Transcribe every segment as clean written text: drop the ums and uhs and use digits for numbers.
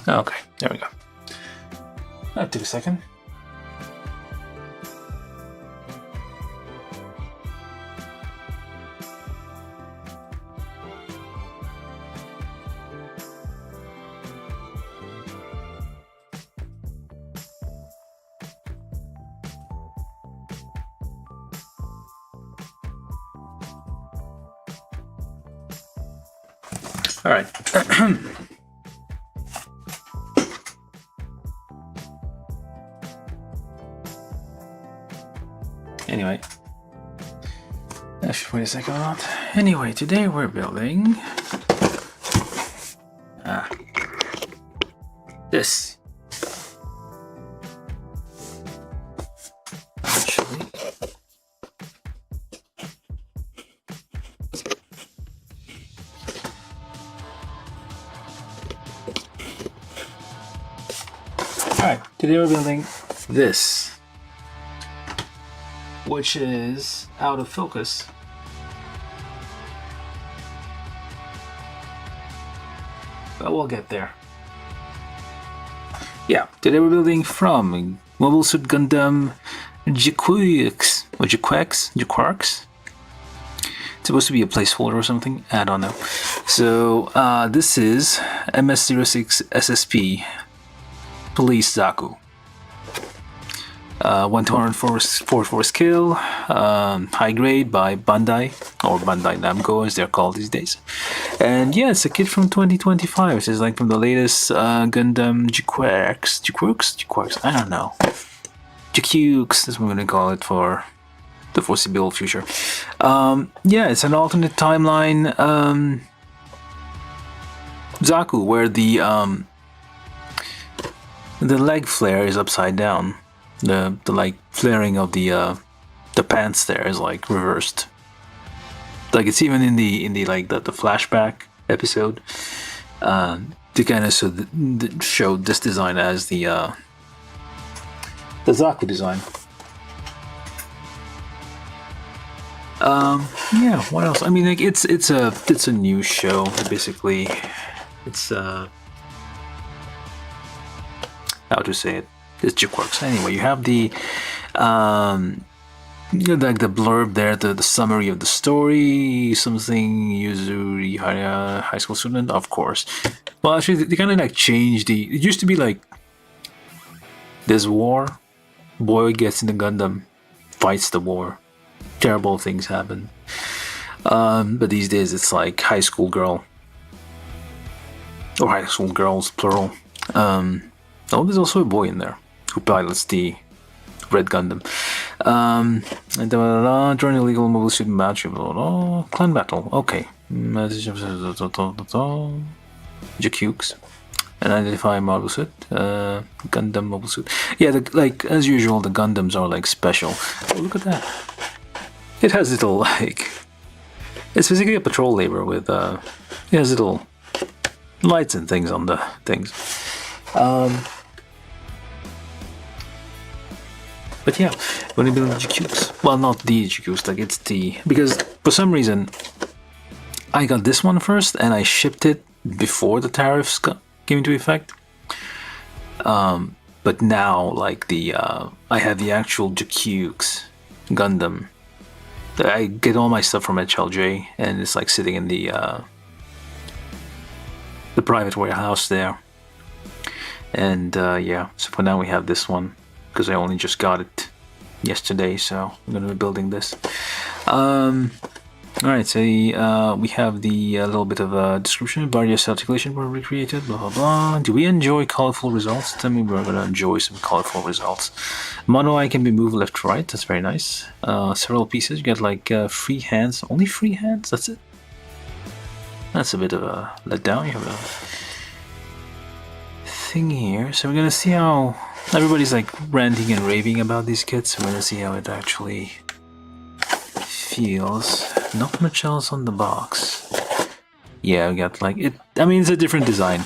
Okay, there we go. That took a second. All right. Anyway, wait a second. Anyway, today we're building this. Actually, alright, today we're building this, which is out of focus. But we'll get there. Yeah, today we're building from Mobile Suit Gundam GQuuuuuuX or GQuuuuuuX. It's supposed to be a placeholder or something. I don't know. So this is MS-06-SSP Police Zaku. 1/244 scale, high grade by Bandai, or Bandai Namco as they're called these days. And yeah, it's a kit from 2025. It's like from the latest Gundam GQuuuuuuX, I don't know. GQuuuuuuX, that's what I'm gonna call it for the foreseeable future. Yeah, it's an alternate timeline Zaku, where the leg flare is upside down. The like flaring of the pants there is like reversed. Like it's even in the like the flashback episode. They kind of showed this design as the Zaku design. Yeah. What else? I mean, like it's a new show basically. It's how to say it. It just works. Anyway, you have the like the blurb there, the summary of the story, something Yuzuri high school student, of course. Well, actually, they kind of like changed the. It used to be like this war, boy gets in the Gundam, fights the war, terrible things happen. But these days it's like high school girl or high school girls plural. Oh, there's also a boy in there who pilots the Red Gundam. And join illegal mobile suit match. Clan battle. Okay. GQuuuuuuX. And identify mobile suit. Gundam mobile suit. Yeah, like as usual, the Gundams are like special. Oh, look at that. It has little like. It's basically a patrol labor with. It has little lights and things on the things. But yeah, when you build the GQuuuuuX, well, not the GQuuuuuX, like it's the, because for some reason I got this one first and I shipped it before the tariffs came into effect. But now, like the I have the actual GQuuuuuX Gundam. I get all my stuff from HLJ, and it's like sitting in the private warehouse there. And yeah, so for now we have this one, because I only just got it yesterday, so I'm going to be building this. Alright, so we have the little bit of a description. Various articulation were recreated, blah blah blah. Do we enjoy colorful results? Tell me we're going to enjoy some colorful results. Mono eye can be moved left to right, that's very nice. Several pieces, you get like free hands. Only free hands? That's it? That's a bit of a letdown. You have a thing here, so we're going to see how everybody's like ranting and raving about these kits. We're going to see how it actually feels. Not much else on the box. Yeah, we got like it. I mean, it's a different design.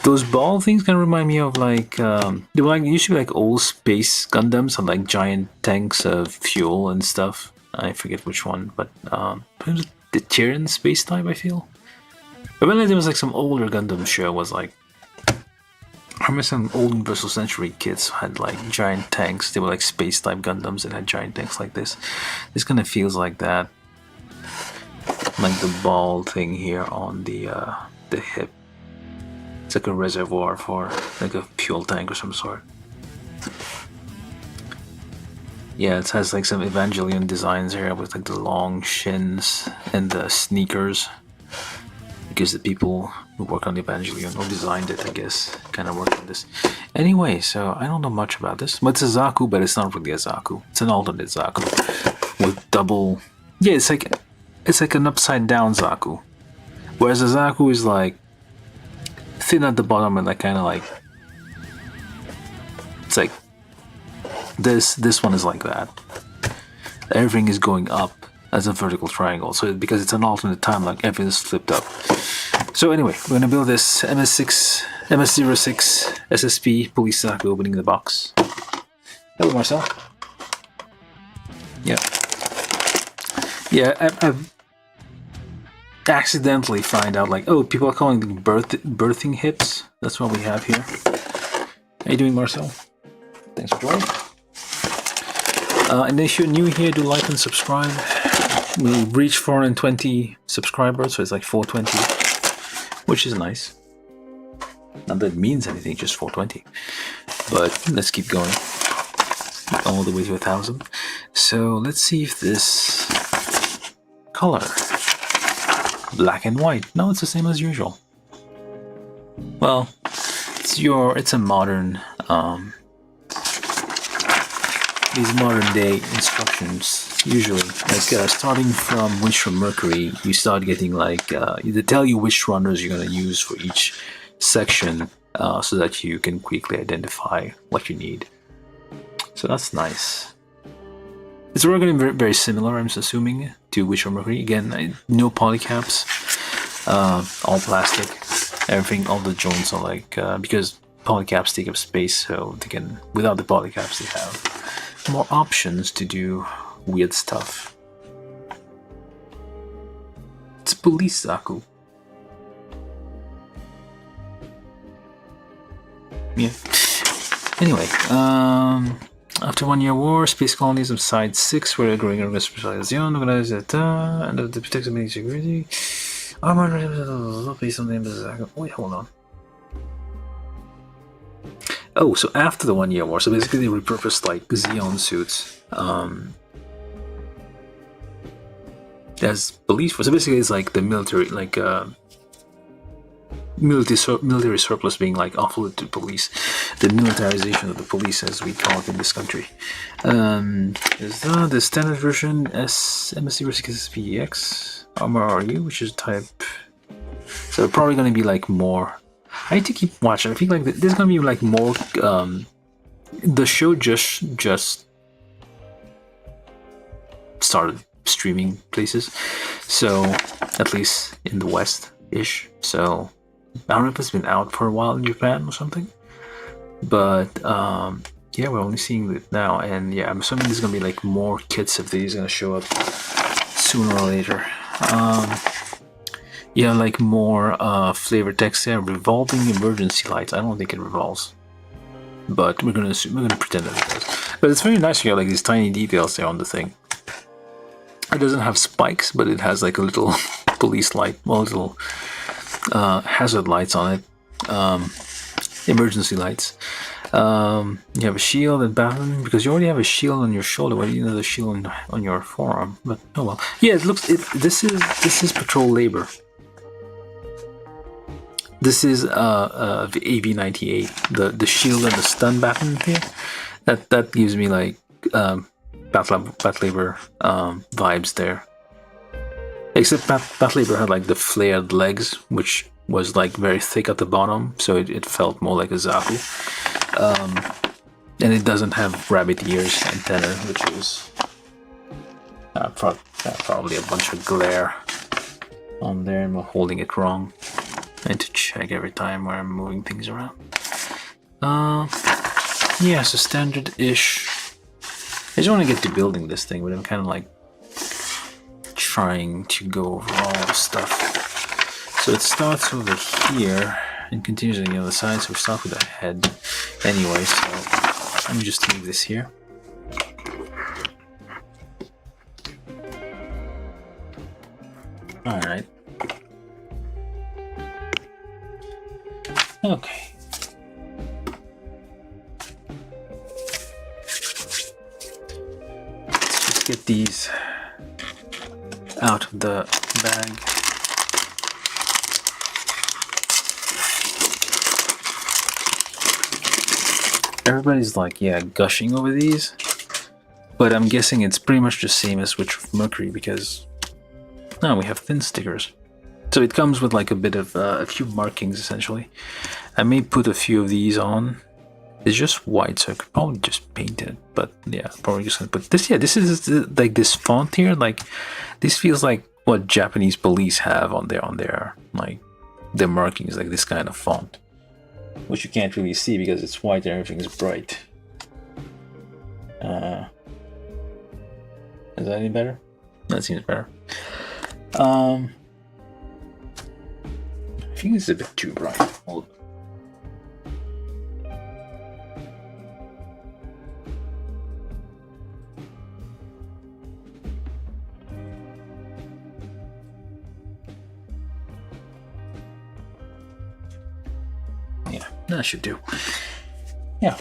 Those ball things kind of remind me of like they were like used to be like old space Gundams and like giant tanks of fuel and stuff. I forget which one, but the Tyrian space type. I feel. But when there was like some older Gundam show was like remember some old Universal Century kits had like giant tanks. They were like space type Gundams that had giant tanks like this. This kind of feels like that, like the ball thing here on the hip. It's like a reservoir for like a fuel tank or some sort. Yeah, it has like some Evangelion designs here with like the long shins and the sneakers. Because the people who work on the Evangelion, who designed it, I guess, kind of worked on this. Anyway, so I don't know much about this. But it's a Zaku, but it's not really a Zaku. It's an alternate Zaku with double. Yeah, it's like an upside down Zaku, whereas a Zaku is like thin at the bottom and like kind of like it's like this one is like that. Everything is going up as a vertical triangle. So because it's an alternate timeline, everything is flipped up. So anyway, we're gonna build this MS-06-SSP police Zaku, opening the box. Hello, Marcel. Yeah. Yeah, I've accidentally find out like, oh, people are calling them birthing hips. That's what we have here. How you doing, Marcel? Thanks for joining. And if you're new here, do like and subscribe. We reached 420 subscribers, so it's like 420, which is nice. Not that it means anything, just 420. But let's keep going all the way to 1,000. So let's see if this color, black and white. No, it's the same as usual. Well, it's a modern. These modern day instructions usually like starting from Wish from Mercury, you start getting like they tell you which runners you're going to use for each section so that you can quickly identify what you need. So that's nice. It's all going to be very similar, I'm assuming, to Wish from Mercury. Again, no polycaps, all plastic, everything, all the joints are like because polycaps take up space, so they can, without the polycaps, they have more options to do weird stuff. It's police Zaku. Yeah. Anyway, after 1 year war, space colonies of Side 6 were growing a specialization, organized and the protective security. Armored based on the Zaku. Wait, hold on. Oh, so after the 1 year war, so basically they repurposed like Xeon suits as police force. So basically it's like the military, like military surplus being like offloaded to police, the militarization of the police as we call it in this country. Is the standard version MS-06-SSP Armor RU, which is type. So probably going to be like more. I need to keep watching. I feel like there's gonna be like more. The show just started streaming places, so at least in the West-ish. So I don't know if it's been out for a while in Japan or something, but yeah, we're only seeing it now, and yeah, I'm assuming there's gonna be like more kits of these gonna show up sooner or later. Yeah, like more flavor text there. Revolving emergency lights. I don't think it revolves, but we're gonna pretend that it does. But it's very nice. You got like these tiny details there on the thing. It doesn't have spikes, but it has like a little police light, well, little hazard lights on it, emergency lights. You have a shield and baton because you already have a shield on your shoulder. Why do you need the shield on your forearm? But oh well. Yeah, it looks. This is patrol labor. This is the AV-98, the shield and the stun baton here. That gives me like Bat Labor vibes there. Except Bat Labor had like the flared legs, which was like very thick at the bottom, so it felt more like a Zaku. And it doesn't have rabbit ears antenna, which is probably a bunch of glare on there, and we're holding it wrong. I need to check every time where I'm moving things around. Yeah, so standard-ish. I just want to get to building this thing, but I'm kind of like trying to go over all the stuff. So it starts over here. and continues on the other side. So we start with the head anyway. So let me just leave this here. All right. Okay. Let's just get these out of the bag. Everybody's like, yeah, gushing over these, but I'm guessing it's pretty much the same as with Mercury because now we have thin stickers. So it comes with like a bit of a few markings essentially. I may put a few of these on. It's just white, so I could probably just paint it. But yeah, probably just gonna put this. Yeah, this is like this font here. Like this feels like what Japanese police have on their like their markings, like this kind of font, which you can't really see because it's white and everything is bright. Is that any better? That seems better. I think it's a bit too bright. Hold on. Yeah, that should do. Yeah.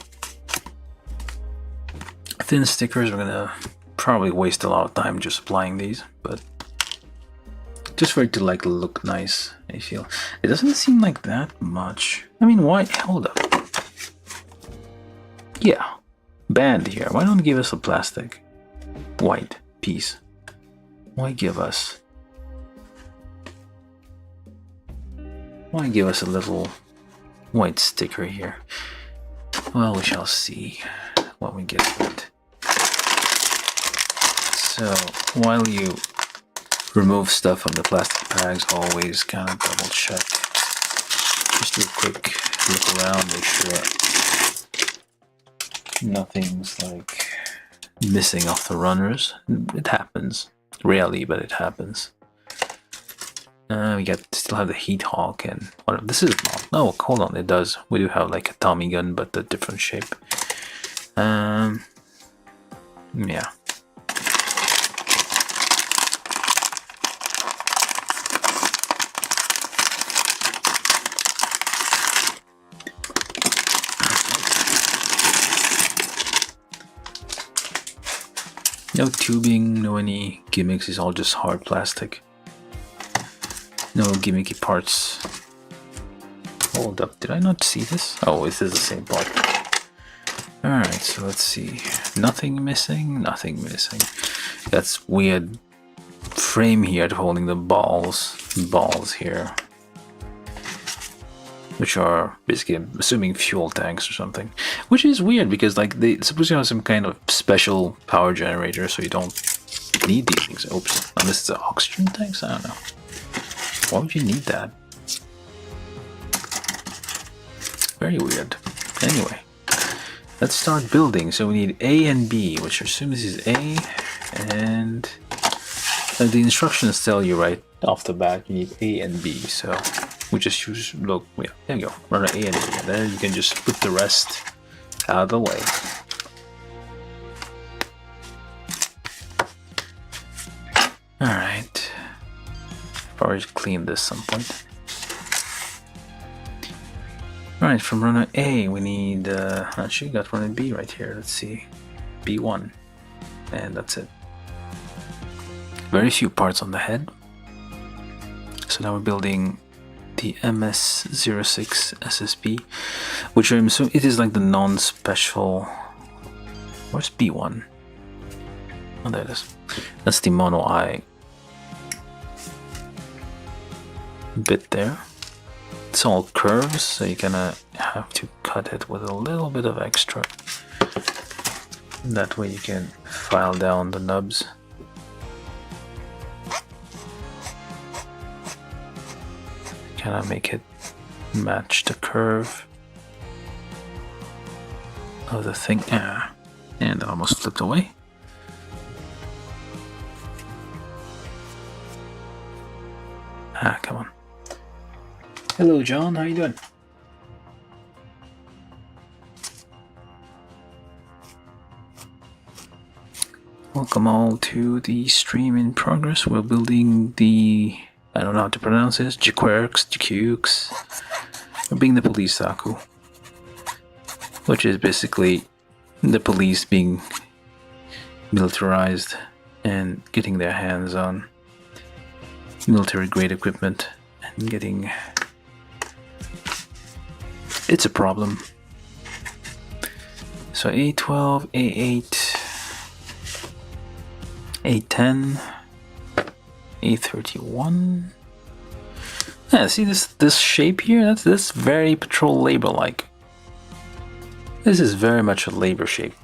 Thin stickers, we're gonna probably waste a lot of time just applying these, but just for it to like look nice, I feel. It doesn't seem like that much. I mean, why? Hold up. Yeah, band here. Why don't give us a plastic white piece? Why give us a little white sticker here? Well, we shall see what we get with it. So while you remove stuff from the plastic bags, always kind of double check. Just do a quick look around, make sure nothing's like missing off the runners. It happens. Rarely, but it happens. We still have the Heat Hawk and whatever. This is not. Oh, hold on, it does. We do have like a Tommy gun, but a different shape. Yeah. No tubing, no any gimmicks, it's all just hard plastic. No gimmicky parts. Hold up, did I not see this? Oh, this is the same part. Alright, so let's see. Nothing missing, nothing missing. That's weird frame here holding the balls here. Which are basically, I'm assuming, fuel tanks or something. Which is weird because like they supposed to have some kind of special power generator, so you don't need these things. Oops, unless it's an oxygen tanks. I don't know. Why would you need that? Very weird. Anyway, let's start building. So we need A and B, which I assume this is A, and the instructions tell you right off the bat you need A and B. So we just use, look, yeah, there you go, run an A and B, and then you can just put the rest out of the way. Alright, probably clean this some point. Alright, from runner A we need, actually got runner B right here, let's see, B1, and that's it. Very few parts on the head. So now we're building the MS-06-SSP, which I'm assuming it is like the non-special. Where's B1? Oh, there it is. That's the mono eye bit there. It's all curves, so you're gonna have to cut it with a little bit of extra. That way you can file down the nubs. Kind of make it match the curve of the thing. And it almost flipped away. Come on. Hello, John. How you doing? Welcome all to the stream in progress. We're building the, I don't know how to pronounce this, GQuuuuuuX. We're being the police Zaku, which is basically the police being militarized and getting their hands on military grade equipment and getting, it's a problem. So A12, A8, A10, A31. Yeah, see this shape here? That's very patrol labor like. This is very much a labor shape.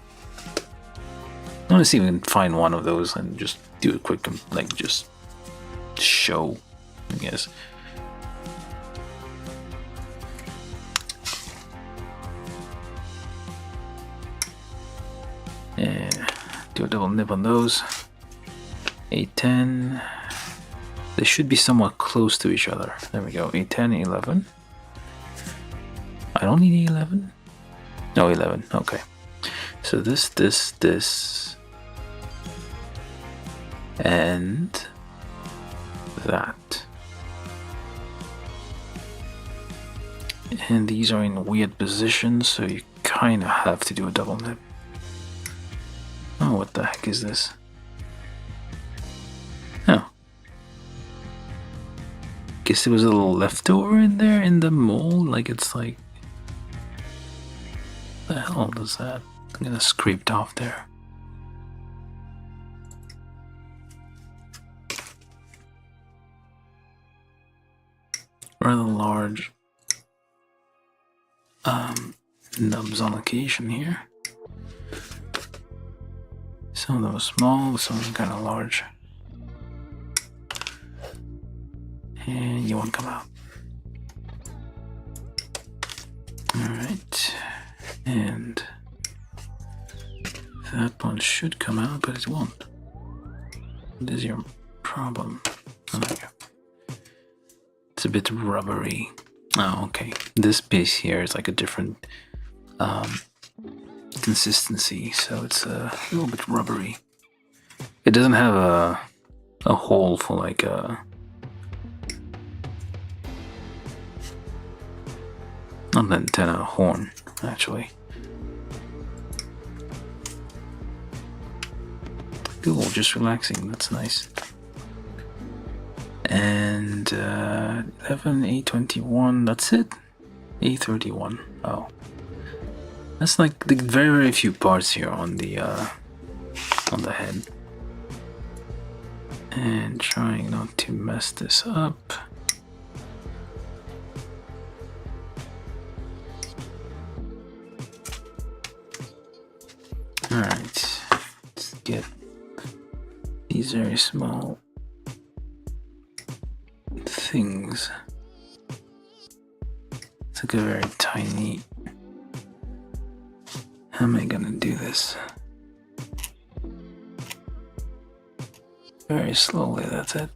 I want to see if we can find one of those and just do a quick, like, just show, I guess. Yeah, do a double nip on those. A10. They should be somewhat close to each other. There we go. A10, A11. I don't need A11. No, 11. Okay. So this, and that. And these are in weird positions, so you kind of have to do a double nip. Oh, what the heck is this? Oh. Guess there was a little leftover in there in the mold, like it's like... What the hell does that? I'm gonna scraped off there. Rather large nubs on occasion here. Some of them are small, some of them kind of large. And you won't come out. Alright. And that one should come out, but it won't. What is your problem? Oh, there you go. It's a bit rubbery. Oh, okay. This piece here is like a different consistency, so it's a little bit rubbery. It doesn't have a hole for like a... Not an antenna, a horn, actually. Cool, just relaxing, that's nice. And 11, A21, that's it? A31, oh. That's like the very, very few parts here on the head. And trying not to mess this up. Alright, let's get these very small things. It's like a very tiny... How am I gonna do this? Very slowly, that's it.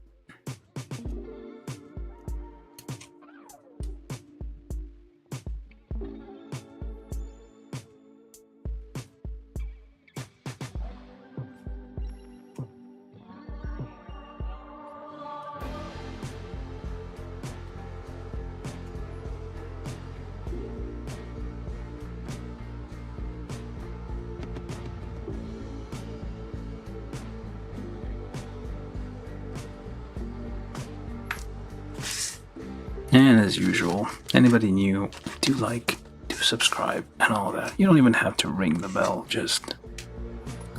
And as usual, anybody new, do like, do subscribe, and all that. You don't even have to ring the bell, just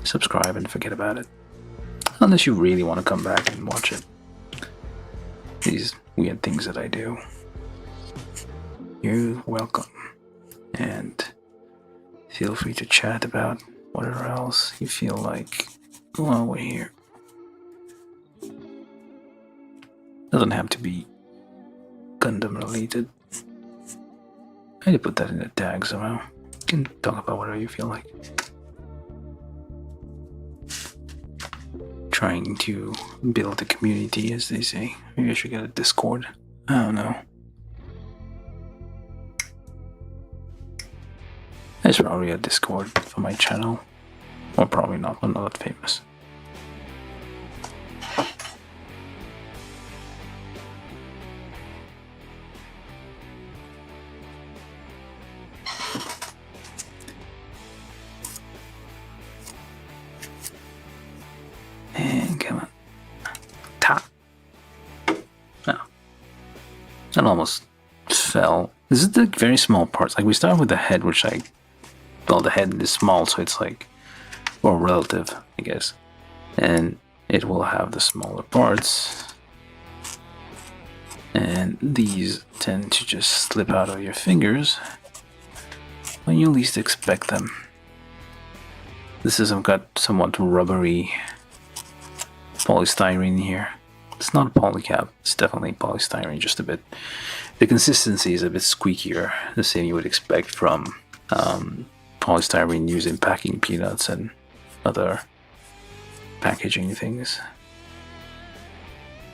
subscribe and forget about it. Unless you really want to come back and watch it. These weird things that I do. You're welcome. And feel free to chat about whatever else you feel like while we're here. Doesn't have to be Gundam related. I need to put that in a tag somehow. You can talk about whatever you feel like. Trying to build a community, as they say. Maybe I should get a Discord. I don't know. There's probably a Discord for my channel. Or probably not, I'm not that famous. That almost fell. This is the very small parts. Like we start with the head, which well, the head is small, so it's like, or relative, I guess. And it will have the smaller parts. And these tend to just slip out of your fingers when you least expect them. This has got somewhat rubbery polystyrene here. It's not polycap, it's definitely polystyrene, just a bit. The consistency is a bit squeakier, the same you would expect from polystyrene used in packing peanuts and other packaging things.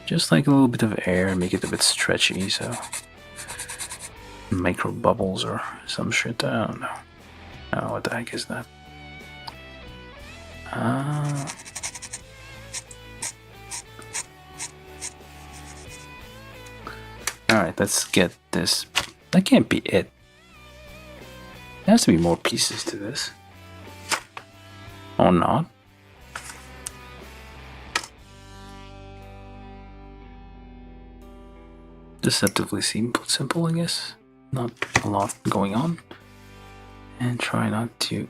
Just like a little bit of air, make it a bit stretchy, so micro bubbles or some shit, I don't know. Oh, what the heck is that? Alright, let's get this. That can't be it. There has to be more pieces to this. Or not. Deceptively simple, I guess. Not a lot going on. And try not to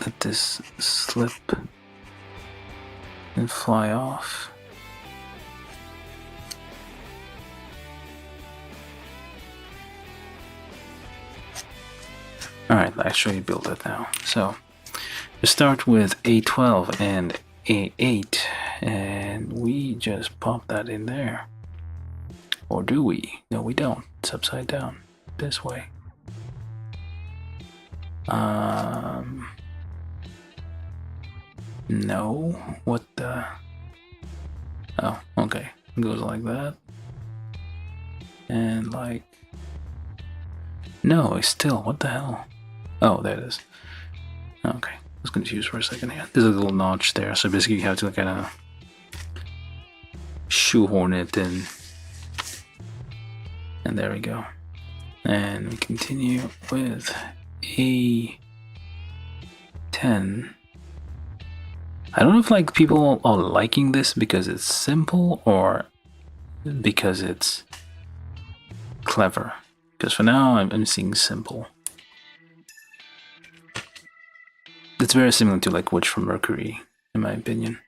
let this slip and fly off. Alright, let's actually build it now. So, we start with A12 and A8, and we just pop that in there. Or do we? No, we don't. It's upside down. This way. No. What the? Oh, okay. It goes like that. And like... No, it's still. What the hell? Oh, there it is. Okay. I was confused for a second here. There's a little notch there, so basically you have to kind of shoehorn it in. And there we go. And we continue with A10. I don't know if like people are liking this because it's simple or because it's clever. Because for now I'm seeing simple. It's very similar to like Witch from Mercury, in my opinion.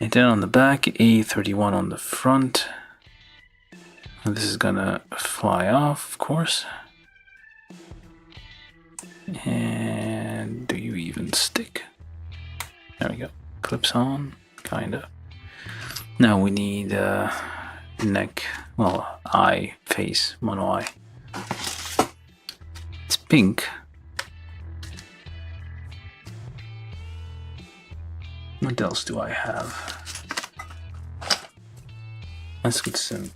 And then on the back, A31 on the front. And this is gonna fly off, of course. And do you even stick? There we go. Clips on, kinda. Now we need neck, well, eye, face, mono eye. It's pink. What else do I have? Let's get some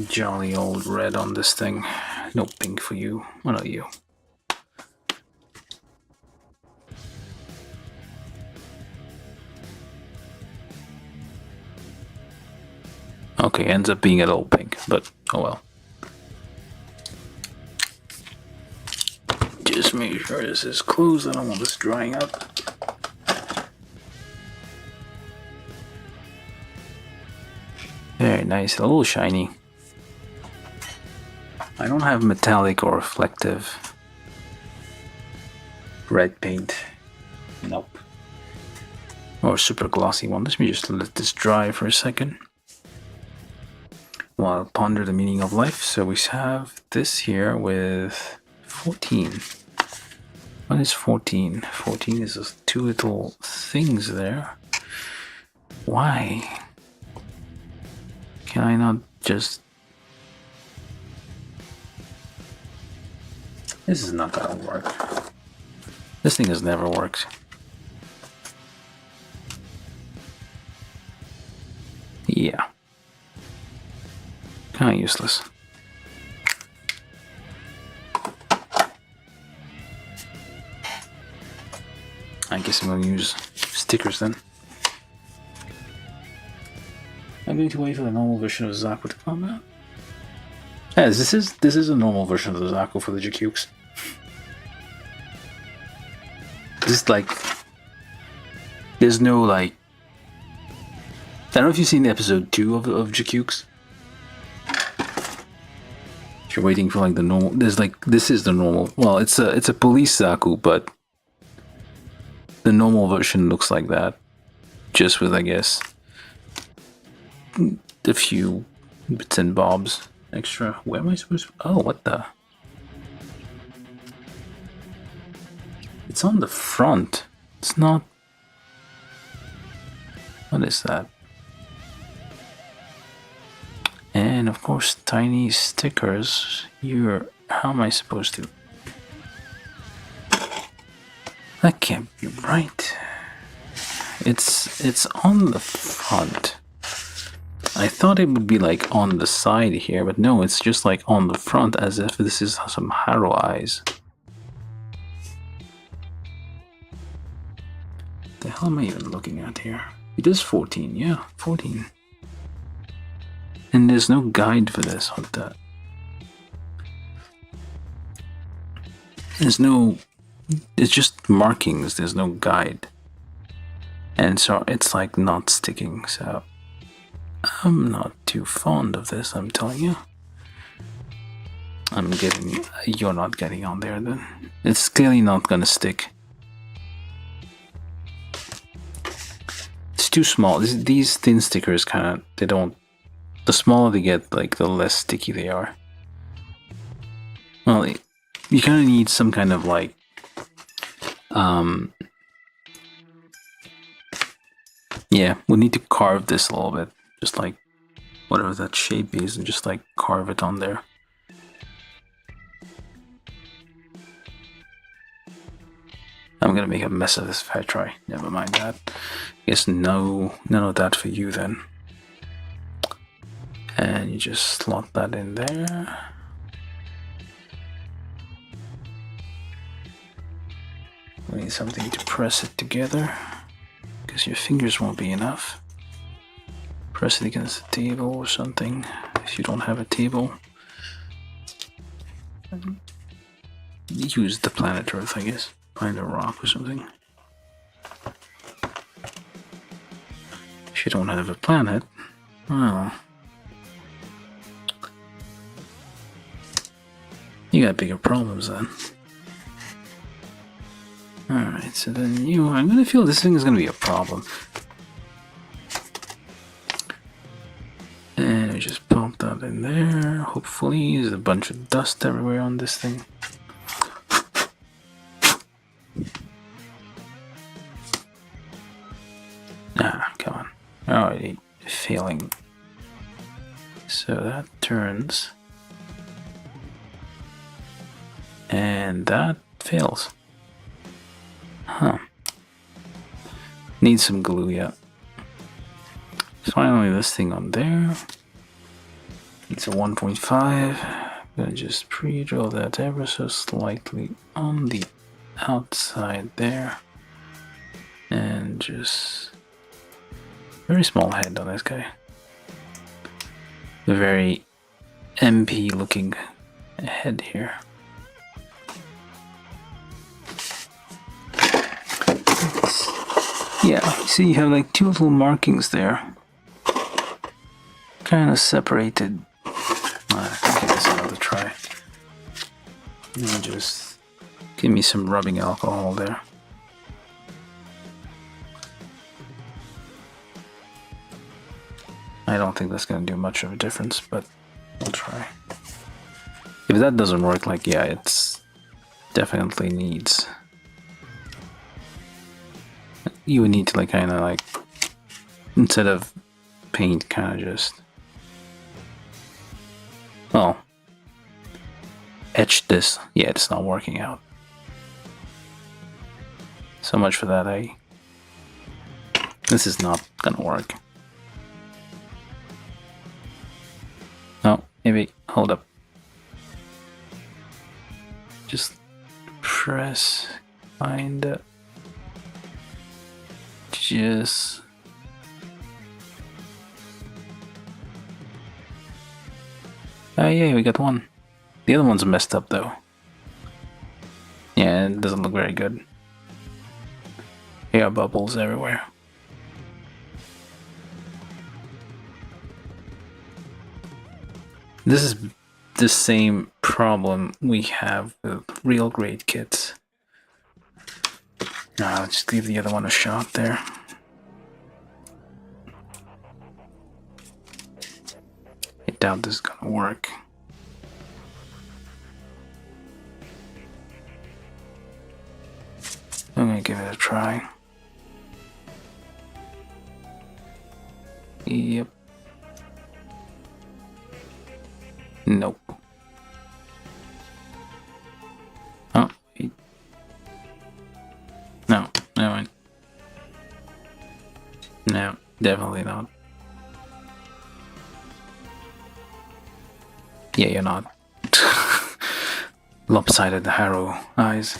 jolly old red on this thing. No pink for you. What are you? Okay, ends up being a little pink, but oh well. Just make sure this is closed. I don't want this drying up. Very nice, a little shiny. I don't have metallic or reflective red paint. Nope. Or super glossy one. Let me just let this dry for a second while I ponder the meaning of life. So we have this here with 14. What is 14? 14 is those two little things there. Why? Can I not just... This is not gonna work. This thing has never worked. Yeah. Kinda useless. I guess I'm gonna use stickers then. I'm going to wait for the normal version of Zaku to come out. Yes, this is a normal version of the Zaku for the GQuuuuuuX. This like, there's no like don't know if you've seen episode 2 of GQuuuuuuX. If you're waiting for like the normal, there's like, this is the normal. Well, it's a police Zaku, but the normal version looks like that, just with, I guess, a few bits and bobs extra. Where am I supposed to? Oh, what the? It's on the front. It's not. What is that? And of course, tiny stickers. How am I supposed to? That can't be right. It's on the front. I thought it would be like on the side here, but no, it's just like on the front, as if this is some Harrow eyes. The hell am I even looking at here? It is 14, yeah, 14. And there's no guide for this. What the? There's no. It's just markings. There's no guide. And so it's like not sticking. So I'm not too fond of this, I'm telling you. You're not getting on there then. It's clearly not gonna stick. It's too small. These thin stickers they don't. The smaller they get, like, the less sticky they are. Well, you kind of need some kind of, like, yeah, we'll need to carve this a little bit. Just like, whatever that shape is, and just, like, carve it on there. I'm gonna make a mess of this if I try. Never mind that. Guess none of that for you then. And you just slot that in there. We need something to press it together, because your fingers won't be enough. Press it against the table or something, if you don't have a table. Use the planet Earth, I guess. Find a rock or something. If you don't have a planet, well, you got bigger problems then. Alright, so then I'm gonna feel this thing is gonna be a problem. And we just pump that in there. Hopefully, there's a bunch of dust everywhere on this thing. Ah, come on. Alrighty, failing. So that turns. And that fails. Huh. Need some glue, yeah. Finally, this thing on there. It's a 1.5. I'm gonna just pre-drill that ever so slightly on the outside there. And just very small head on this guy. A very MP looking head here. Yeah, see, you have like two little markings there. Kind of separated. I'll give this another try. And just give me some rubbing alcohol there. I don't think that's going to do much of a difference, but I'll try. If that doesn't work, like, yeah, it's definitely needs. You would need to, like, kind of, like, instead of paint, kind of just, well, etch this. Yeah, it's not working out. So much for that, eh? This is not gonna work. No, maybe, hold up. Just press, kinda. Just. Oh yeah, we got one. The other one's messed up though. Yeah, it doesn't look very good. Air bubbles everywhere. This is the same problem we have with real grade kits. Now let's just give the other one a shot there. I doubt this is gonna work. I'm gonna give it a try. Yep. Nope. Oh, wait. No, no, no, definitely not. Yeah, you're not. Lopsided harrow eyes.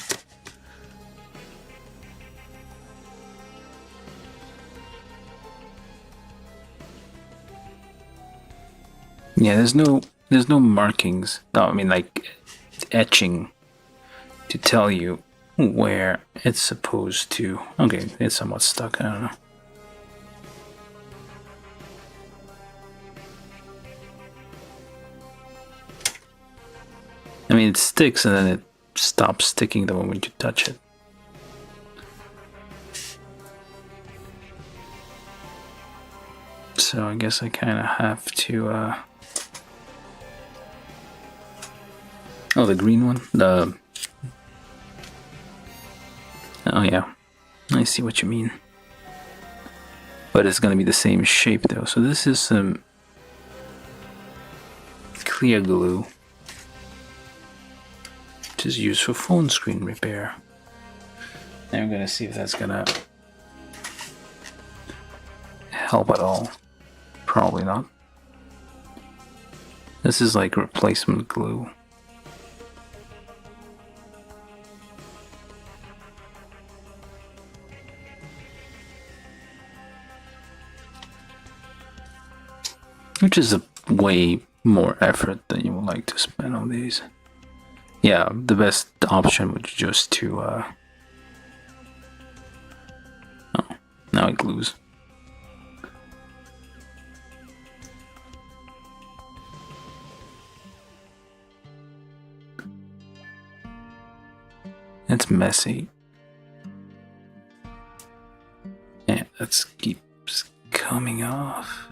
Yeah, there's no markings. No, I mean like etching to tell you where it's supposed to. Okay, it's somewhat stuck. I don't know. I mean, it sticks and then it stops sticking the moment you touch it. So I guess I kind of have to. Oh, the green one? Oh, yeah. I see what you mean. But it's gonna be the same shape though. So this is some clear glue, which is used for phone screen repair. And I'm gonna see if that's gonna help at all. Probably not. This is like replacement glue. Which is a way more effort than you would like to spend on these. Yeah, the best option would just to oh, now it glues. It's messy. And that keeps coming off.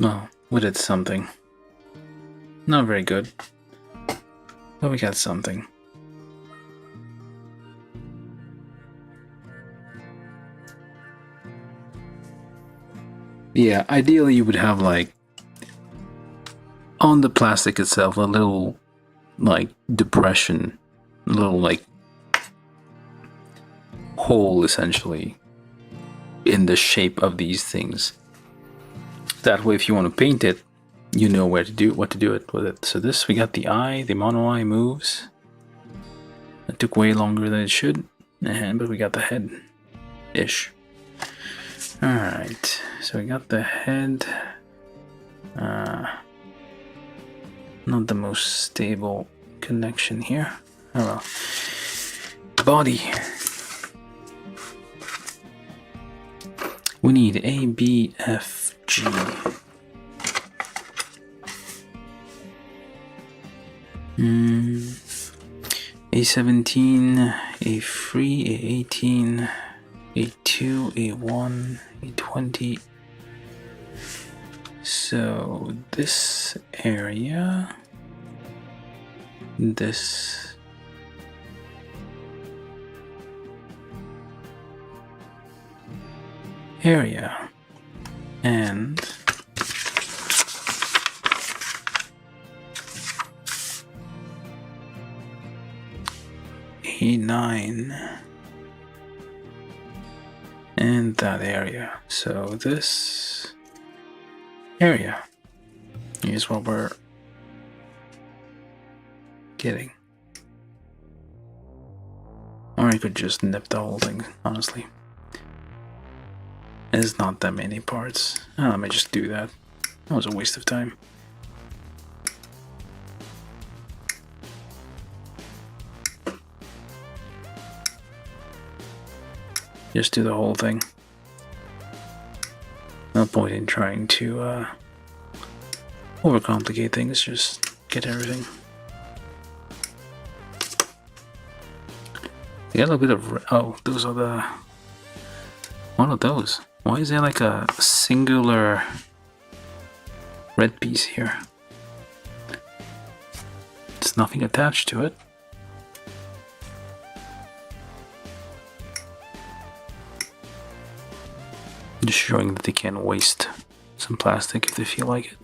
Well, we did something. Not very good, but we got something. Yeah, ideally you would have like on the plastic itself a little like depression, a little like hole essentially in the shape of these things. That way if you want to paint it, you know what to do it with it. So this, we got the eye, the mono eye moves. It took way longer than it should, but we got the head-ish. Alright, so we got the head. Not the most stable connection here. Oh well. Body. We need A, B, F, G. A17, A3, A18, A2, A1, A20. So this area, this area, and A9 and that area. So this area is what we're getting. Or I could just nip the whole thing, honestly. It's not that many parts. I might just do that. That was a waste of time. Just do the whole thing. No point in trying to overcomplicate things, just get everything. You got a little bit of... oh, those are the... what are those? Why is there like a singular red piece here? There's nothing attached to it. Just showing that they can waste some plastic if they feel like it.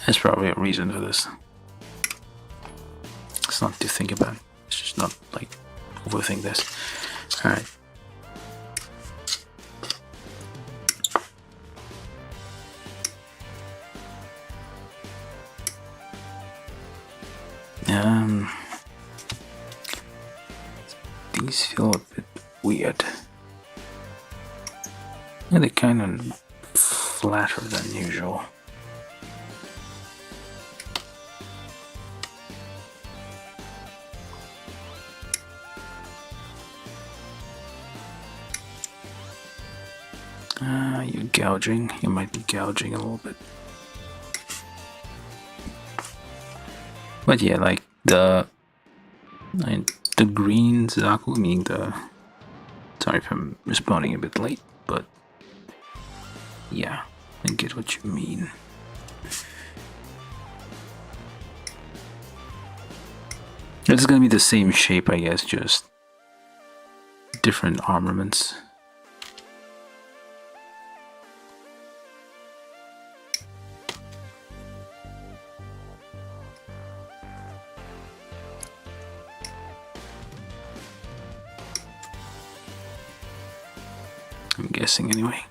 There's probably a reason for this. It's not to think about. It's just not like overthink this. Alright. These feel a bit weird. Yeah, they're kind of flatter than usual. You're gouging. You might be gouging a little bit. But yeah, like the green Zaku, meaning the... sorry if I'm responding a bit late, but yeah, I get what you mean. It's gonna be the same shape, I guess, just different armaments. I'm guessing anyway.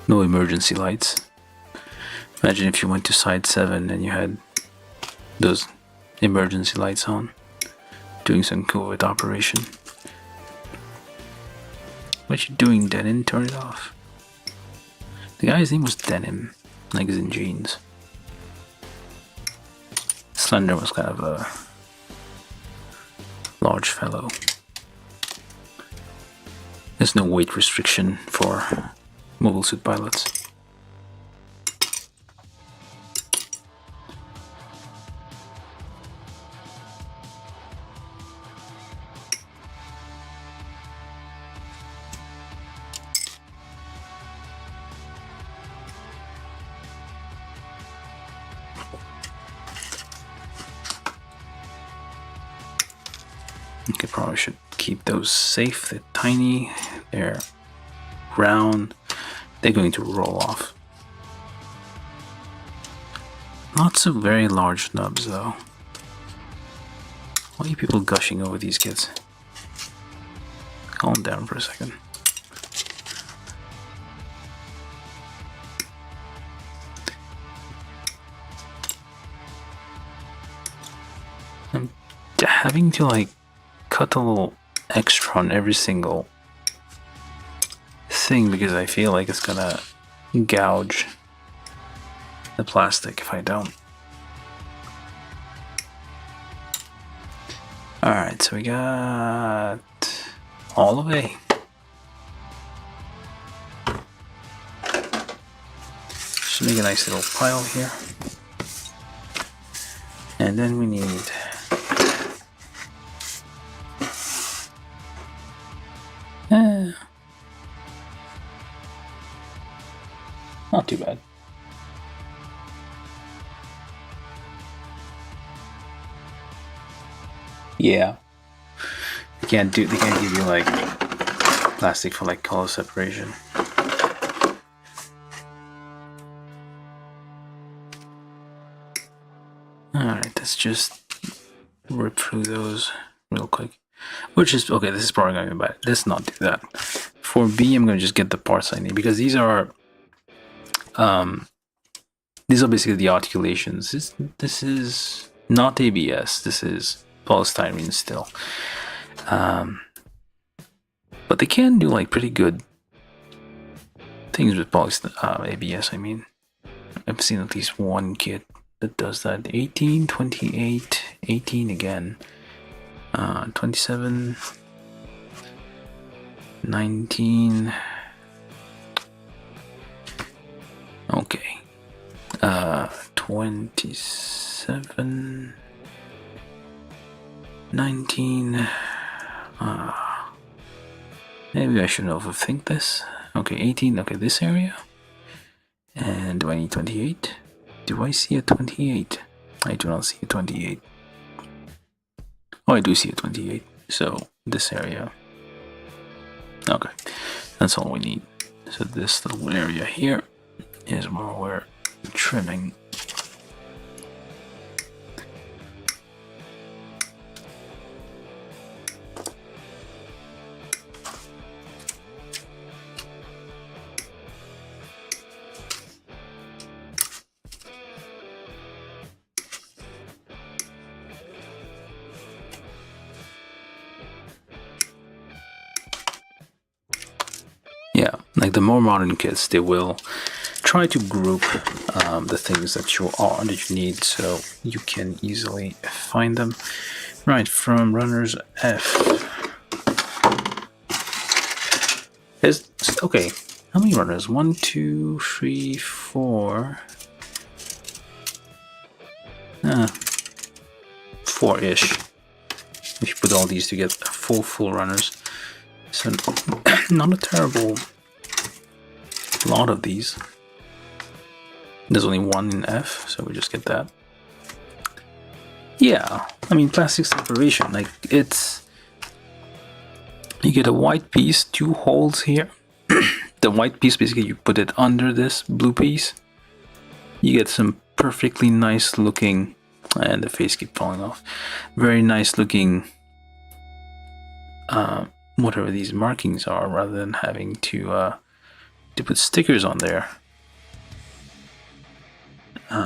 No emergency lights. Imagine if you went to side 7 and you had those emergency lights on, doing some covert operation. What you doing, Denim? Turn it off. The guy's name was Denim, like in jeans. Slender was kind of a large fellow. There's no weight restriction for mobile suit pilots. Okay, probably should keep those safe. They're tiny, they're round, they're going to roll off. Not so very large nubs though. Why are you people gushing over these kids? Calm down for a second. I'm having to like cut a little extra on every single thing because I feel like it's gonna gouge the plastic if I don't. Alright, so we got all the way. Just make a nice little pile here. And then we need not too bad. Yeah. They can't give you like plastic for like color separation. Alright, let's just rip through those real quick. Which is okay, this is probably gonna be bad. Let's not do that. For B, I'm gonna just get the parts I need because these are basically the articulations. This is not ABS, this is polystyrene still. But they can do like pretty good things with ABS, I mean. I've seen at least one kit that does that. 18, 28, 18 again. 27. 19. Okay. 27. 19. Maybe I shouldn't overthink this. Okay, 18. Okay, this area. And do I need 28? Do I see a 28? I do not see a 28. Oh, I do see a 28. So, this area. Okay, that's all we need. So this little area here is where we're trimming. Yeah, like the more modern kits, they will try to group the things that you need, so you can easily find them. Right, from runners F. Okay, how many runners? 1, 2, 3, 4. 4-ish. If you put all these to get full runners. So not a terrible lot of these. There's only one in F, so we just get that. Yeah, I mean, plastic separation, like it's, you get a white piece, 2 holes here. The white piece, basically you put it under this blue piece. You get some perfectly nice looking, and the face keeps falling off, very nice looking whatever these markings are, rather than having to put stickers on there.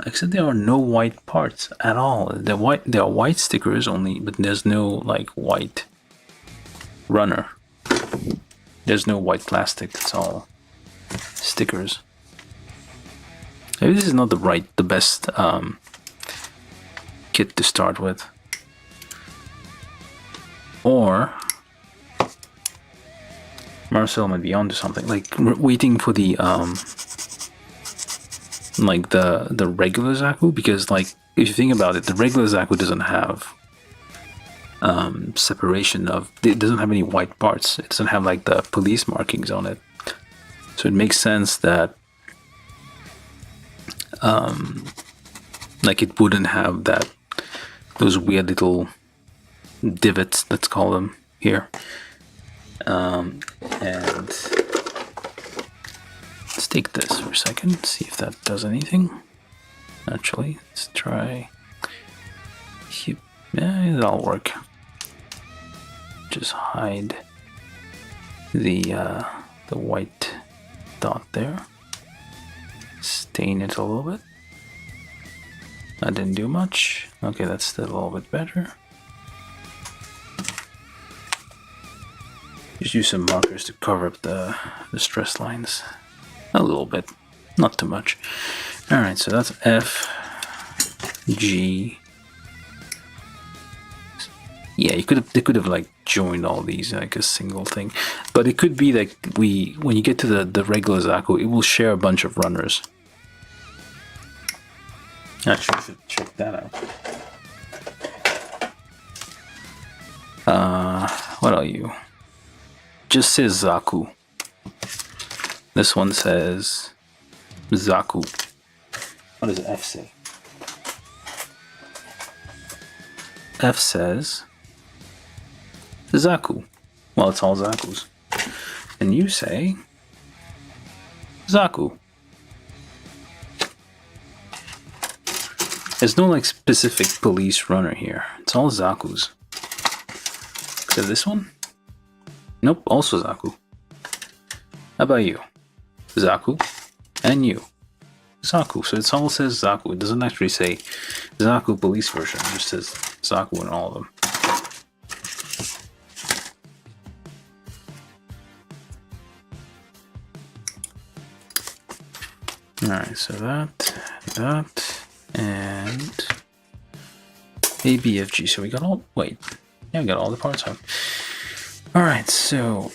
Except there are no white parts at all. There are white stickers only, but there's no like white runner. There's no white plastic. It's all stickers. Maybe this is not the best kit to start with, or Marcel might be onto something. Like waiting for the like the regular Zaku, because like if you think about it, the regular Zaku doesn't have separation of, it doesn't have any white parts. It doesn't have like the police markings on it, so it makes sense that like it wouldn't have those weird little divots, let's call them, here. And let's take this for a second, see if that does anything. Actually, let's try. Yeah, it'll work. Just hide the white dot there. Stain it a little bit. That didn't do much. Okay, that's still a little bit better. Just use some markers to cover up the stress lines a little bit, not too much. All right, so that's F, G. Yeah, they could have like joined all these like a single thing, but it could be like when you get to the regular Zaku, it will share a bunch of runners. Actually, I should check that out. What are you? Just says Zaku. This one says Zaku. What does F say? F says Zaku. Well, it's all Zakus. And you say Zaku. There's no like specific police runner here. It's all Zakus. Except this one? Nope, also Zaku. How about you? Zaku. And you. Zaku. So it all says Zaku. It doesn't actually say Zaku police version. It just says Zaku in all of them. Alright, so that, and ABFG. So we got all, wait, yeah, we got all the parts out. Alright, so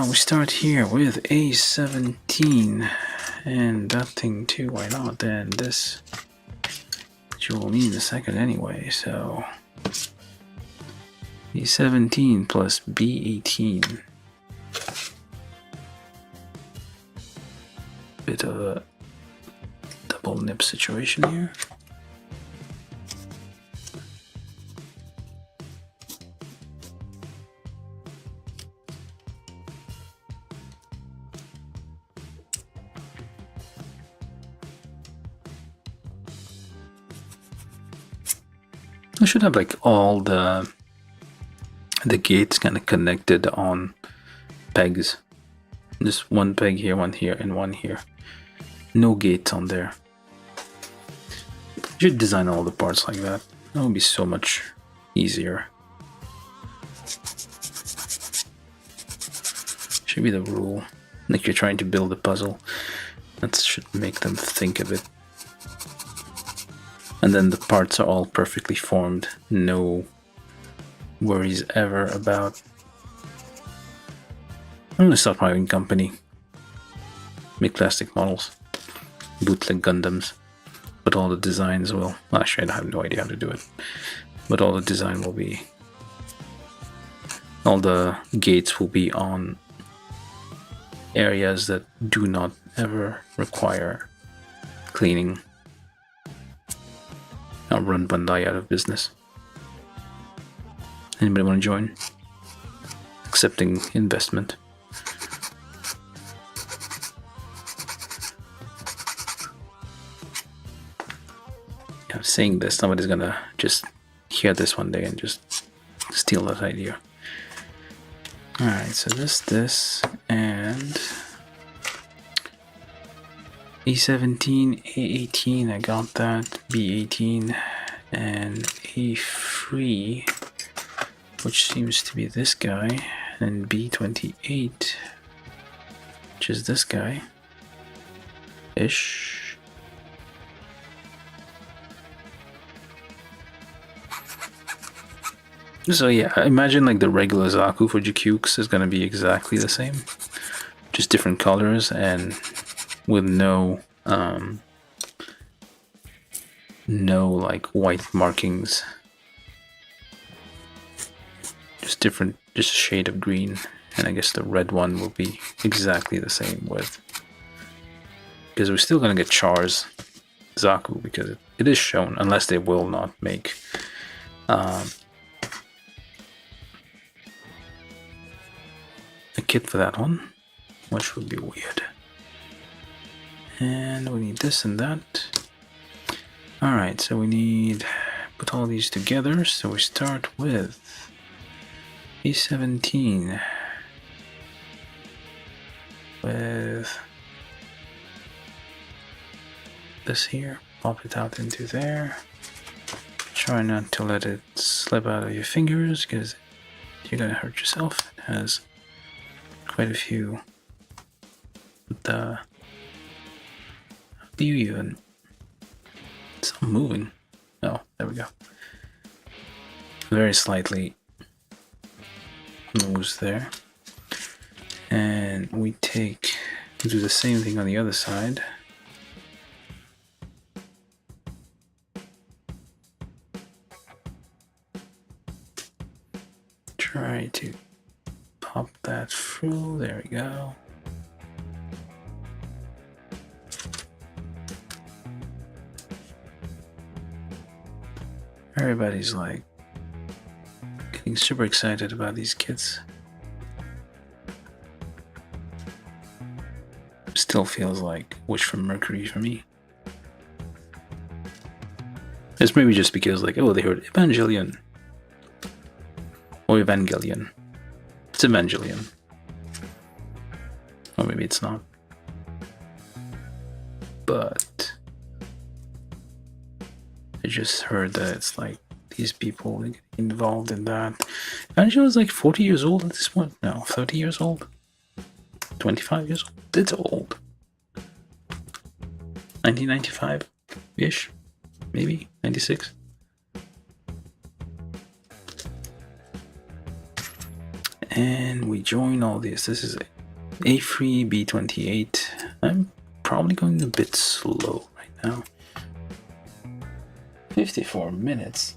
we start here with A17 and that thing too, why not? Then this, which we'll need in a second anyway, so B17 plus B18. Bit of a double nip situation here. I should have like all the gates kind of connected on pegs. Just one peg here, one here, and one here. No gates on there. You should design all the parts like that. That would be so much easier. Should be the rule. Like you're trying to build a puzzle. That should make them think of it. And then the parts are all perfectly formed. No worries ever about. I'm gonna start my own company. Make plastic models. Bootleg Gundams. But all the designs will... Actually, I have no idea how to do it. But all the design will be... All the gates will be on areas that do not ever require cleaning. I'll run Bandai out of business. Anybody want to join? Accepting investment. I'm saying this, somebody's gonna just hear this one day and just steal that idea. Alright, so this, and A17, A18, I got that, B18, and A3, which seems to be this guy, and B28, which is this guy, ish. So yeah, I imagine like the regular Zaku for GQuuuuuuX is gonna be exactly the same, just different colors and with no like white markings, just different, just a shade of green. And I guess the red one will be exactly the same with, because we're still gonna get Char's Zaku because it is shown, unless they will not make a kit for that one, which would be weird. And we need this and that. Alright, so we need put all these together. So we start with A17 with this here. Pop it out into there. Try not to let it slip out of your fingers because you're gonna hurt yourself. It has quite a few. But how do you even? It's not moving. Oh, there we go. Very slightly moves there. And we do the same thing on the other side. Try to pop that through. There we go. Everybody's like getting super excited about these kits. Still feels like Wish from Mercury for me. It's maybe just because like, oh, they heard Evangelion. Or Evangelion. It's Evangelion. Or maybe it's not. But I just heard that it's like these people get involved in that. Evangelion is like 40 years old at this point. No, 30 years old. 25 years old. It's old. 1995-ish. Maybe. 96. And we join all this. This is A3 B28. I'm probably going a bit slow right now. 54 minutes.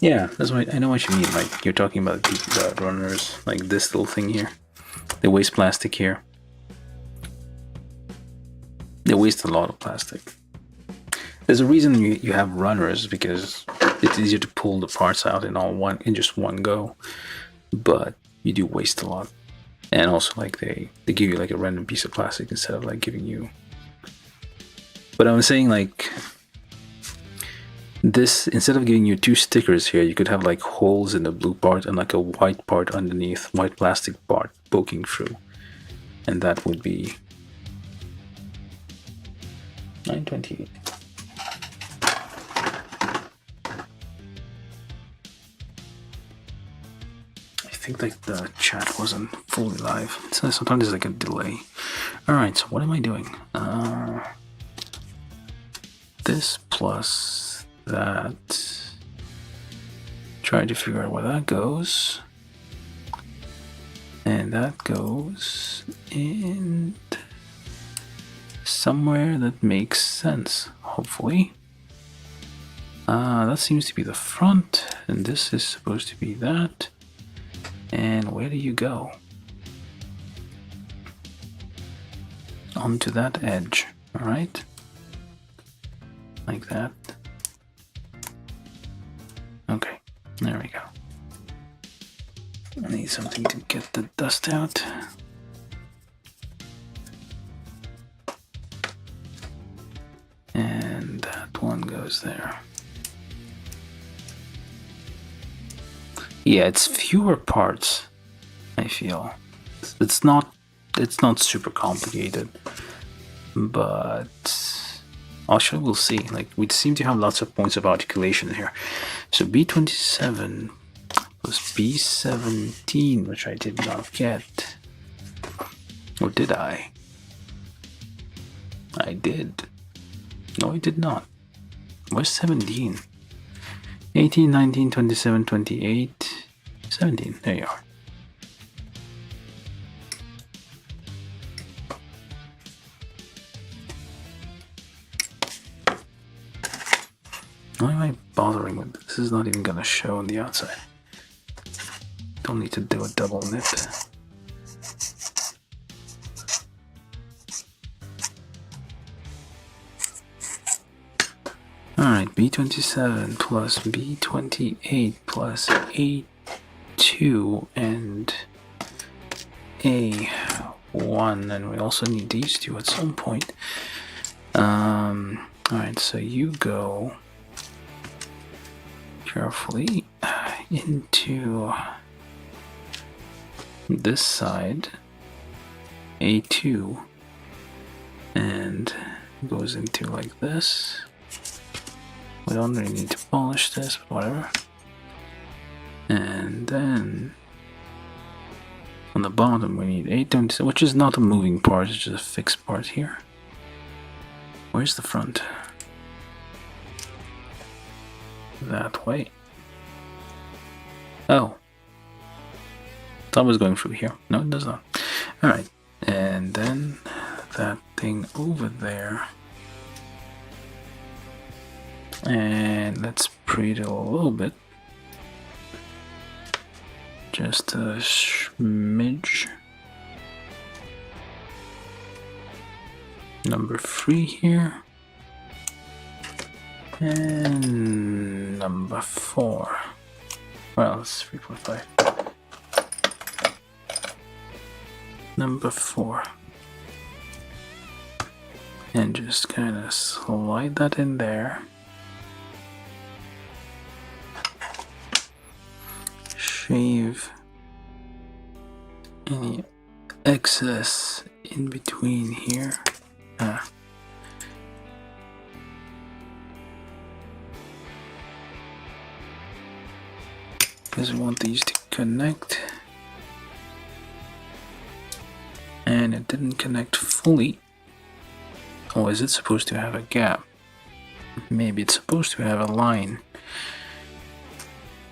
Yeah, that's what I know what you mean. Like you're talking about the runners, like this little thing here. They waste plastic here. They waste a lot of plastic. There's a reason you have runners, because it's easier to pull the parts out in just one go. But you do waste a lot. And also like they give you like a random piece of plastic instead of like giving you. But I'm saying like this, instead of giving you 2 stickers here, you could have like holes in the blue part and like a white part underneath, white plastic part poking through. And that would be 928. I think like the chat wasn't fully live, so sometimes there's like a delay. Alright, so what am I doing? This plus that. Try to figure out where that goes. And that goes in somewhere that makes sense, hopefully. That seems to be the front, and this is supposed to be that. And where do you go? Onto that edge, alright? Like that. Okay, there we go. I need something to get the dust out. And that one goes there. Yeah, it's fewer parts, I feel. It's not super complicated, but actually we'll see. Like, we seem to have lots of points of articulation here. So B27 plus B17, which I did not get. Or did I? I did. No, I did not. Where's 17? 18, 19, 27, 28, 17. There you are. Why am I bothering with this? This is not even gonna show on the outside. Don't need to do a double knit. Alright, B27 plus B28 plus A2 and A1, and we also need these two at some point. Alright, so you go carefully into this side, A2, and goes into like this. We don't really need to polish this, but whatever. And then on the bottom we need 827, which is not a moving part, it's just a fixed part here. Where's the front? That way. Oh. Thought it was going through here. No, it does not. Alright. And then that thing over there. And let's pre it a little bit. Just a smidge. Number 3 here. And number 4. Well, it's 3.5. Number 4. And just kind of slide that in there. Shave any excess in between here. Because we want these to connect. And it didn't connect fully. Or is it supposed to have a gap? Maybe it's supposed to have a line.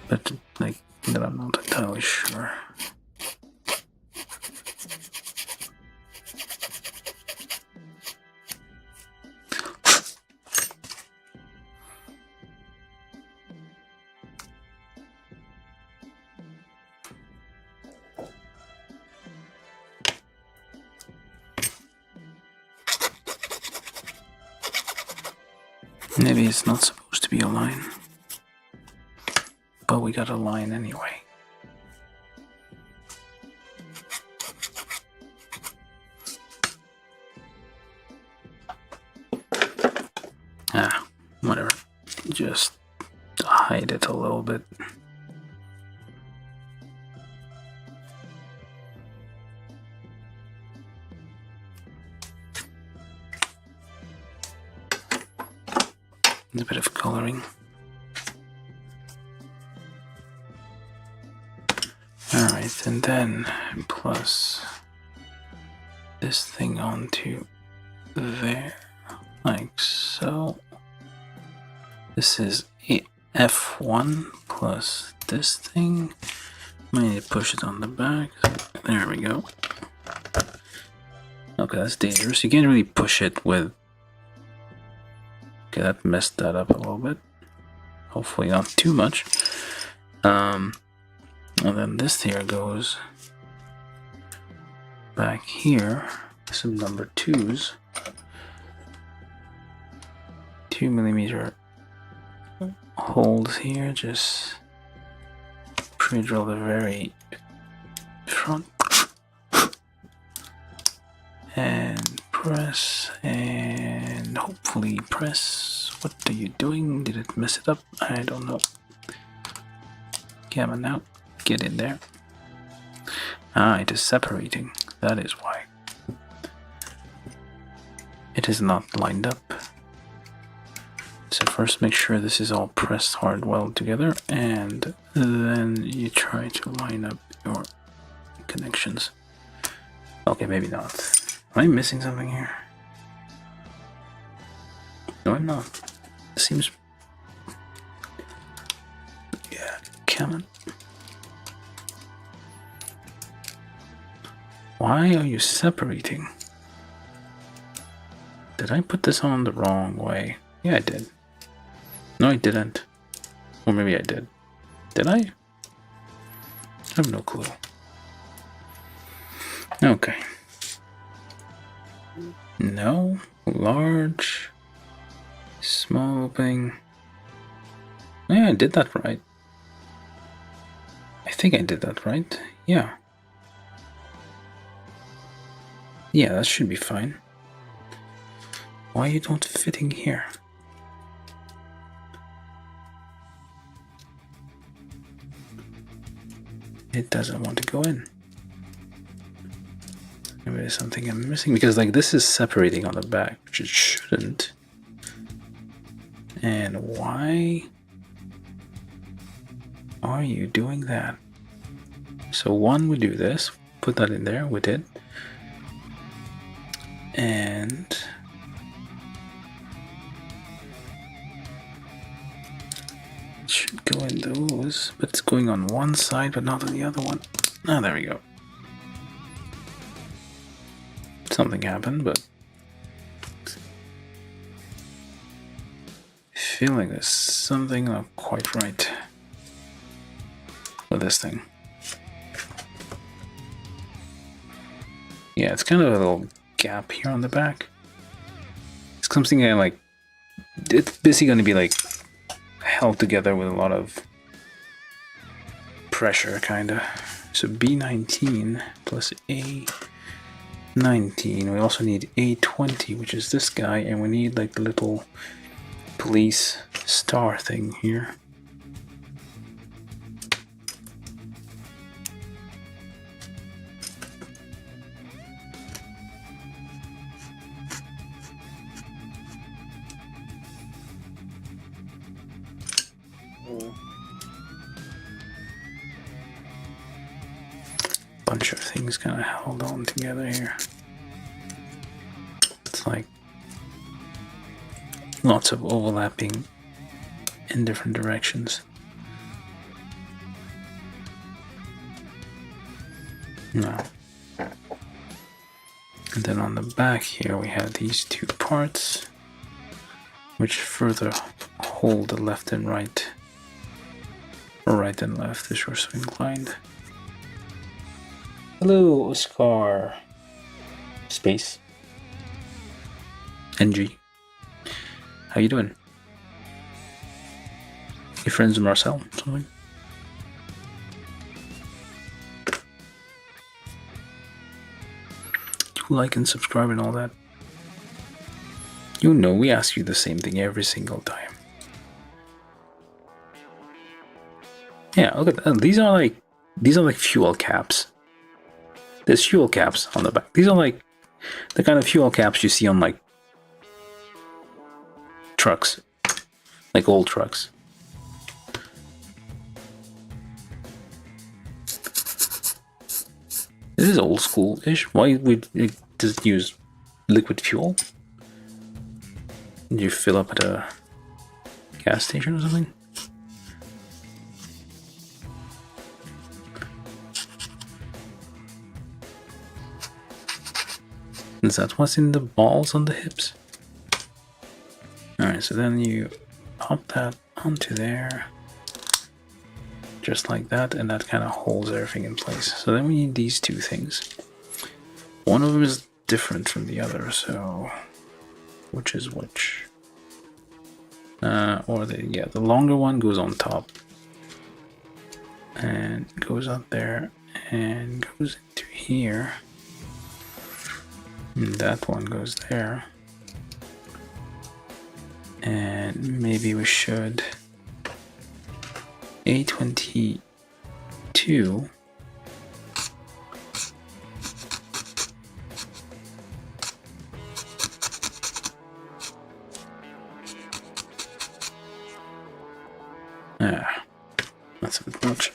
But like that I'm not entirely sure. Maybe it's not supposed to be a line, but we got a line anyway. Whatever. Just hide it a little bit. A bit of coloring. Alright, and then plus this thing onto there, like so. This is F1 plus this thing. Might need to push it on the back. There we go. Okay, that's dangerous. You can't really push it with... Okay, that messed that up a little bit. Hopefully not too much. And then this here goes back here. Some number 2s. 2mm holes here. Just pre-drill the very front. And press, and hopefully press. What are you doing? Did it mess it up? I don't know. Come on now, get in there. Ah, it is separating. That is why. It is not lined up. So first make sure this is all pressed hard well together, and then you try to line up your connections. Okay, maybe not. Am I missing something here? No, I'm not. It seems... Yeah, come on. Why are you separating? Did I put this on the wrong way? Yeah, I did. No, I didn't. Or maybe I did. Did I? I have no clue. Okay. No, large, small opening. Yeah, I did that right. I think I did that right. Yeah. Yeah, that should be fine. Why you don't fitting here? It doesn't want to go in. Maybe there's something I'm missing, because like this is separating on the back, which it shouldn't. And why are you doing that? So one would do this, put that in there, we did. And it should go in those, but it's going on one side but not on the other one. Ah, there we go. Something happened, but I feel like there's something not quite right with this thing. Yeah, it's kind of a little gap here on the back. It's something I like. It's basically going to be like held together with a lot of pressure, kinda. So B19 plus A19. We also need A20, which is this guy, and we need like the little police star thing here. Bunch of things kind of held on together here. It's like lots of overlapping in different directions. No. And then on the back here we have these two parts, which further hold the left and right, or right and left if you're so inclined. Hello, Oscar. Space. NG. How you doing? Your friends with Marcel? Something? Like and subscribe and all that. You know, we ask you the same thing every single time. Yeah, look at that. These are like fuel caps. There's fuel caps on the back. These are like the kind of fuel caps you see on like trucks, like old trucks. This is old school-ish. Why would it just use liquid fuel? You fill up at a gas station or something? Is that what's in the balls on the hips? Alright, so then you pop that onto there. Just like that, and that kind of holds everything in place. So then we need these two things. One of them is different from the other, so which is which? The longer one goes on top and goes up there and goes into here. And that one goes there. And maybe we should A22. That's a bit much.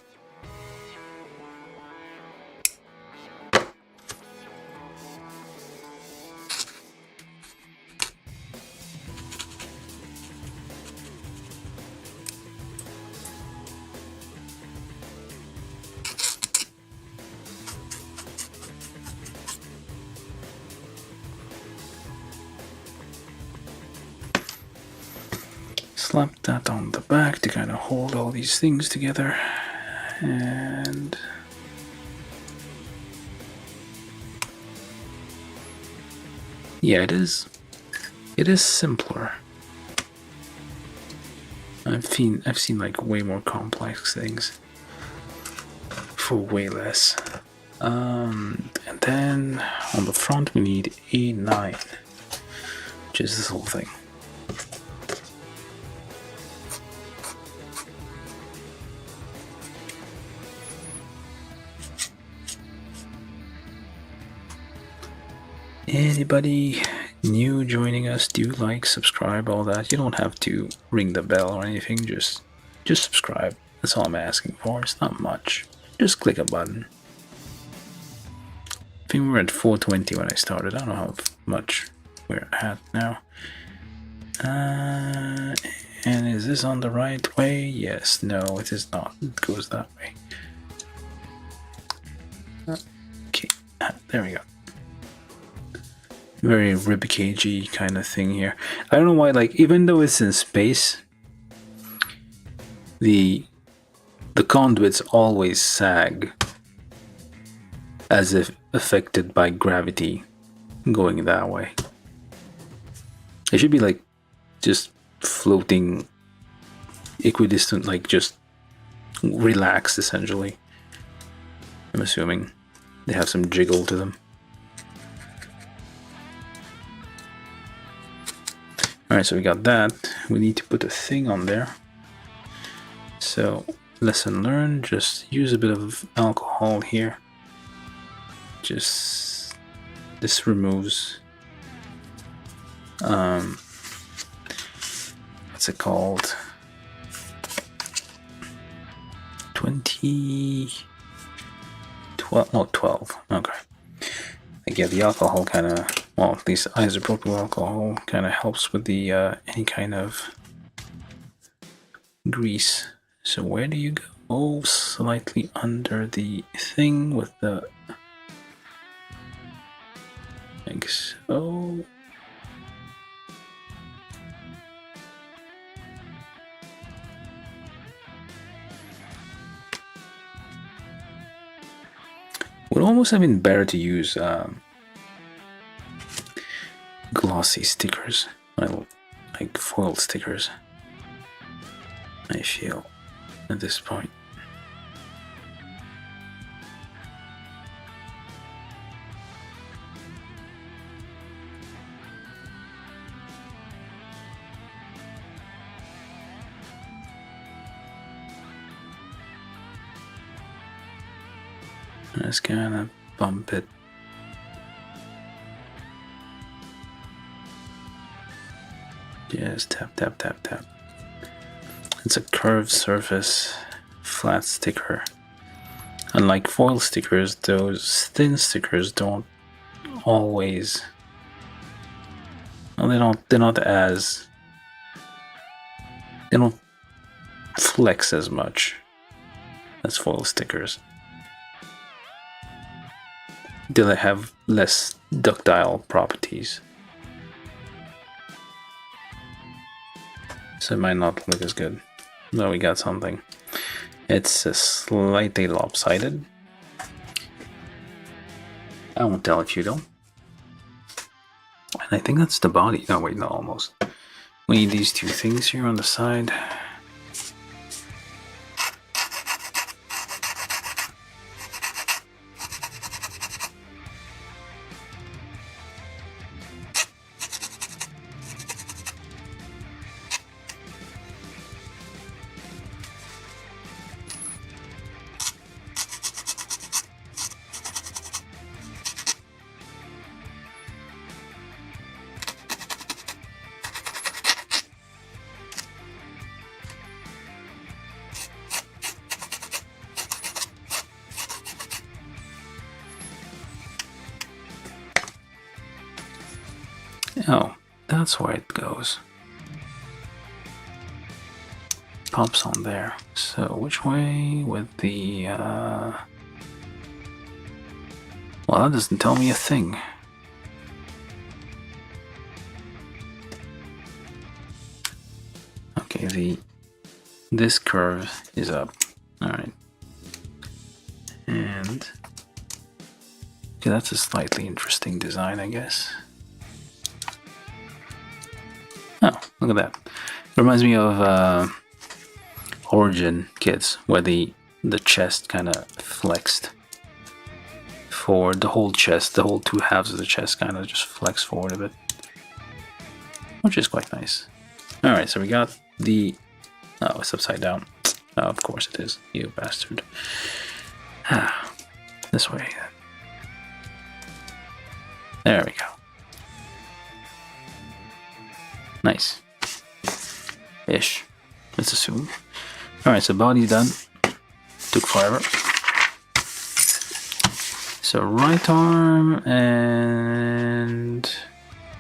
Slap that on the back to kind of hold all these things together, and yeah, it is simpler. I've seen like way more complex things for way less. And then on the front we need A9, which is this whole thing. Anybody new joining us, do like, subscribe, all that. You don't have to ring the bell or anything, just subscribe. That's all I'm asking for. It's not much. Just click a button. I think we were at 420 when I started. I don't know how much we're at now. And is this on the right way? Yes. No, it is not. It goes that way. Okay, there we go. Very ribcagey kind of thing here. I don't know why, like, even though it's in space, the conduits always sag as if affected by gravity going that way. It should be like just floating equidistant, like just relaxed essentially. I'm assuming they have some jiggle to them. Alright, so we got that. We need to put a thing on there. So, lesson learned, just use a bit of alcohol here. Just, this removes, what's it called? 12, okay. Like, yeah, the alcohol kind of, well, at least isopropyl alcohol kind of helps with the any kind of grease. So where do you go? Oh, slightly under the thing with the Like so. Would almost have been better to use glossy stickers, like foil stickers. I feel at this point. Just kind of bump it. Just tap, tap, tap, tap. It's a curved surface, flat sticker. Unlike foil stickers, those thin stickers don't always. Well, they're not as. They don't flex as much as foil stickers. They have less ductile properties. So it might not look as good. No, we got something. It's slightly lopsided. I won't tell if you don't. And I think that's the body. No, wait, no, almost. We need these two things here on the side. Oh, that's where it goes. Pops on there. So which way with the well, that doesn't tell me a thing. Okay, this curve is up. Alright. And okay, that's a slightly interesting design, I guess. Oh, look at that. It reminds me of Origin kits, where the chest kind of flexed forward. The whole chest, the whole two halves of the chest kind of just flex forward a bit. Which is quite nice. Alright, so we got the... Oh, it's upside down. Oh, of course it is, you bastard. Ah, this way. There we go. Nice. Ish. Let's assume. Alright, so body's done. Took forever. So right arm and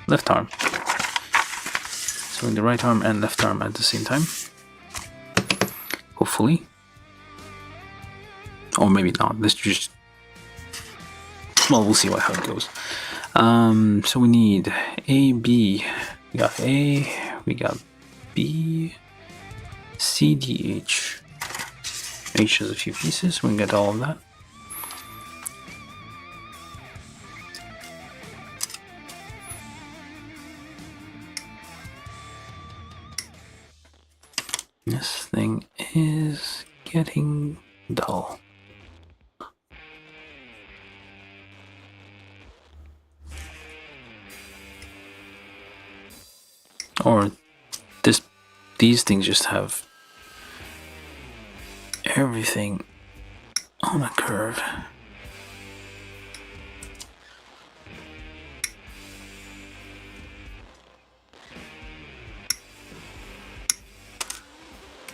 left arm. So in the right arm and left arm at the same time. Hopefully. Or maybe not. Let's just... Well, we'll see how it goes. So we need A, B. We got A, we got B, C, D, H. H has a few pieces, we can get all of that. This thing is getting dull. Or these things just have everything on a curve.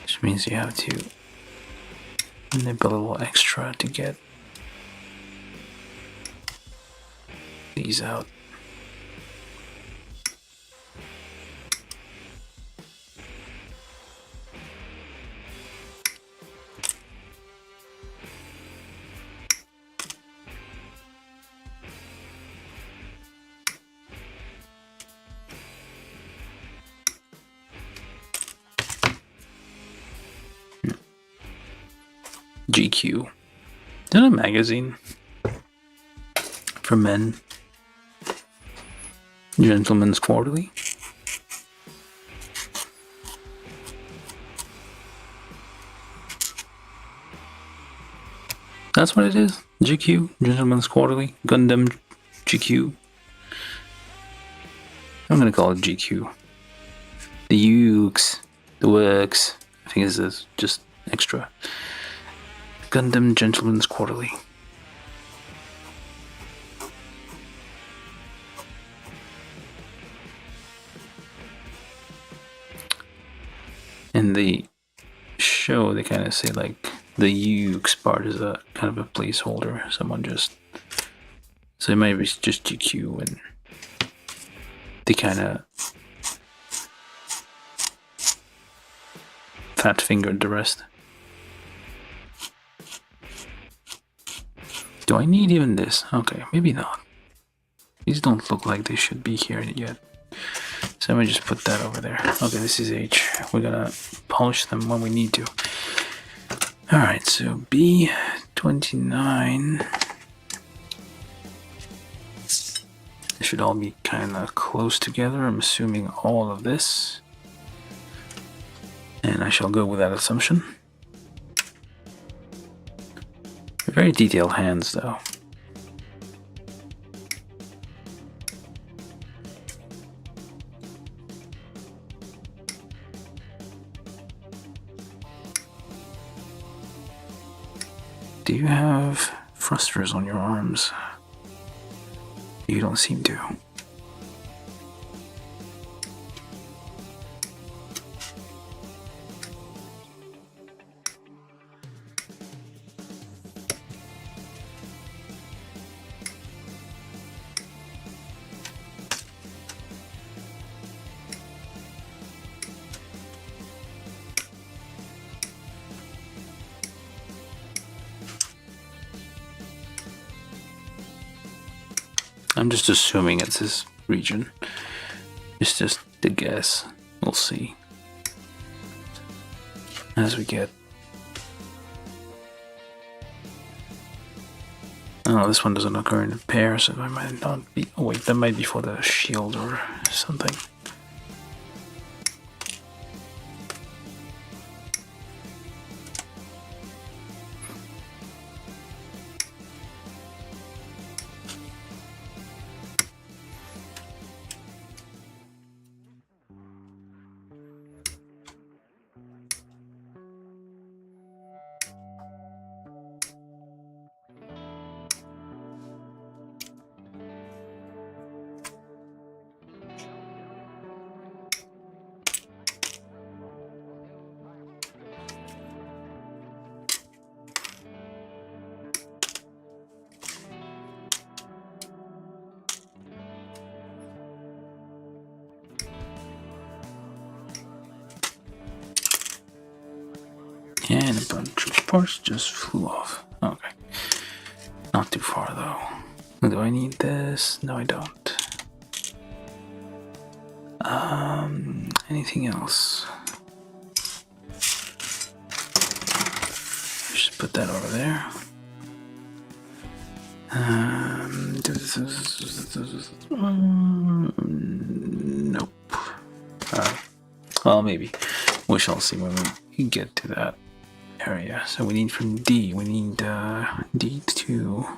Which means you have to nip a little extra to get these out. GQ. Is that a magazine for men? Gentleman's Quarterly. That's what it is. GQ, Gentleman's Quarterly, Gundam, GQ. I'm gonna call it GQ. The UX, the works. I think this is just extra. Gundam, Gentleman's Quarterly. In the show, they kind of say like the UX part is a kind of a placeholder. Someone just, so it might be just GQ, and they kind of fat fingered the rest. Do I need even this? Okay, maybe not. These don't look like they should be here yet. So let me just put that over there. Okay, this is H. We're gonna polish them when we need to. Alright, so B29. They should all be kind of close together. I'm assuming all of this. And I shall go with that assumption. Very detailed hands, though. Do you have thrusters on your arms? You don't seem to. I'm just assuming it's this region. It's just a guess. We'll see as we get. Oh, this one doesn't occur in a pair, so I might not be. Oh wait, that might be for the shield or something. And a bunch of parts just flew off. Okay. Not too far though. Do I need this? No, I don't. Anything else? Just put that over there. Nope. Well, maybe. We shall see when we get to that area. So we need from D. We need D2,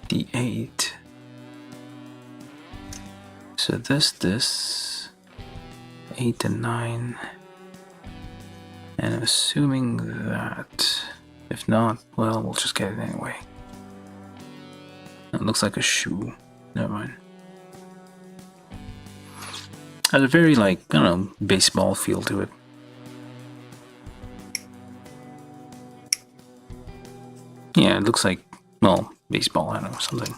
D8. So this 8 and 9, and I'm assuming that if not, well, we'll just get it anyway. It looks like a shoe. Never mind. Has a very, like, I don't know, baseball feel to it. Yeah, it looks like, well, baseball, I don't know, something.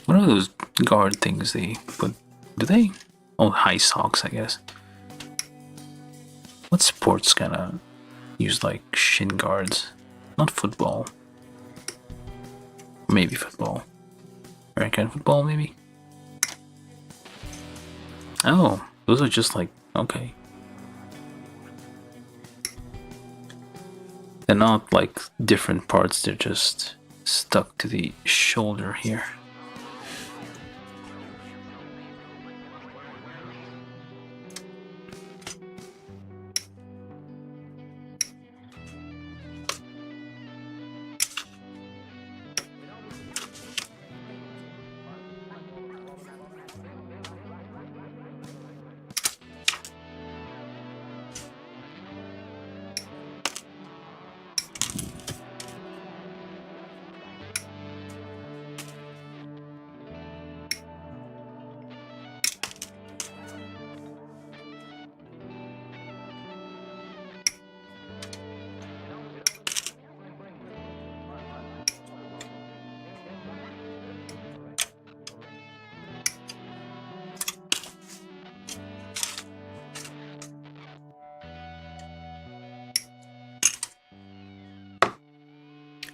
What are those guard things they put? Do they? Oh, high socks, I guess. What sports kind of use like shin guards? Not football. Maybe football. American football, maybe? Oh, those are just like, okay. They're not like different parts, they're just stuck to the shoulder here.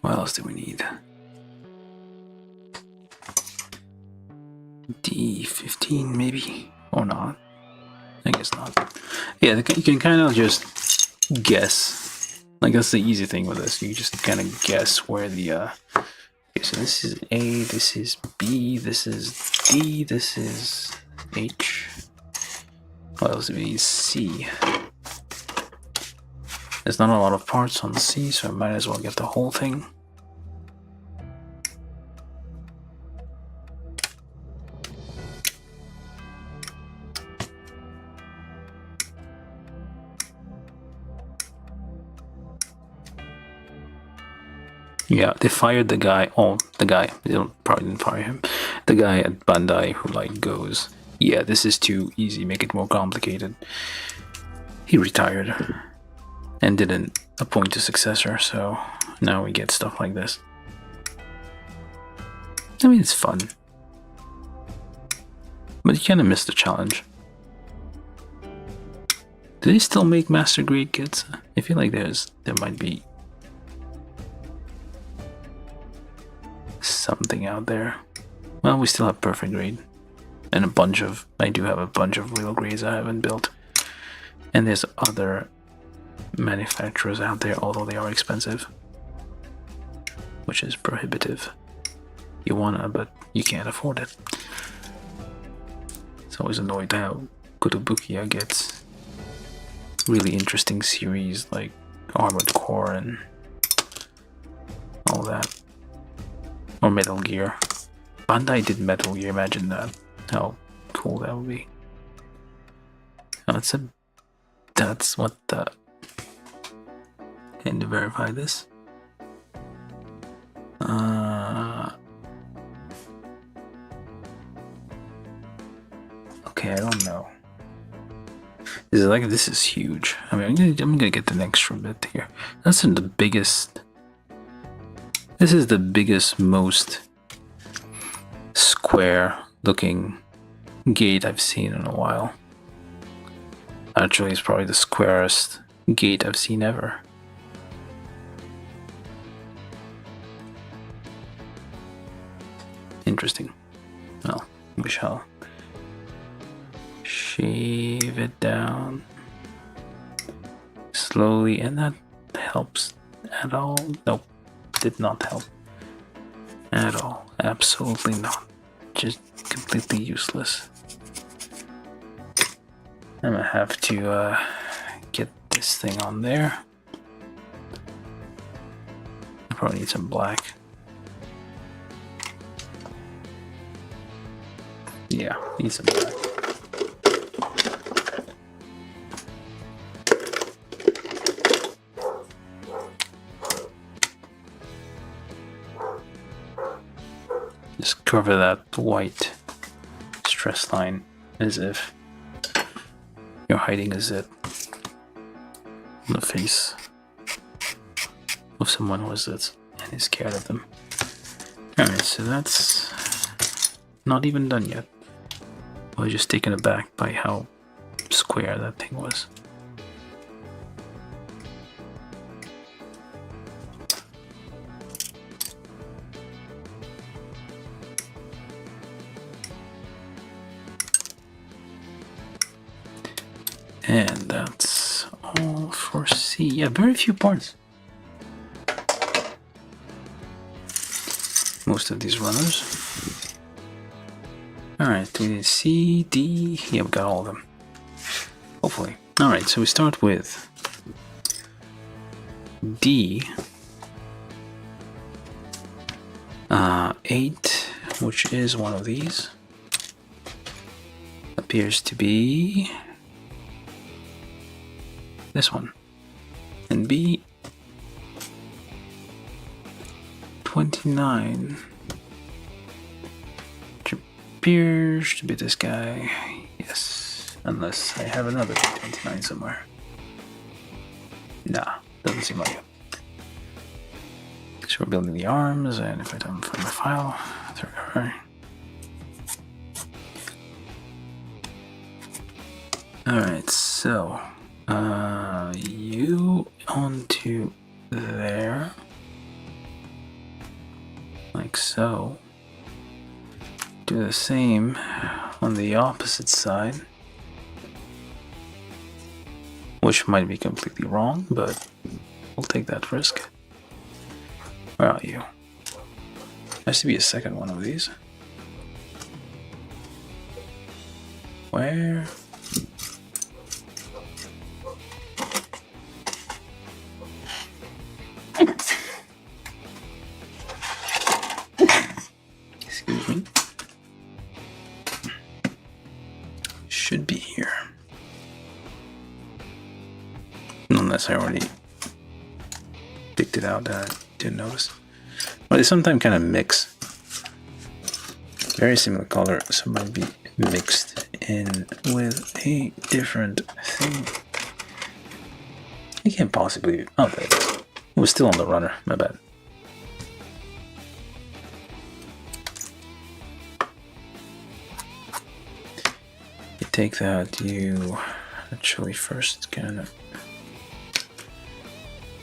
What else do we need? D15 maybe? Or not? I guess not. Yeah, you can kind of just guess. Like, that's the easy thing with this. You just kind of guess where the... Okay, so this is A, this is B, this is D, this is H. What else do we need? C. There's not a lot of parts on C, so I might as well get the whole thing. Yeah, they fired the guy. Oh, the guy. They probably didn't fire him. The guy at Bandai who like goes, yeah, this is too easy. Make it more complicated. He retired and didn't appoint a successor. So now we get stuff like this. I mean, it's fun, but you kind of miss the challenge. Do they still make master grade kits? I feel like there might be something out there. Well, we still have perfect grade and I do have a bunch of real grades I haven't built, and there's other manufacturers out there, although they are expensive, which is prohibitive. You wanna, but you can't afford it. It's always annoyed how GQuuuuuuuX gets really interesting series like Armored Core and all that. Or Metal Gear. Bandai did Metal Gear, imagine that. How cool that would be. Oh, that's what the... Can you verify this? Okay, I don't know. This is huge. I mean, I'm gonna get an extra bit here. That's in the biggest... This is the biggest, most square-looking gate I've seen in a while. Actually, it's probably the squarest gate I've seen ever. Interesting. Well, we shall shave it down slowly, and that helps at all. Nope. Did not help at all. Absolutely not. Just completely useless. I'm gonna have to get this thing on there. I probably need some black. Yeah, need some black. Just cover that white stress line as if you're hiding a zit on the face of someone who has zits and is scared of them. Alright, so that's not even done yet. I was just taken aback by how square that thing was. And that's all for C. Yeah, very few parts. Most of these runners. Alright, we did C, D. Yeah, we got all of them. Hopefully. Alright, so we start with D. 8, which is one of these. Appears to be this one. And B, 29, which appears to be this guy. Yes, unless I have another 29 somewhere. Nah, doesn't seem like it. So we're building the arms, and if I don't find the file, there we are. Alright, so you onto there, like so. Do the same on the opposite side, which might be completely wrong, but we'll take that risk. Where are you? Has to be a second one of these. Where? Excuse me. Should be here. Unless I already picked it out that I didn't notice. Well, they sometimes kind of mix. Very similar color, so might be mixed in with a different thing. I can't possibly. Oh, there it is. It was still on the runner. My bad. You take that. You actually first kind of.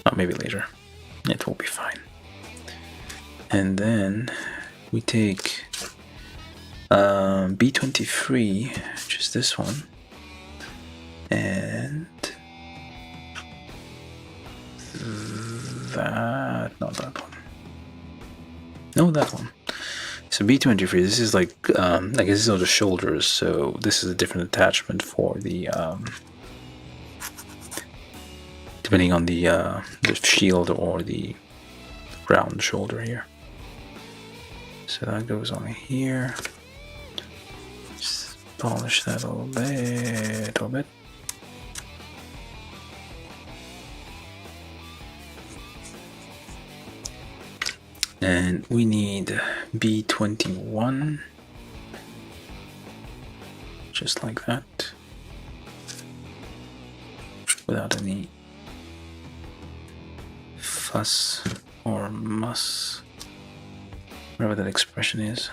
Oh, maybe later. It will be fine. And then we take B23, which is this one, and that, not that one. No, that one. So B23, this is like, I guess these are the shoulders, so this is a different attachment for the, depending on the shield or the round shoulder here. So that goes on here. Just polish that a little bit. And we need B21, just like that, without any fuss or muss, whatever that expression is.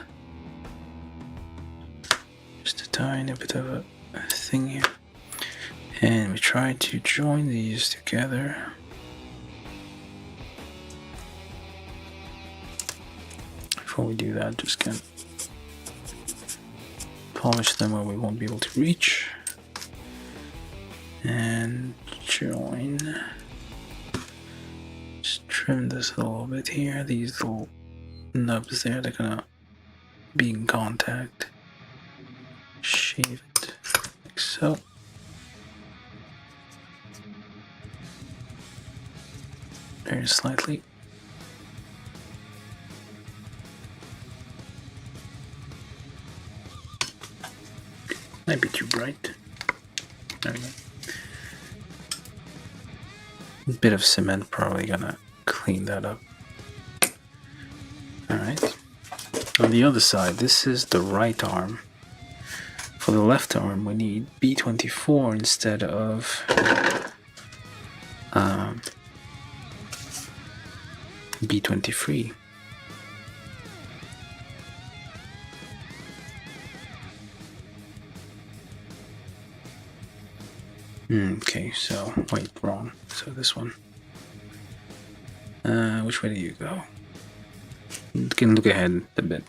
Just a tiny bit of a thing here. And we try to join these together. Before we do that, just kind of polish them where we won't be able to reach. And join. Just trim this a little bit here. These little nubs there, they're gonna be in contact. Shave it like so. Very slightly. Might be too bright. There we go. A bit of cement probably gonna clean that up. Alright. On the other side, this is the right arm. For the left arm, we need B24 instead of B23. Okay, so wait, wrong. So this one. Which way do you go? You can look ahead a bit.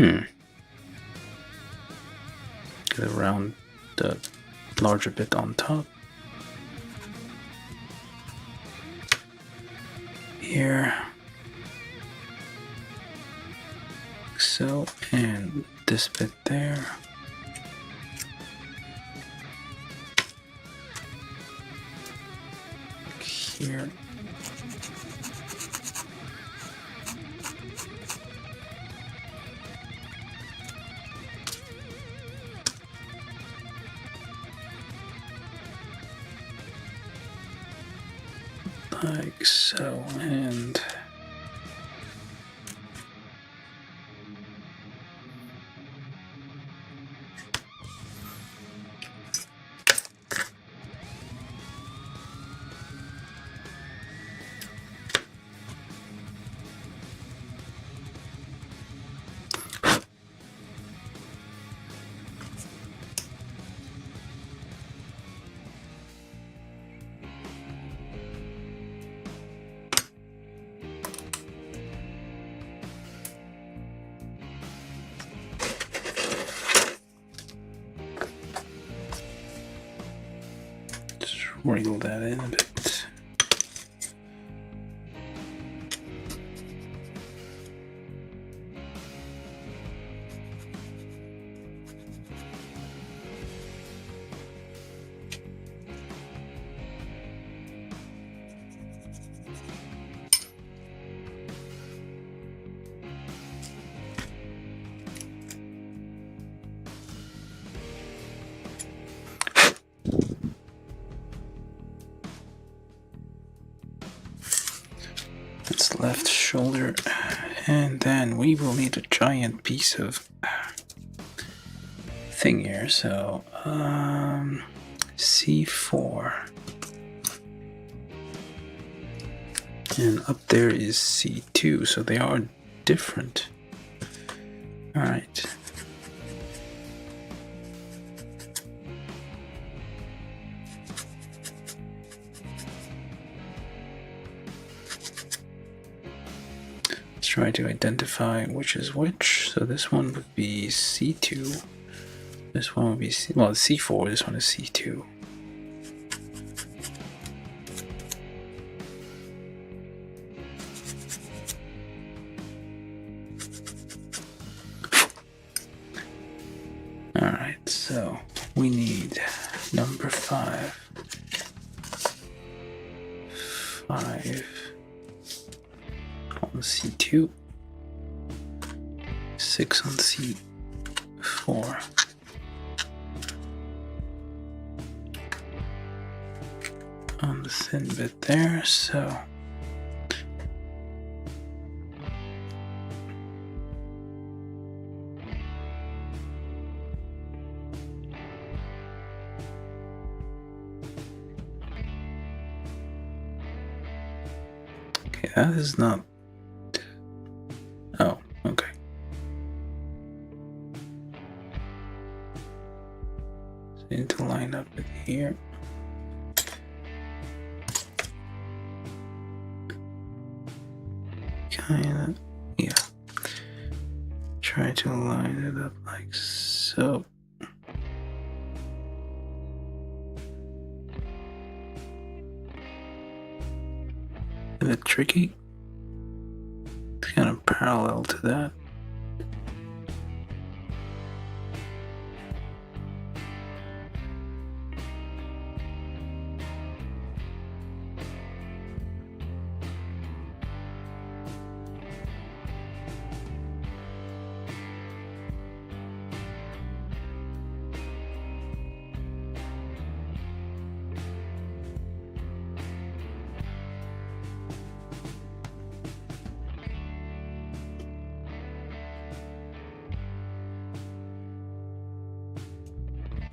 Get it around the larger bit on top. Here. Like so, and this bit there. Here. Like so, and wriggle that in a bit. Its left shoulder, and then we will need a giant piece of thing here. So C4, and up there is C2, so they are different. All right. Try to identify which is which. So this one would be C2. This one would be C4. This one is C2. All right. So we need number 5. 5. On C2, 6 on C4. On the thin bit there, so okay, that is not. Oh, okay. So you need to line up it here. Kinda, yeah. Try to line it up like so. A bit tricky. It's kind of parallel to that.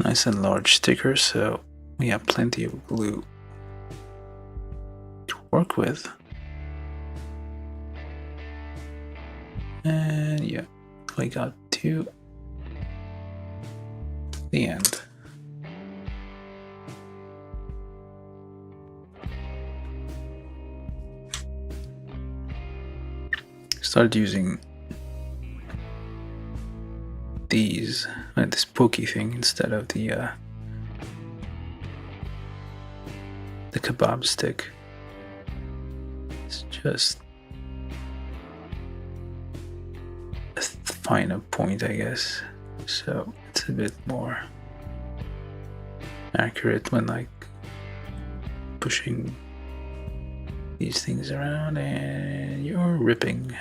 Nice and large sticker, so we have plenty of glue to work with. And yeah, we got to the end. Started using these, like this pokey thing, instead of the kebab stick. It's just a finer point, I guess. So it's a bit more accurate when like pushing these things around, and you're ripping.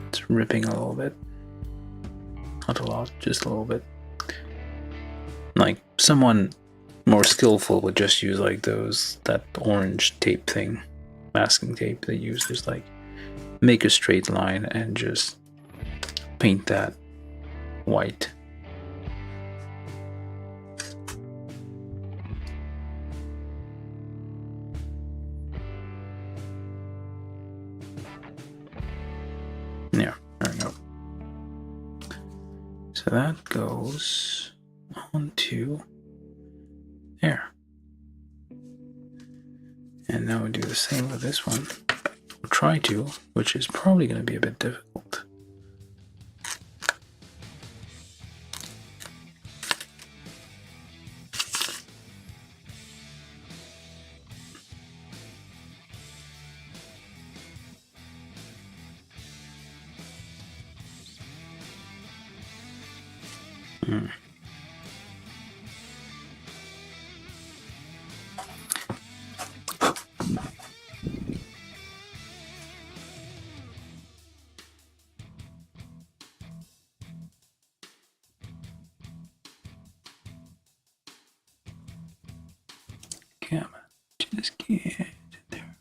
It's ripping a little bit. Not a lot, just a little bit. Like someone more skillful would just use like that orange tape thing, masking tape they use. Just like make a straight line and just paint that white. Yeah, there we go. So that goes onto there. And now we do the same with this one. We'll try to, which is probably going to be a bit difficult. Camera, just get there.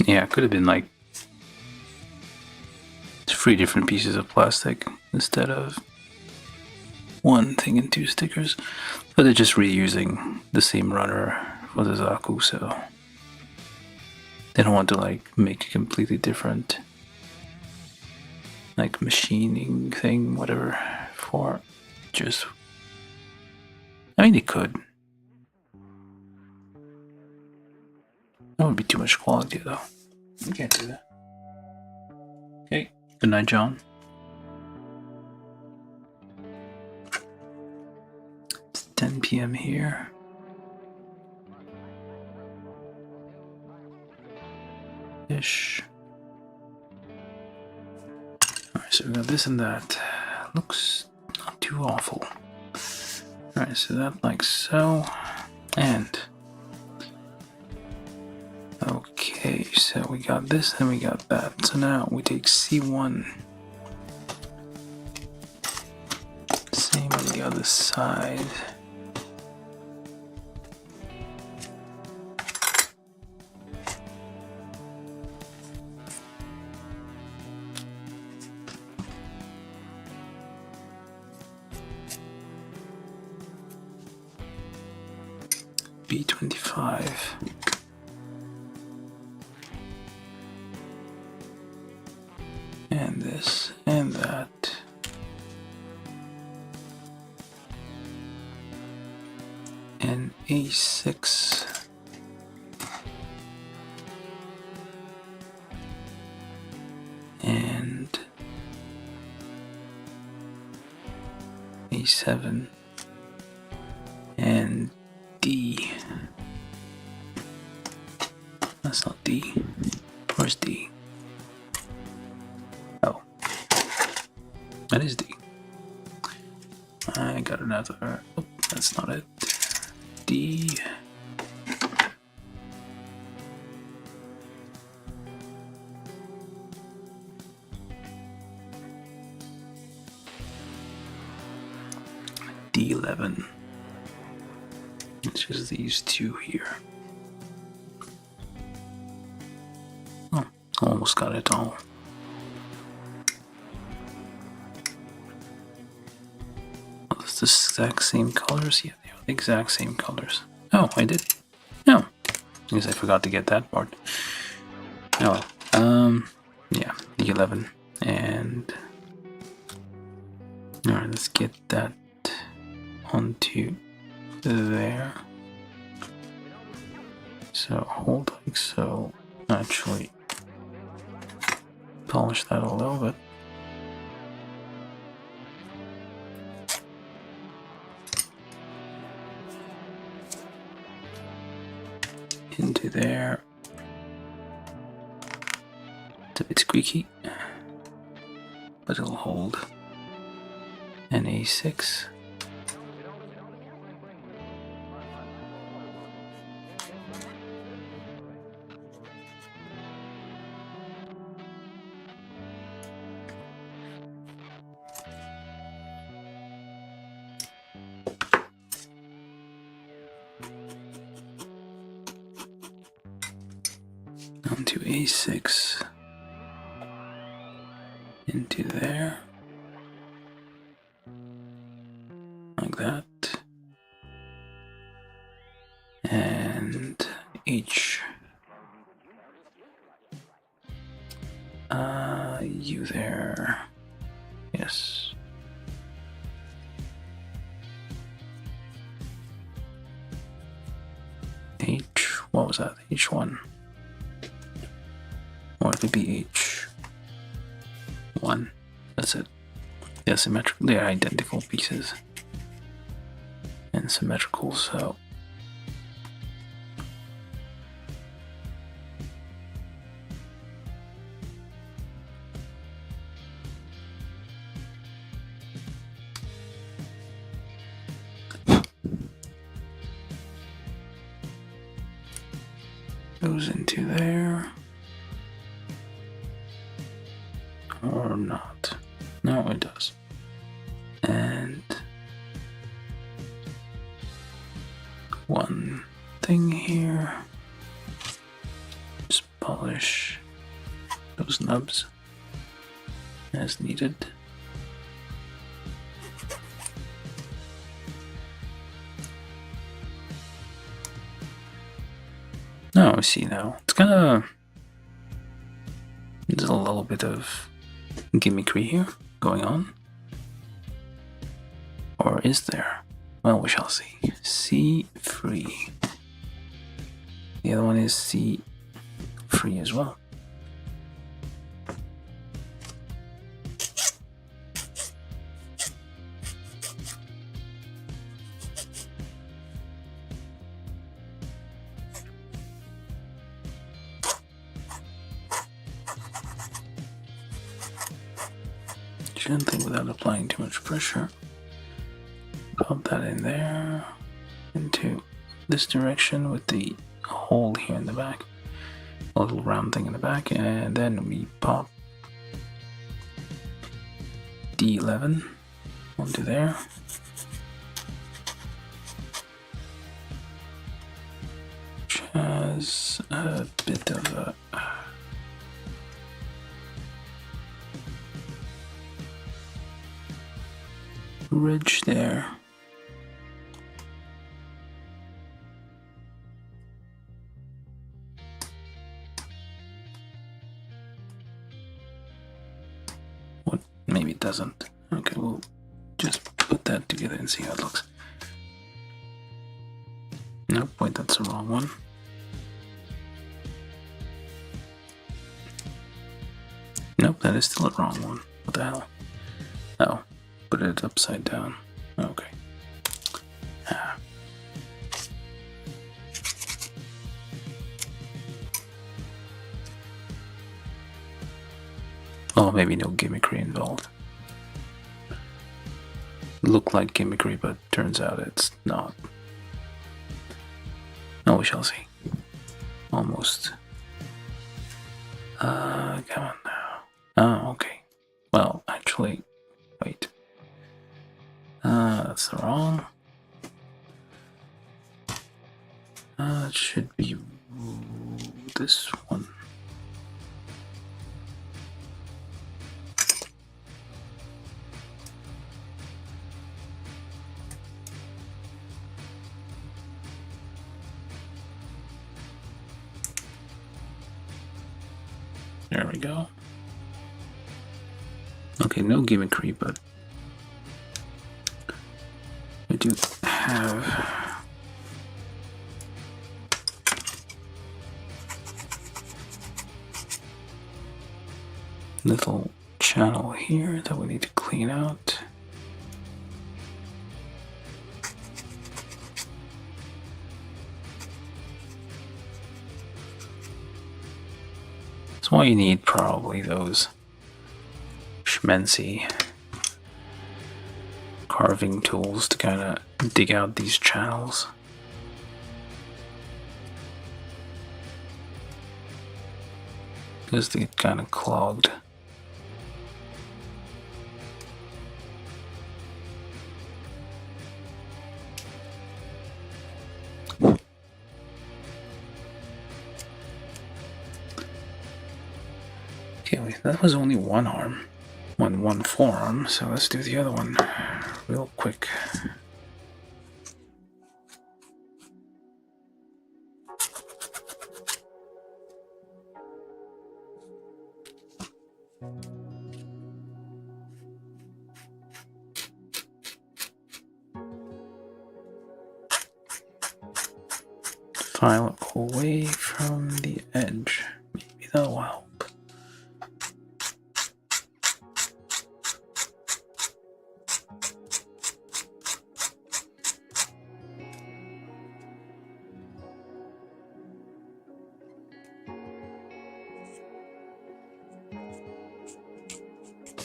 Yeah, it could have been like 3 different pieces of plastic instead of 1 thing and 2 stickers. But they're just reusing the same runner for the Zaku, so they don't want to like make a completely different like machining thing, whatever, for just... I mean, they could. That would be too much quality though. You can't do that. Okay, good night, John. It's 10 p.m. here. Ish. Alright, so we got this and that. Looks not too awful. Alright, so that like so. And okay, so we got this and we got that. So now we take C1. Same on the other side. B25. and A6. And A7 and D. That's not D. Where's D? Oh, that is D. I got another. Oh, that's not it. D. D11. It's just these two here. Oh, almost got it all. Oh, it's the exact same colors? Yeah, they are the exact same colors. Oh, I did. No. I guess I forgot to get that part. Oh, yeah, D11. And alright, let's get that onto there. So hold like so. Actually, polish that a little bit. Into there. It's a bit squeaky, but it'll hold. And A6. Onto A6. Into there. Like that. And H. You there. Yes. H. What was that? H1. Or it could be H1. That's it. They're symmetrical. They're identical pieces. And symmetrical, so. Goes into there. Or not. No, it does. And one thing here. Just polish those nubs as needed. Oh, I see now. It's kind of. There's a little bit of gimmickry here going on. Or is there? Well, we shall see. C free. The other one is C free as well. Gently without applying too much pressure. Pop that in there, into this direction with the hole here in the back, a little round thing in the back, and then we pop D11 onto there. Which has a bit of a ridge there. What? Maybe it doesn't. Okay, we'll just put that together and see how it looks. Nope, wait, that's the wrong one. Nope, that is still the wrong one. What the hell? Oh, put it upside down. Okay. Ah. Oh, maybe no gimmickry involved. Look like gimmickry, but turns out it's not. Oh, we shall see. Almost. Come on now. Oh, okay. Well, actually, wait. That's the wrong. It should be this one. There we go. Okay, no gimmickry, but we do have little channel here that we need to clean out. That's why you need probably those schmancy carving tools to kind of dig out these channels. Because they get kind of clogged. Okay, wait, that was only one arm. One forearm, so let's do the other one real quick. File away from the edge. Maybe that'll help.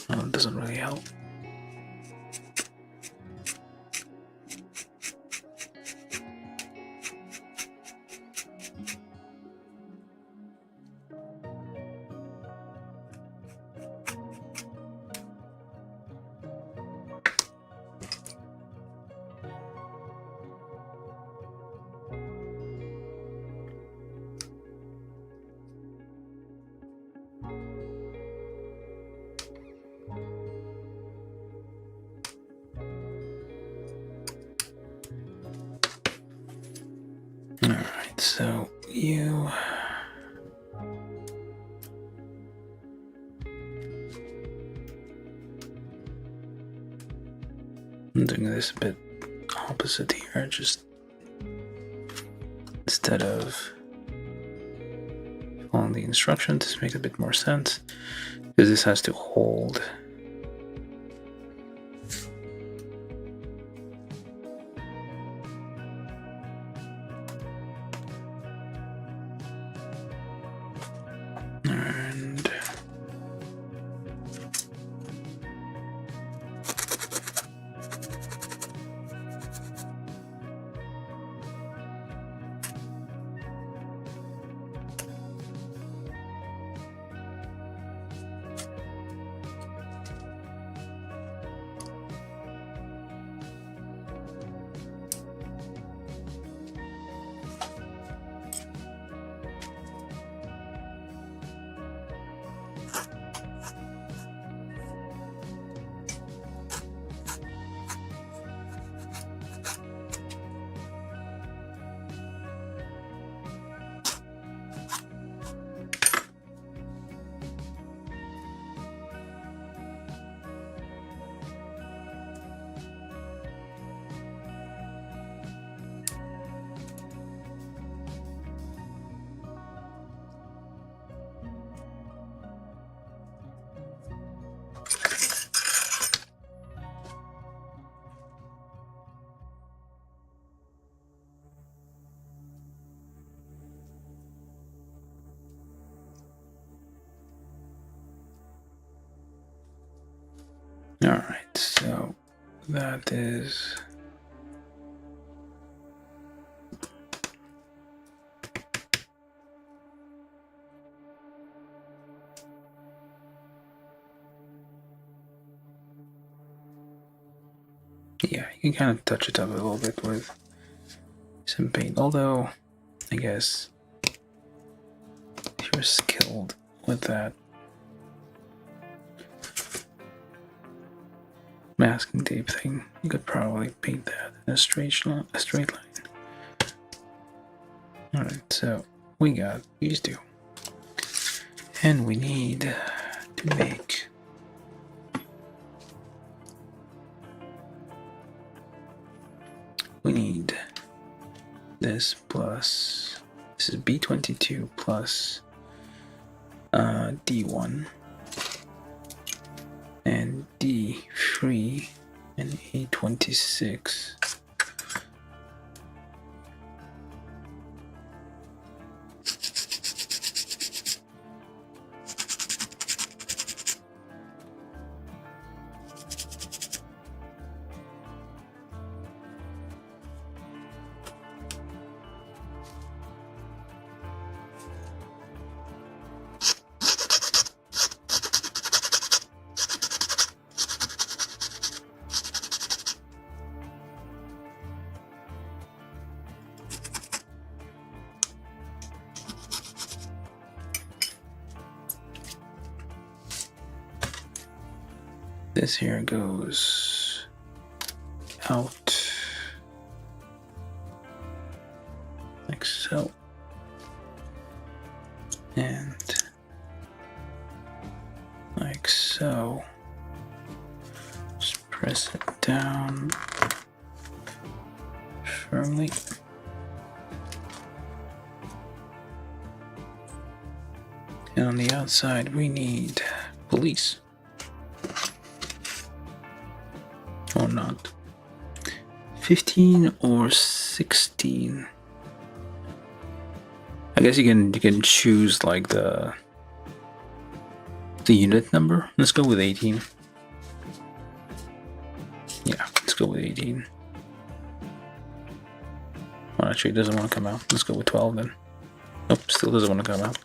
It doesn't really help. Alright, so you... I'm doing this a bit opposite here, just instead of following the instructions, this makes a bit more sense, because this has to hold. And Alright, so that is... Yeah, you can kind of touch it up a little bit with some paint, although I guess if you're skilled with that masking tape thing, you could probably paint that in a straight line. Alright, so we got these two. And we need to make this plus, this is B22 plus D1 and D3 and A26. This here goes out like so, and like so. Just press it down firmly. And on the outside we need police. Or not. 15 or 16. I guess you can choose like the unit number. Let's go with 18. Yeah, let's go with 18. Well, actually it doesn't want to come out. Let's go with 12 then. Nope, still doesn't want to come out.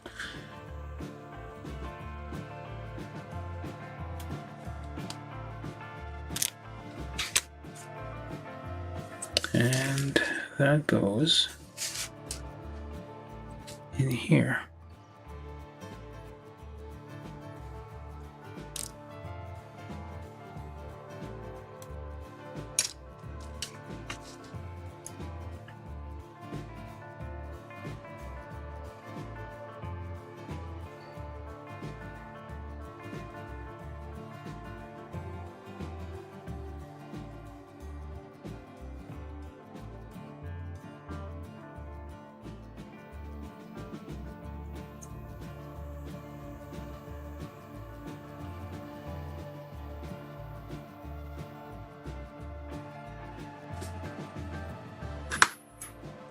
And that goes in here.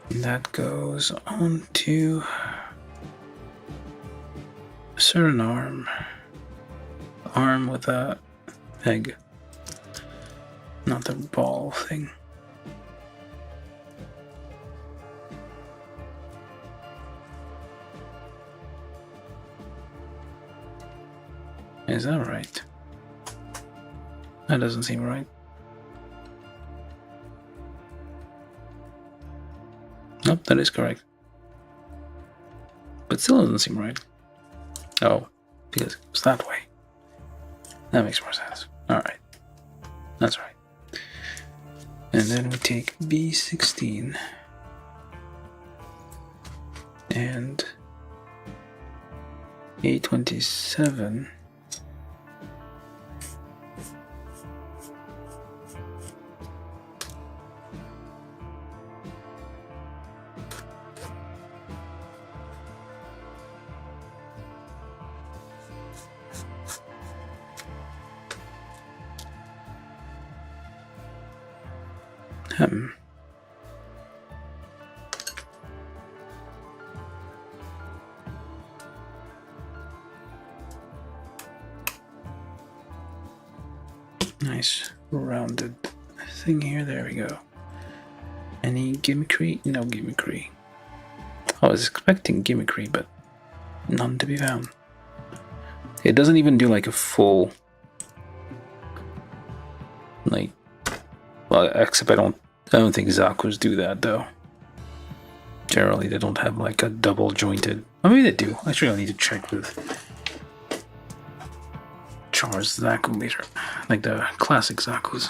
That goes onto a certain arm with a egg, not the ball thing. Is that right? That doesn't seem right. Nope, that is correct. But still doesn't seem right. Oh, because it was that way. That makes more sense. Alright. That's right. And then we take B16 and A27. nice rounded thing here. There we go. Any gimmickry? No gimmickry. I was expecting gimmickry, but none to be found. It doesn't even do like a full, like, well, except I don't think Zaku's do that though. Generally, they don't have like a double jointed. I mean, they do. Actually, I need to check with Char's Zaku later, like the classic Zaku's.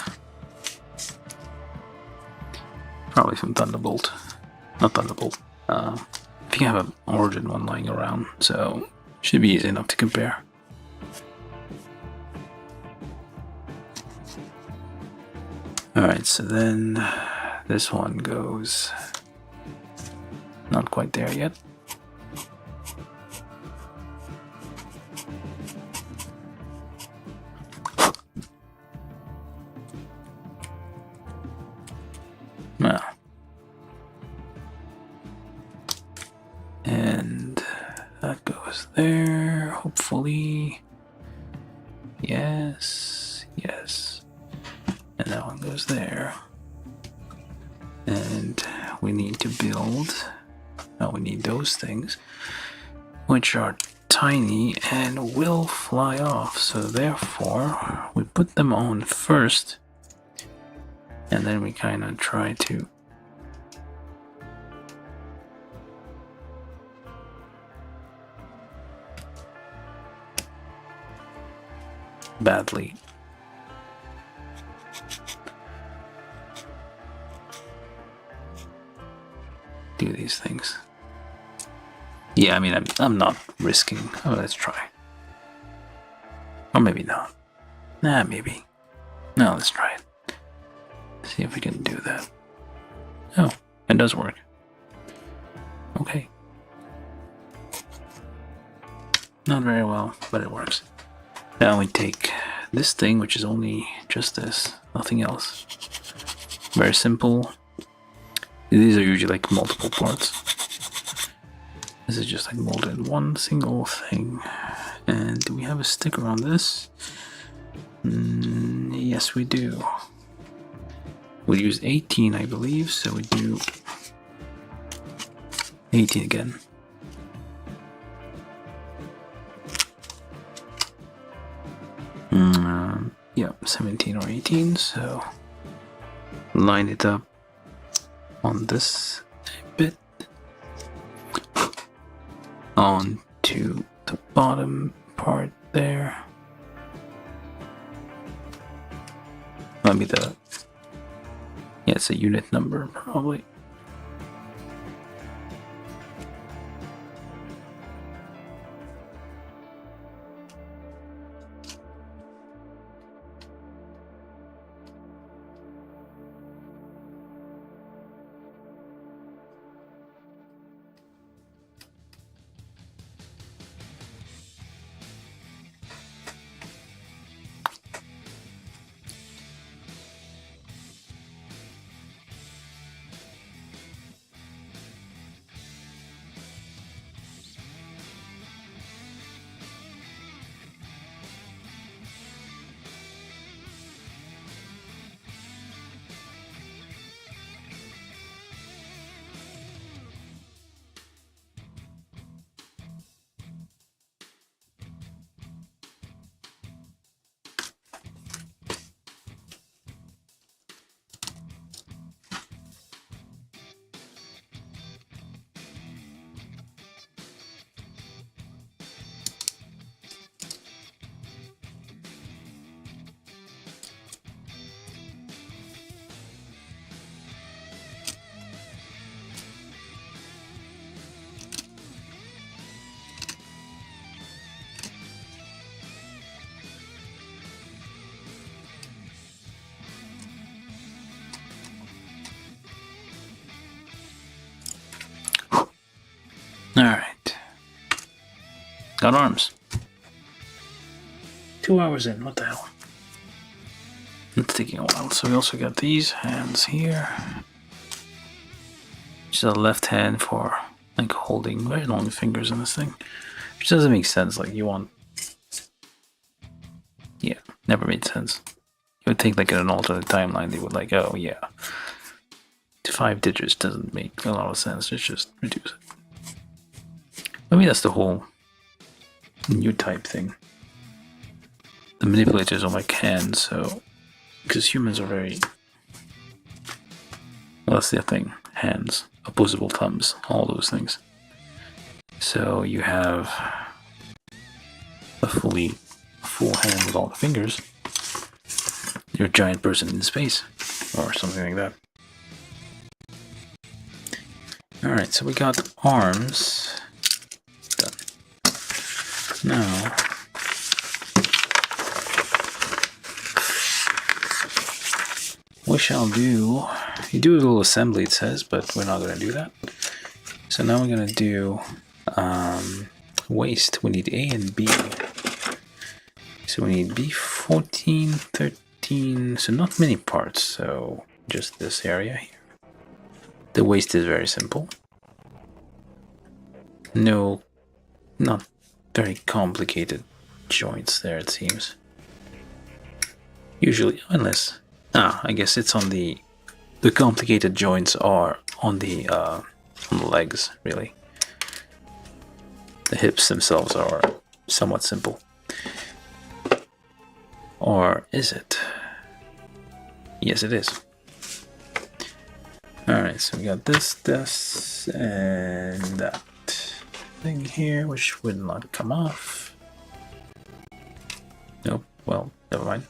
Probably from Thunderbolt, not Thunderbolt. I think I have an Origin one lying around, so should be easy enough to compare. Alright, so then this one goes not quite there yet. Well, and that goes there, hopefully. Yes, yes. And that one goes there. And we need to build, now we need those things, which are tiny and will fly off. So therefore, we put them on first, and then we kind of try to badly do these things. Yeah, I mean, I'm not risking. Oh, let's try. Or maybe not. Nah, maybe. No, let's try it. See if we can do that. Oh, it does work. Okay. Not very well, but it works. Now we take this thing, which is only just this, nothing else. Very simple. These are usually like multiple parts. This is just like molded in one single thing. And do we have a sticker on this? Yes, we do. We use 18, I believe, so we do 18 again. Yeah, 17 or 18, so line it up on this bit onto the bottom part there. Maybe yeah, it's a unit number probably. Alright. Got arms. 2 hours in, what the hell? It's taking a while. So we also got these hands here. Which is a left hand for like holding very long fingers in this thing. Which doesn't make sense, like you want... Yeah, never made sense. You would think like in an alternate timeline they would like, oh yeah, 5 digits doesn't make a lot of sense. Let's just reduce it. I mean, that's the whole new type thing. The manipulators are like hands, so because humans are very, well, that's their thing. Hands, opposable thumbs, all those things. So you have a full hand with all the fingers. You're a giant person in space, or something like that. Alright, so we got arms done. Now, we shall do, you do a little assembly it says, but we're not going to do that. So now we're going to do waist. We need A and B. So we need B 14, 13, so not many parts, so just this area here. The waist is very simple. No, not very complicated joints there, it seems. Usually, unless, I guess it's on the complicated joints are on the legs, really. The hips themselves are somewhat simple. Or is it? Yes, it is. Alright, so we got this, and that thing here, which would not come off. Nope, well, never mind.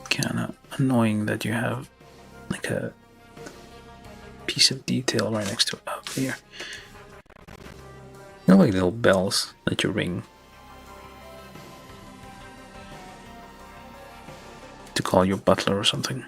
Kinda annoying that you have like a piece of detail right next to it up here. They're like little bells that you ring to call your butler or something.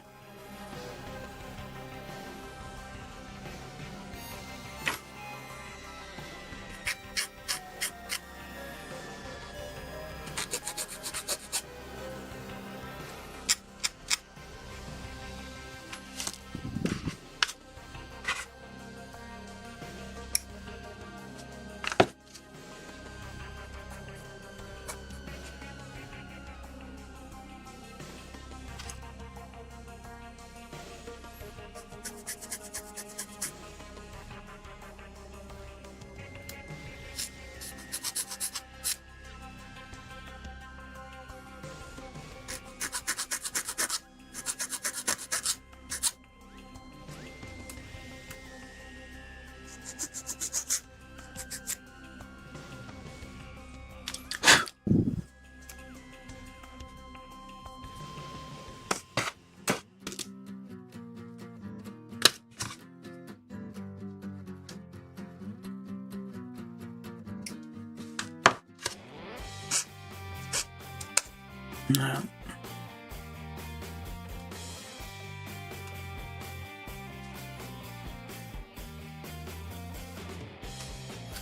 No.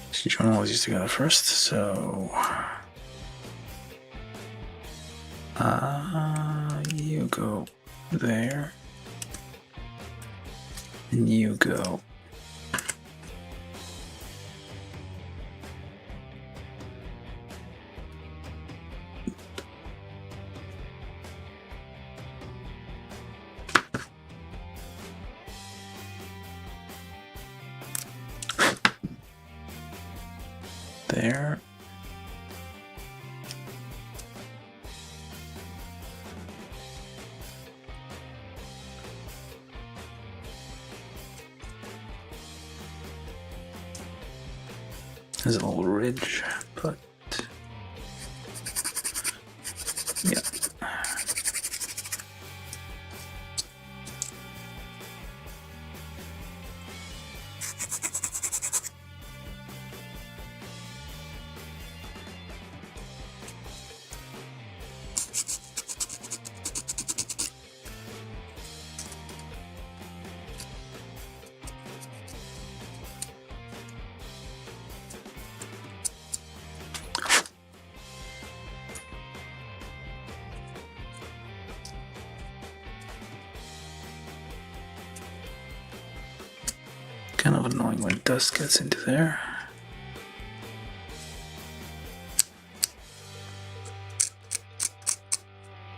Let's join all these together first, so you go there, and you go there. There's a little ridge, but yeah. of annoying when dust gets into there.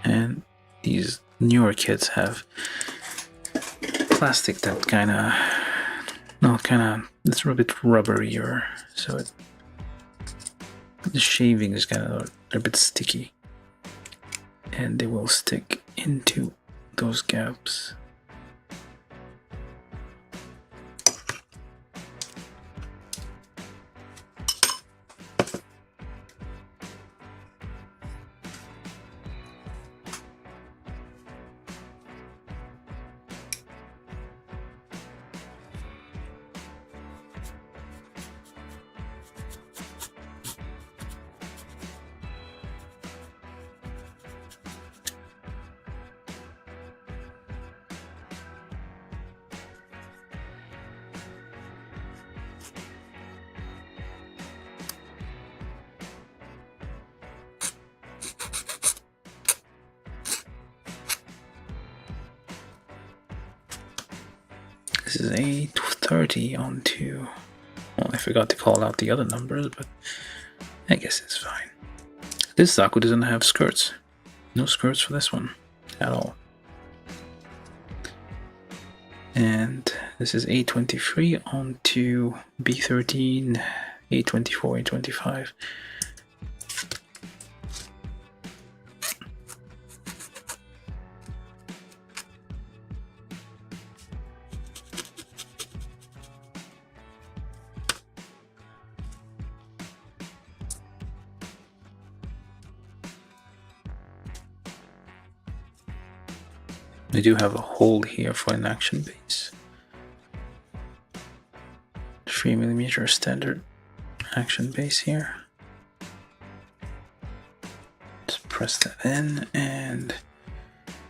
And these newer kits have plastic that it's a bit rubberier, so the shaving is a bit sticky, and they will stick into those gaps. This is 830 onto... Well, I forgot to call out the other numbers, but I guess it's fine. This Zaku doesn't have skirts. No skirts for this one at all. And this is 823 onto B13, 824, 825. We do have a hole here for an action base. 3mm standard action base here. Just press that in and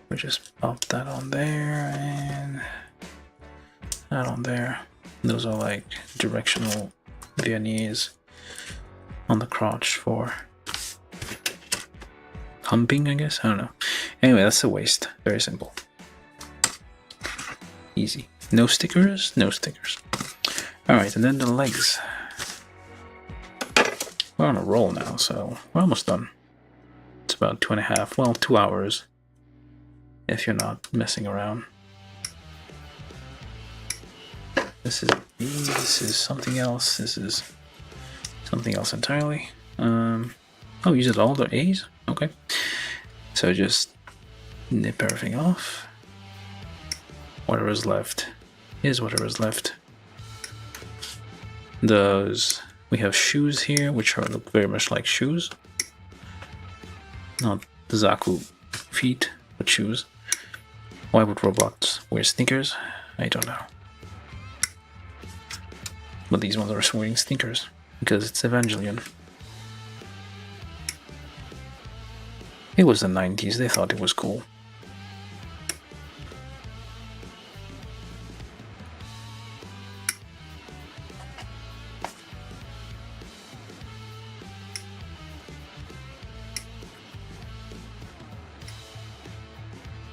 we just pop that on there and that on there. Those are like directional verniers on the crotch for humping, I guess. I don't know. Anyway, that's the waist. Very simple. Easy. No stickers? No stickers. Alright, and then the legs. We're on a roll now, so we're almost done. It's about 2.5, well, 2 hours. If you're not messing around. This is something else. This is something else entirely. Oh, uses all the A's? Okay. So just nip everything off. Whatever is left is whatever is left. We have shoes here, which look very much like shoes. Not the Zaku feet, but shoes. Why would robots wear sneakers? I don't know. But these ones are wearing sneakers because it's Evangelion. It was the 90s, they thought it was cool.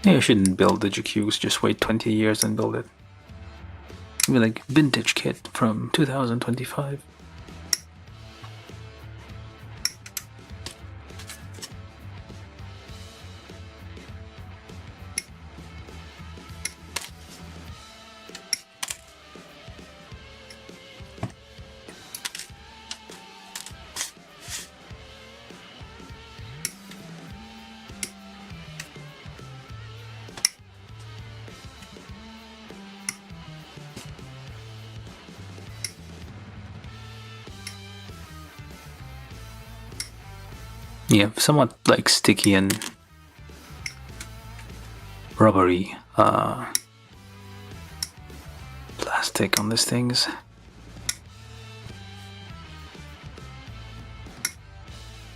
Yeah, you shouldn't build the GQuuuuuuX, just wait 20 years and build it. It'd be like vintage kit from 2025. Yeah, somewhat like sticky and rubbery plastic on these things.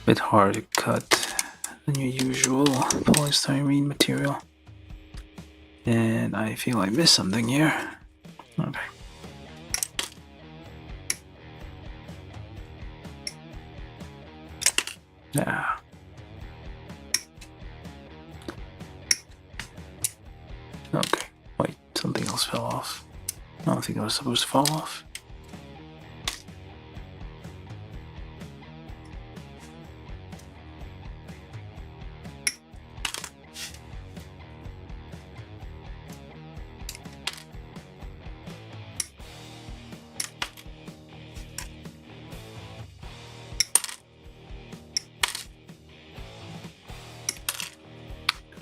Bit hard to cut than your usual polystyrene material. And I feel I missed something here. Okay. Yeah. Okay, wait, something else fell off. don't think I was supposed to fall off.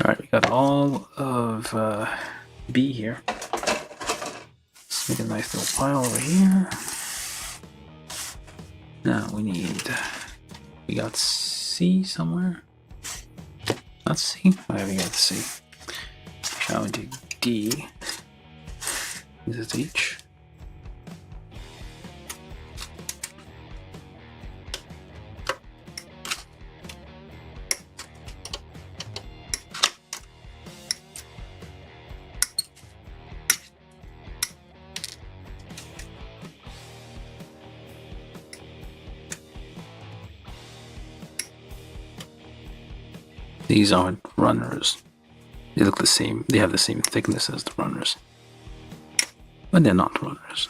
Alright, we got all of B here. Let's make a nice little pile over here. Now we got C somewhere. Not C? Why have we got C? Now we do D. This is H. These aren't runners. They look the same. They have the same thickness as the runners. But they're not runners.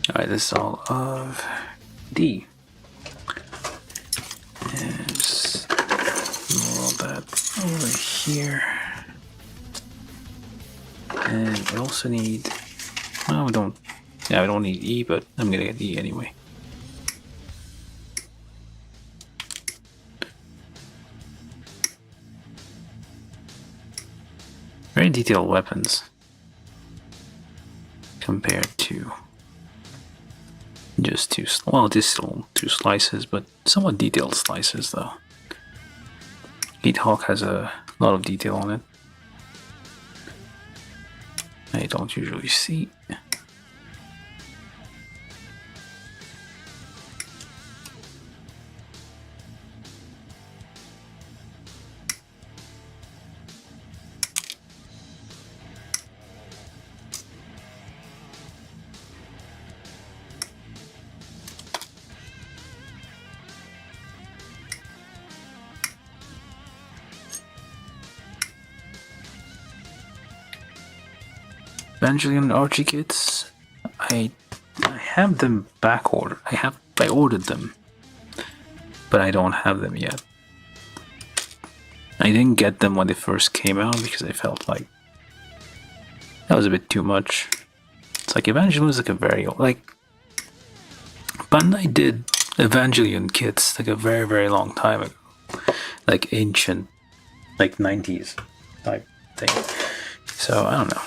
Alright, this is all of D. And just roll that over here. And we also need, well, we don't need E, but I'm gonna get E anyway. Very detailed weapons compared to just two, well, this still two slices, but somewhat detailed slices though. Heat Hawk has a lot of detail on it. I don't usually see. Evangelion Archie kits, I have them back ordered. I ordered them, but I don't have them yet. I didn't get them when they first came out because I felt like that was a bit too much. It's like Evangelion was like a very old, like Bandai did Evangelion kits, like a very, very long time ago. Like ancient, like 90s type thing. So, I don't know.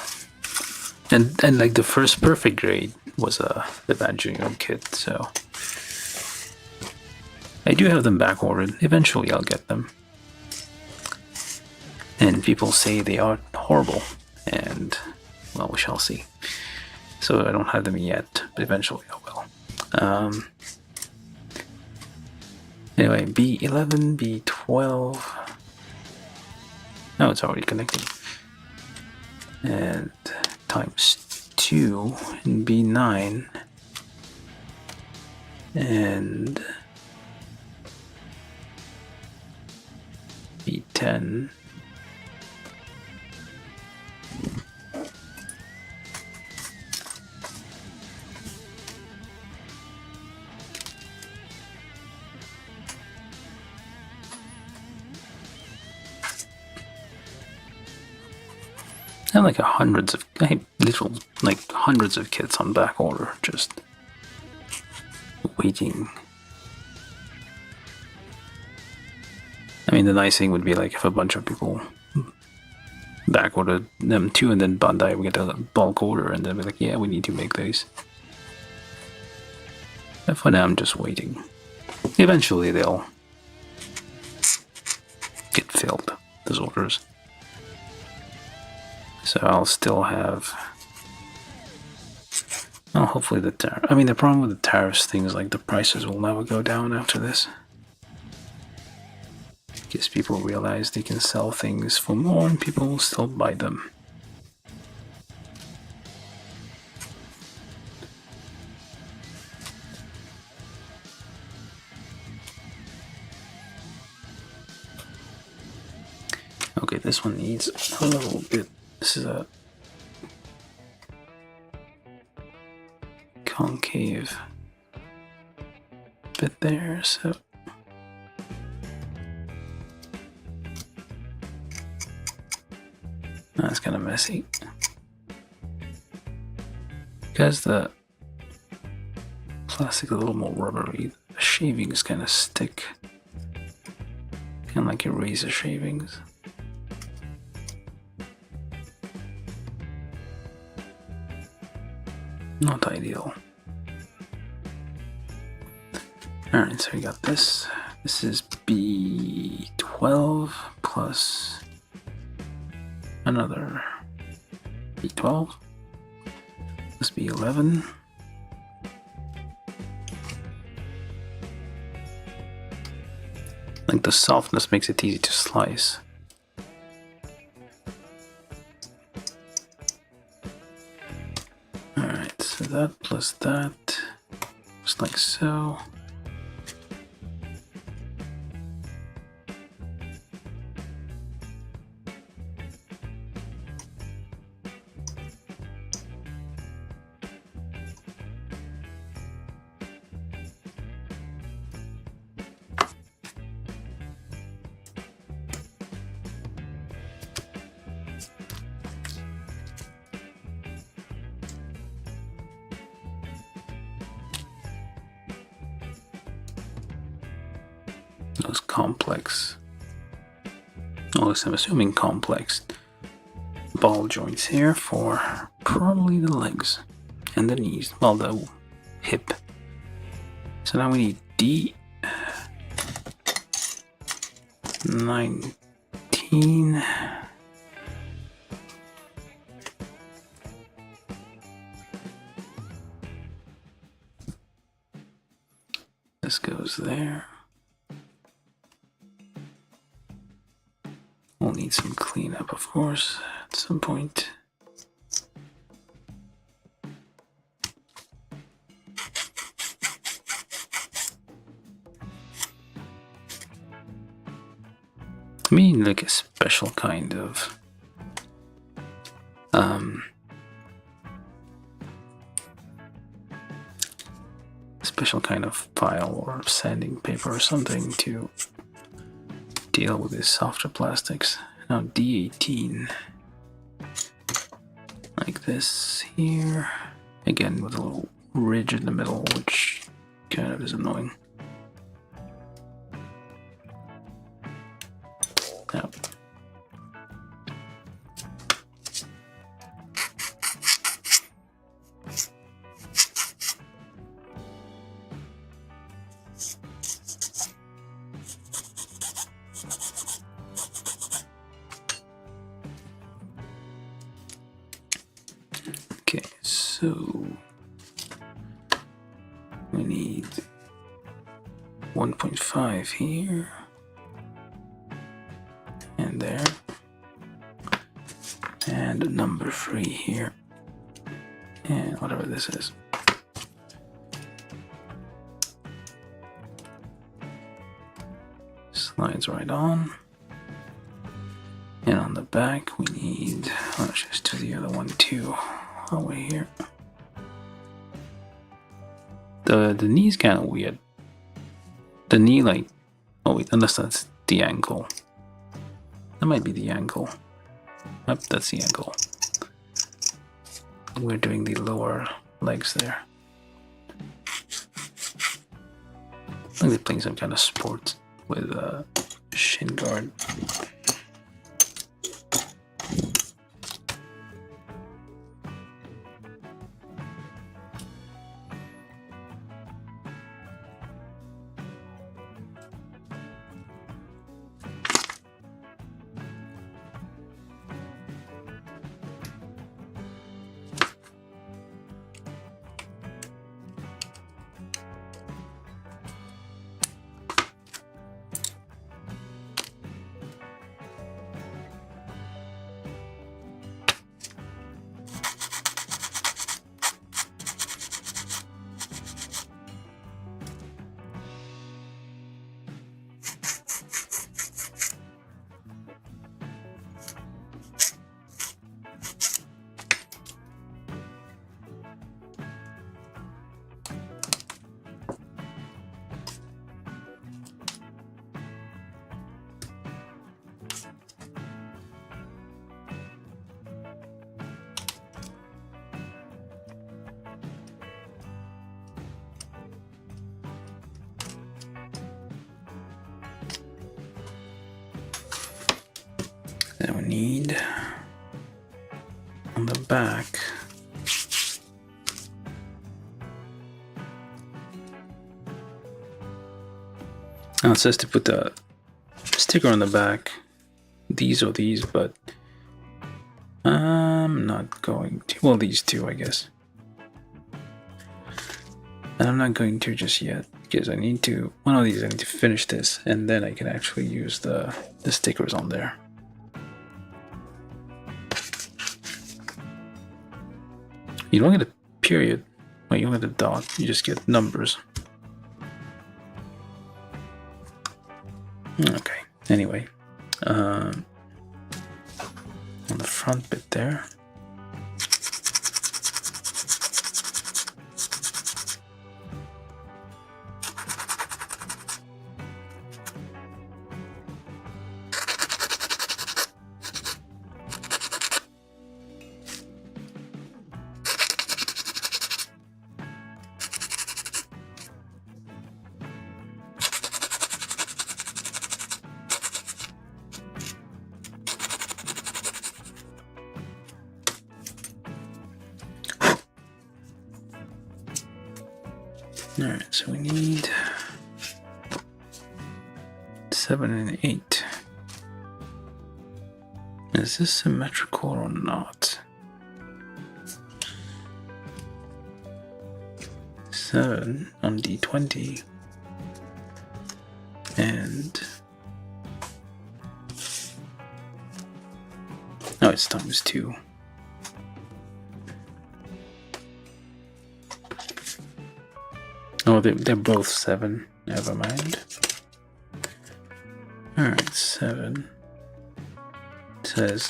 And like the first perfect grade was a Evangelion kit, so I do have them back ordered. Eventually I'll get them. And people say they are horrible, and well, we shall see. So I don't have them yet, but eventually I will. Anyway, B11, B12. Oh, it's already connected. And times 2 in B9. And B10. I have like hundreds of, like hundreds of kits on back order, just waiting. I mean, the nice thing would be like if a bunch of people back ordered them too, and then Bandai would get a bulk order, and then be like, yeah, we need to make these. But for now, I'm just waiting. Eventually, they'll get filled, those orders. So I'll still have. Well, hopefully the tariff. I mean, the problem with the tariffs thing is like the prices will never go down after this. Because people realize they can sell things for more and people will still buy them. Okay, this one needs a little bit. This is a concave bit there, so that's kind of messy because the plastic is a little more rubbery. The shavings kind of stick, kind of like eraser shavings. Not ideal. Alright, so we got this. This is B12 plus another B12. This B11. Like the softness makes it easy to slice. Alright, so that plus that, just like so. Those complex, at least I'm assuming complex ball joints here for probably the legs and the knees, well, the hip. So now we need D19. This goes there. We'll need some cleanup, of course, at some point. I mean, like a special kind of file or sanding paper or something to deal with these softer plastics. Now D18, like this here, again with a little ridge in the middle, which kind of is annoying. So we need 1.5 here and there, and a number 3 here, and whatever this is. Slides right on. And on the back we need, let's just do the other one too, over here. The knee's kind of weird. The knee, like, oh wait, unless that's the ankle. That might be the ankle. Yep, that's the ankle. We're doing the lower legs there. I think they're playing some kind of sport with a shin guard. Then we need on the back now it says to put the sticker on the back, these or these, but I'm not going to. Well, these two, I guess. And I'm not going to just yet because I need to, one of these I need to finish this and then I can actually use the stickers on there. You don't get a period, well, you don't get a dot, you just get numbers. Okay, anyway, on the front bit there, alright, so we need 7 and 8. Is this symmetrical or not? 7 on D20 and no, it's times 2. Oh, they're both 7. Never mind. Alright, 7. It says,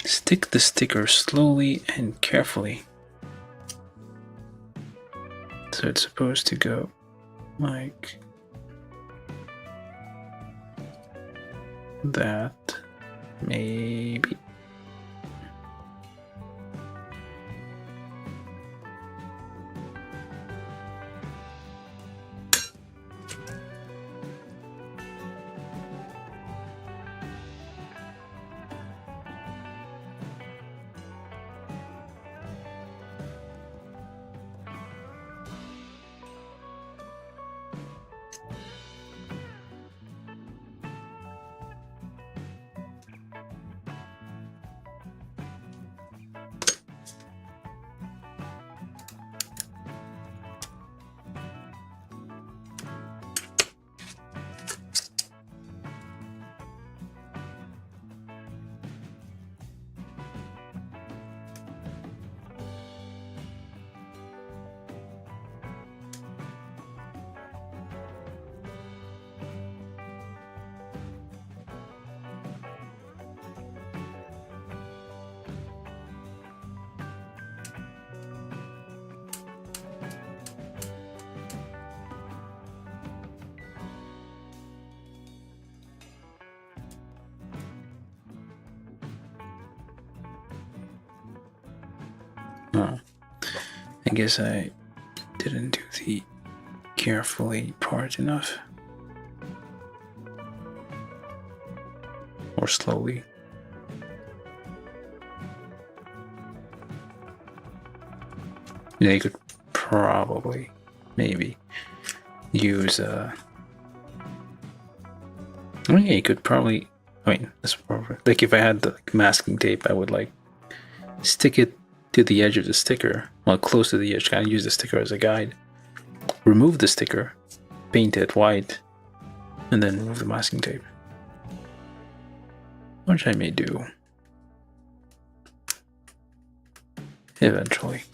stick the sticker slowly and carefully. So it's supposed to go like that, maybe. Oh, I guess I didn't do the carefully part enough. Or slowly. Yeah, you could probably, maybe, use oh yeah, you could probably, I mean, that's perfect. Like if I had the masking tape, I would like stick it to the edge of the sticker, well, close to the edge, kind of use the sticker as a guide. Remove the sticker, paint it white, and then remove the masking tape. Which I may do eventually.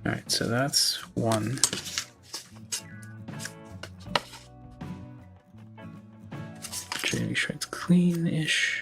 Alright, so that's one. Try to make sure it's clean-ish.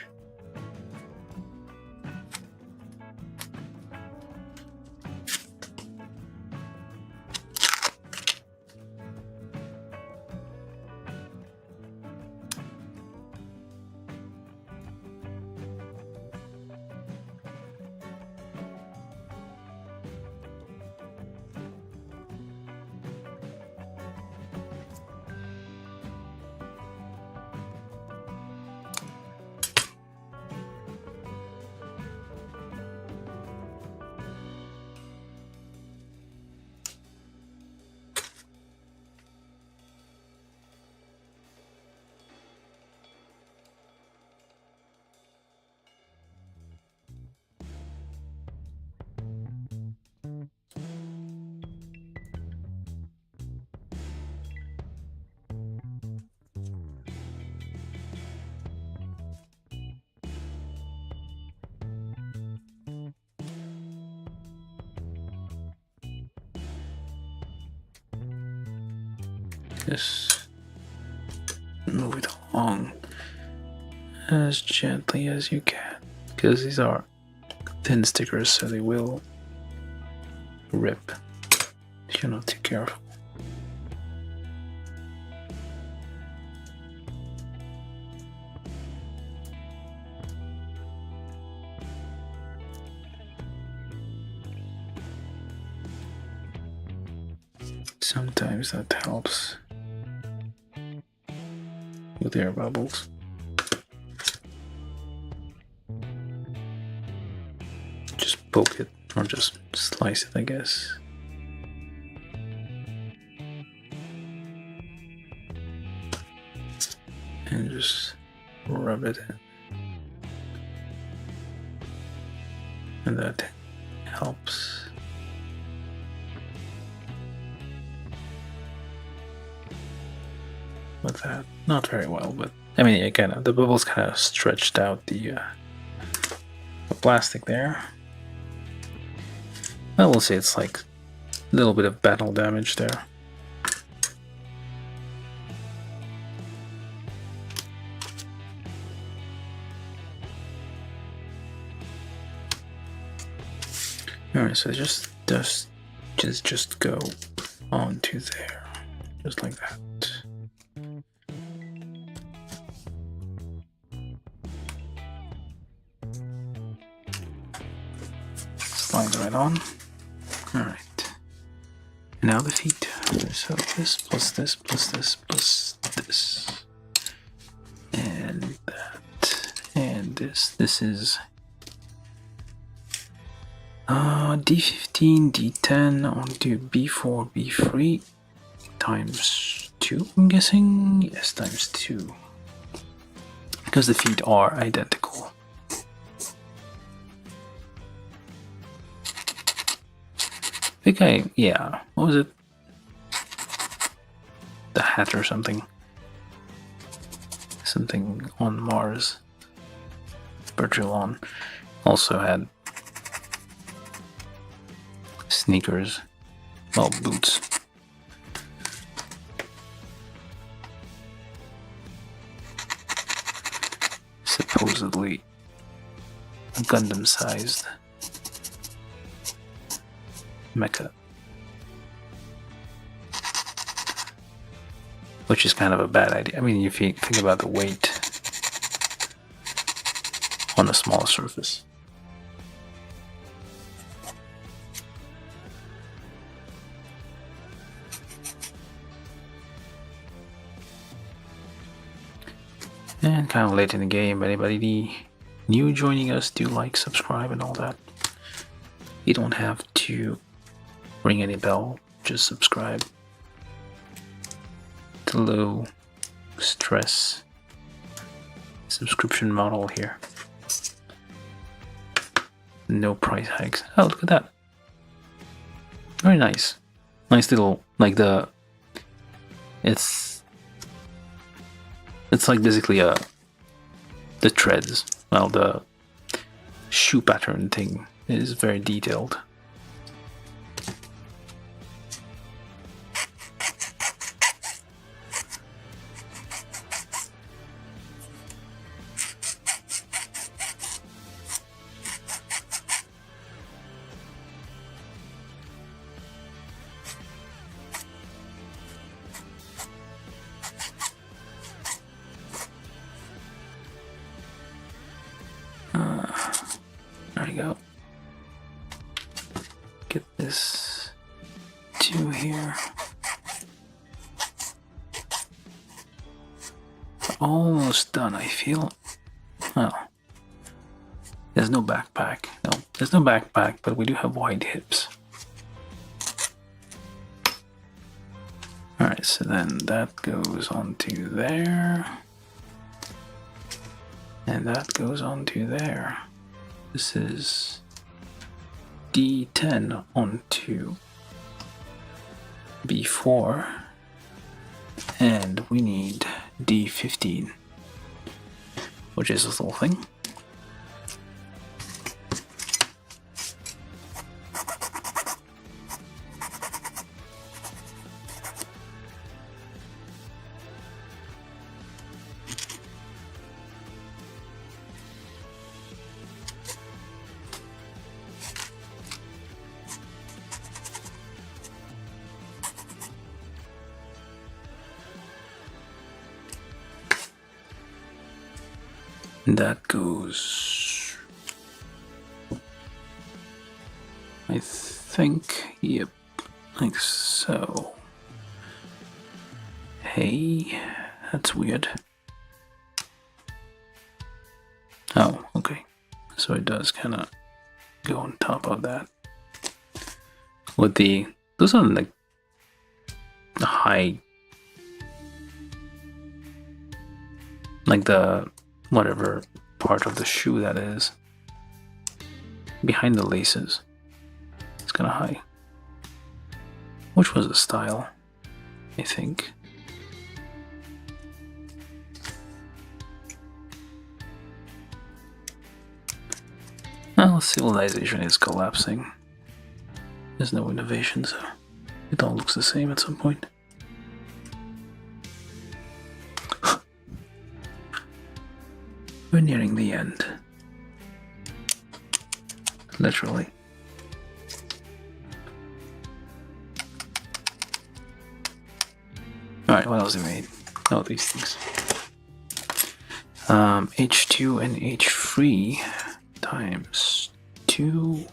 Just move it along as gently as you can, because these are thin stickers, so they will rip if you're not too careful. Sometimes that helps with air bubbles. Just poke it, or just slice it, I guess. And just rub it in. And that helps. With that, not very well, but I mean, it kind of, the bubbles kind of stretched out the plastic there. I will say it's like a little bit of battle damage there. Alright, so just go onto there, just like that. Slide right on. Alright. Now the feet. So this plus this plus this plus this. And that. And this. This is D15, D10 onto B4, B3 times 2, I'm guessing? Yes, times 2. Because the feet are identical. I think yeah, what was it? The hat or something. Something on Mars. Virtual also had sneakers, well, boots. Supposedly Gundam-sized mecha, which is kind of a bad idea. I mean, if you think about the weight on a small surface. And kind of late in the game, anybody new joining us, do like, subscribe, and all that. You don't have to ring any bell, just subscribe. The low stress subscription model here. No price hikes. Oh, look at that. Very nice. Nice little, like it's like basically the treads. Well, the shoe pattern thing is very detailed. There we go. Get this 2 here. Almost done, I feel. Well, there's no backpack. No, there's no backpack, but we do have wide hips. Alright, so then that goes onto there. And that goes onto there. This is D10 onto B4. And we need D15, which is this little thing. That goes, I think, yep, like so. Hey, that's weird. Oh, okay. So it does kind of go on top of that. With those are like the high, like the whatever part of the shoe that is behind the laces. It's kind of high, which was the style, I think. Well, civilization is collapsing. There's no innovation, so it all looks the same at some point. We're nearing the end. Literally. Alright, what else we made? Oh, these things. H2 and H3 times 2.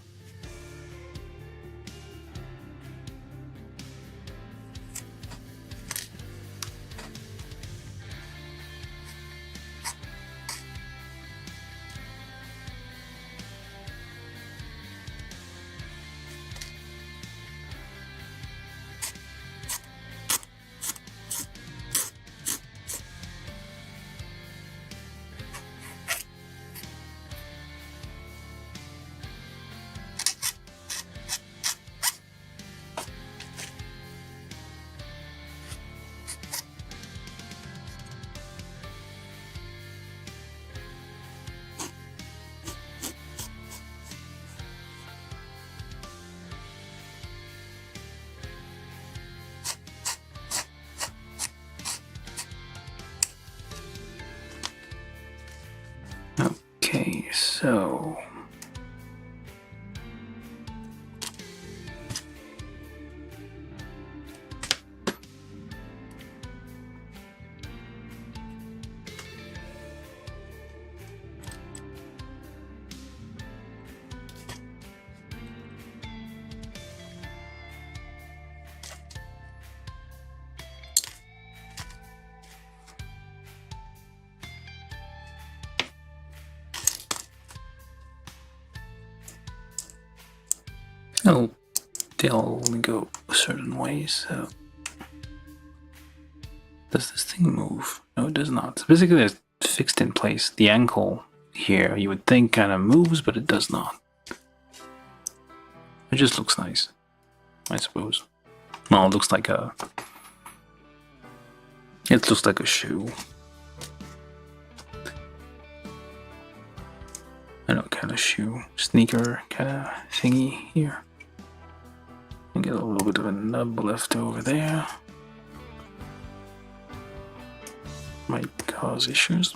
Okay, so Oh, they'll only go a certain way, so... Does this thing move? No, it does not. So basically, it's fixed in place. The ankle here, you would think, kind of moves, but it does not. It just looks nice, I suppose. Well, it looks like a... It looks like a shoe. I know, kind of shoe, sneaker kind of thingy here. And get a little bit of a nub left over there. Might cause issues.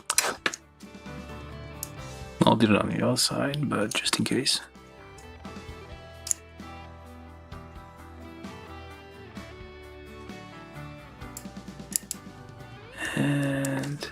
I'll do it on the other side, but just in case. And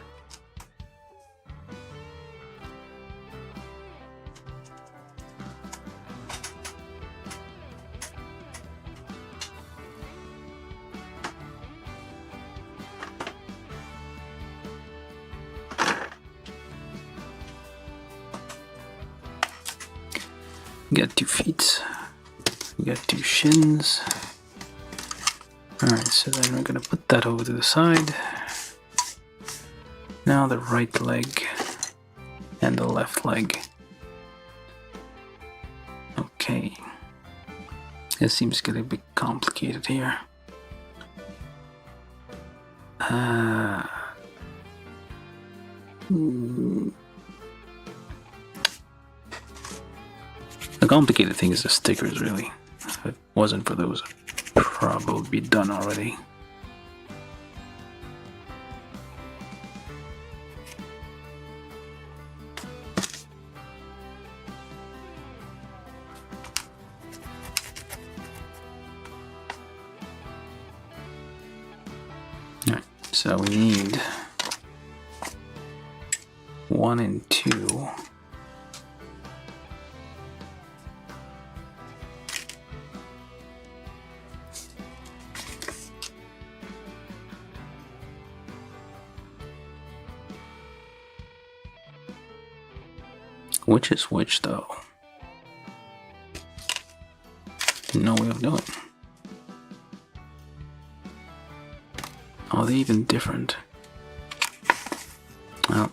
we got 2 feet, we got 2 shins. Alright, so then we're gonna put that over to the side. Now the right leg and the left leg. Okay. It seems getting a bit complicated here. The complicated thing is the stickers, really. If it wasn't for those, it'd probably be done already. Alright, so we need 1 and 2. Which is which, though? No way of knowing. Are they even different? Oh.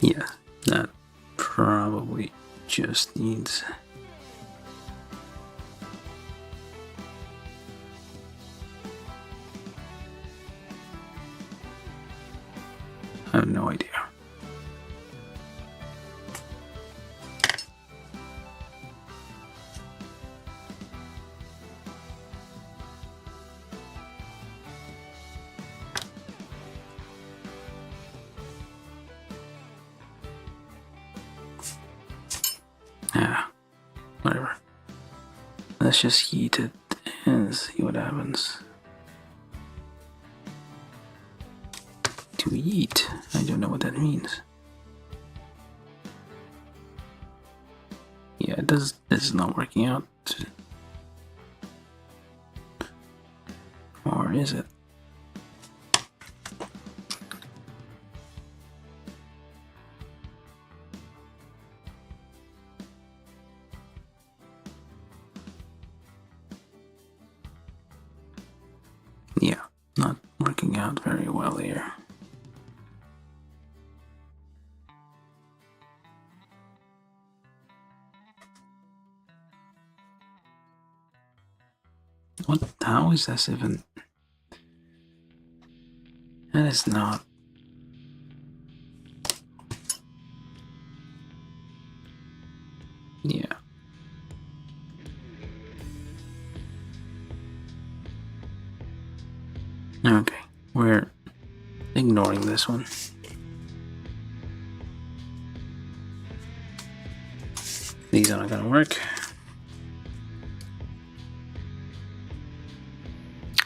Yeah, that probably just needs... I have no idea. Yeah, whatever. Let's just heat it and see what happens. To eat? I don't know what that means. Yeah, this is not working out. Or is it? Yeah, not working out very well here. What? How is this even? That is not. Yeah. Okay, we're ignoring this one. These are not gonna work.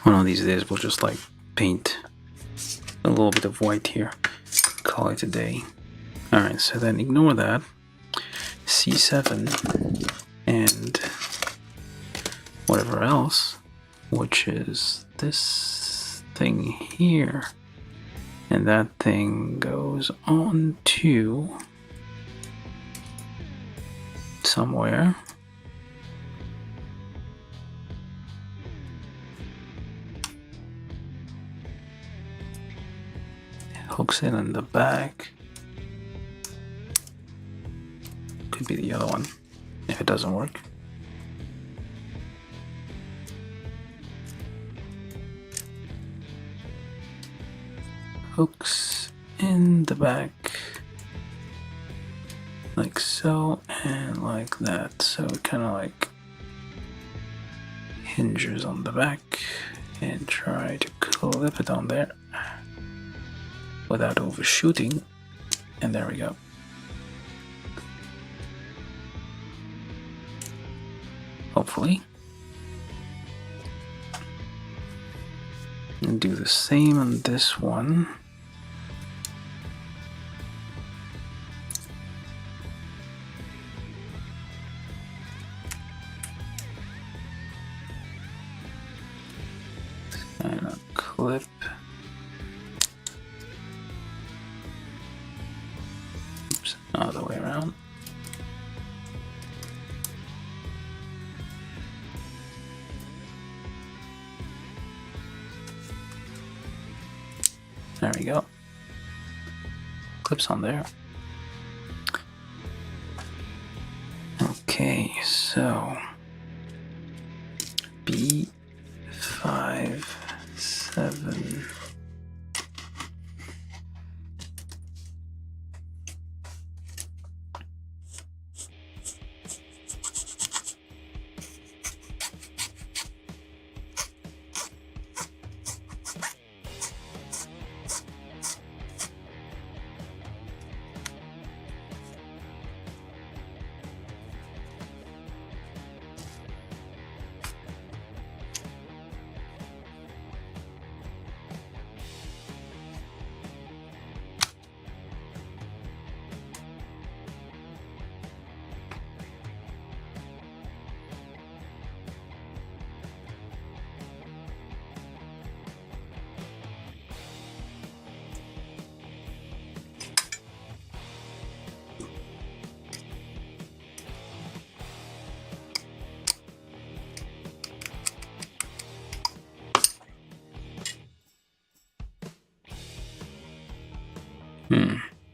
One of these days we'll just like paint a little bit of white here. Call it a day. Alright, so then ignore that. C7 and whatever else, which is this thing here. And that thing goes on to somewhere. Hooks in the back. Could be the other one if it doesn't work. Hooks in the back like so and like that, so it kind of like hinges on the back, and try to clip it on there without overshooting, and there we go. Hopefully. And do the same on this one. And a clip. Oops, other way around. There we go. Clips on there. Okay, so B5, 7.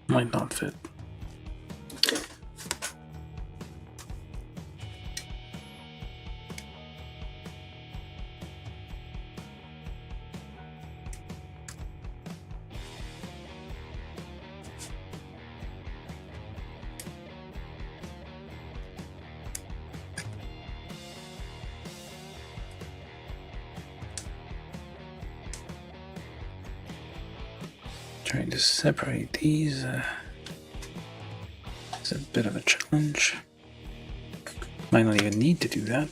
Might not fit. Trying to separate these is a bit of a challenge. Might not even need to do that.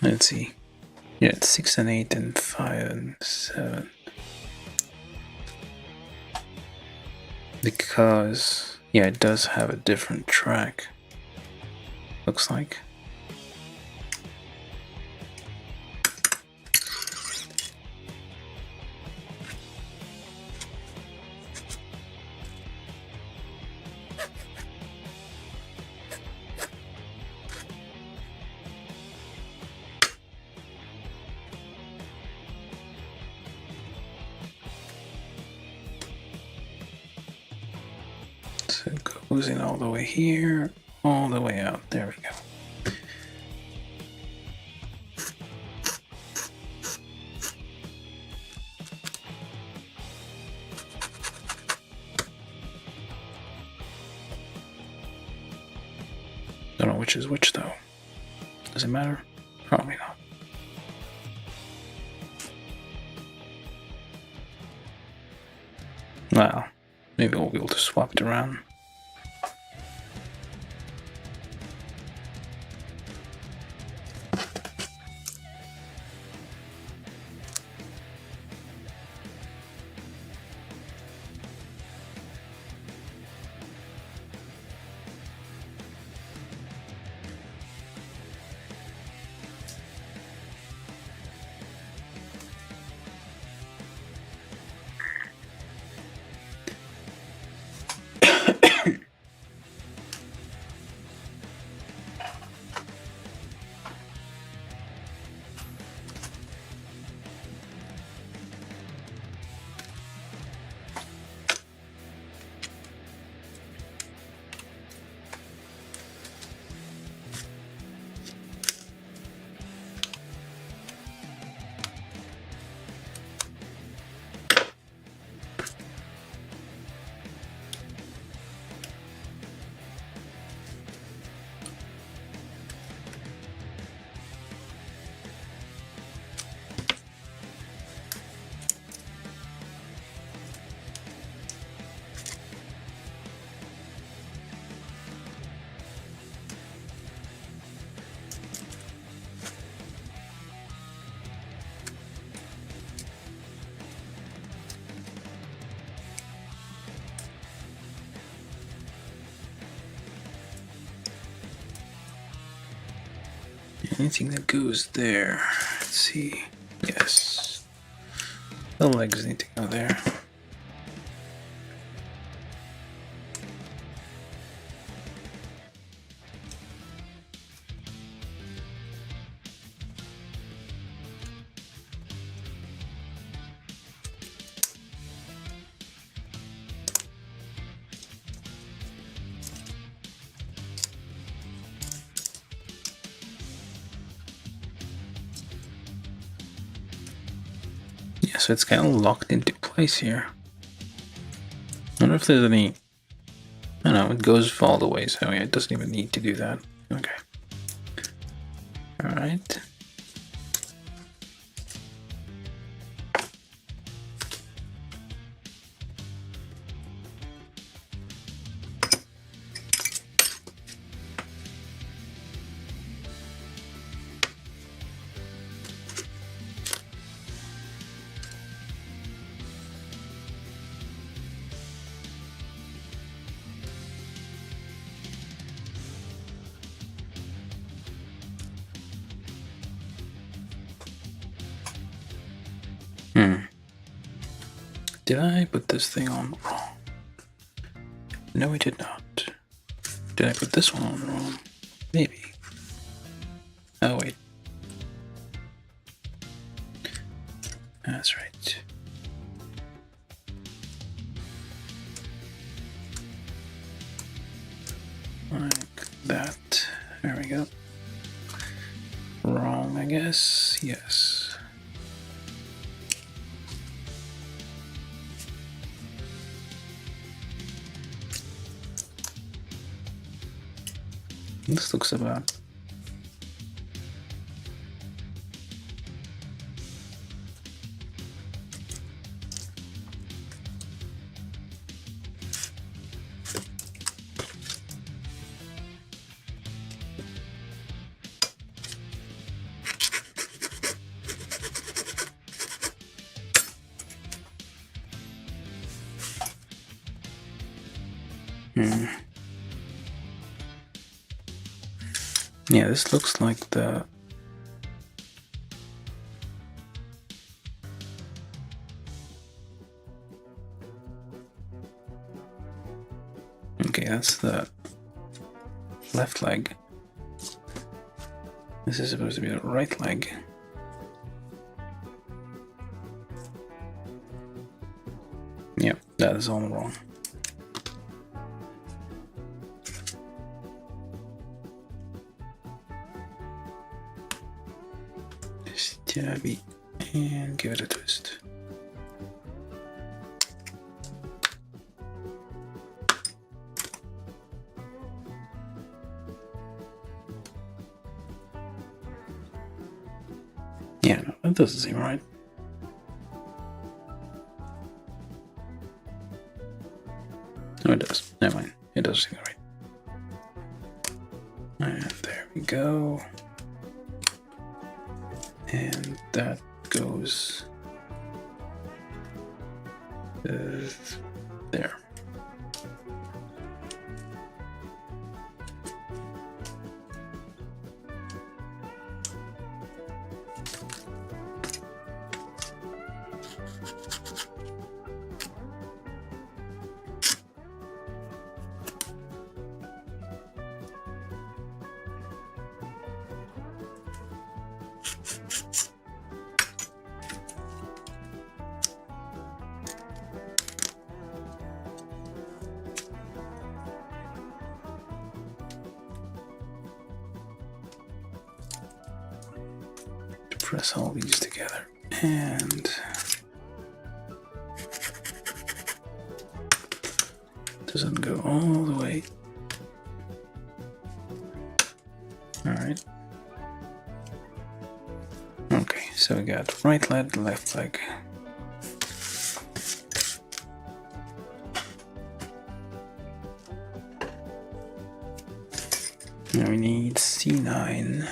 Let's see. Yeah, it's 6 and 8 and 5 and 7. Because, yeah, it does have a different track. Looks like. So it goes in all the way here, all the way out. There we go. Don't know which is which though. Does it matter? Probably not. Well, maybe we'll be able to swap it around. Anything that goes there. Let's see. Yes. The legs need to go there. Yeah, so it's kind of locked into place here. I wonder if there's any... I don't know, it goes all the way, so yeah, it doesn't even need to do that. Okay. Alright. Did I put this thing on wrong? No, I did not. Did I put this one on wrong? Maybe. Oh, wait. That's right. Like that. There we go. Wrong, I guess. Yes. This looks about... Yeah, this looks like the... Okay, that's the left leg. This is supposed to be the right leg. Yep, that is all wrong. Stabby and give it a twist. Yeah, no, that doesn't seem right. it does. Never mind. It does seem right. And there we go. And that goes there. Press all these together and doesn't go all the way. All right. Okay, so we got right leg, left leg. Now we need C9.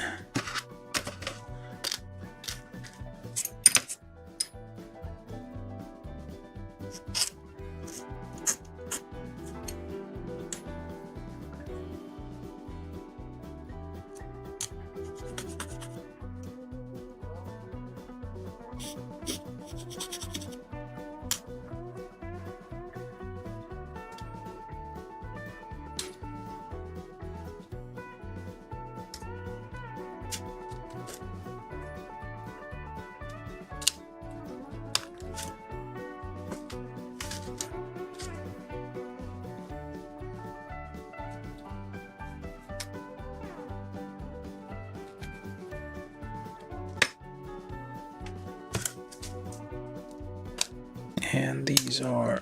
And these are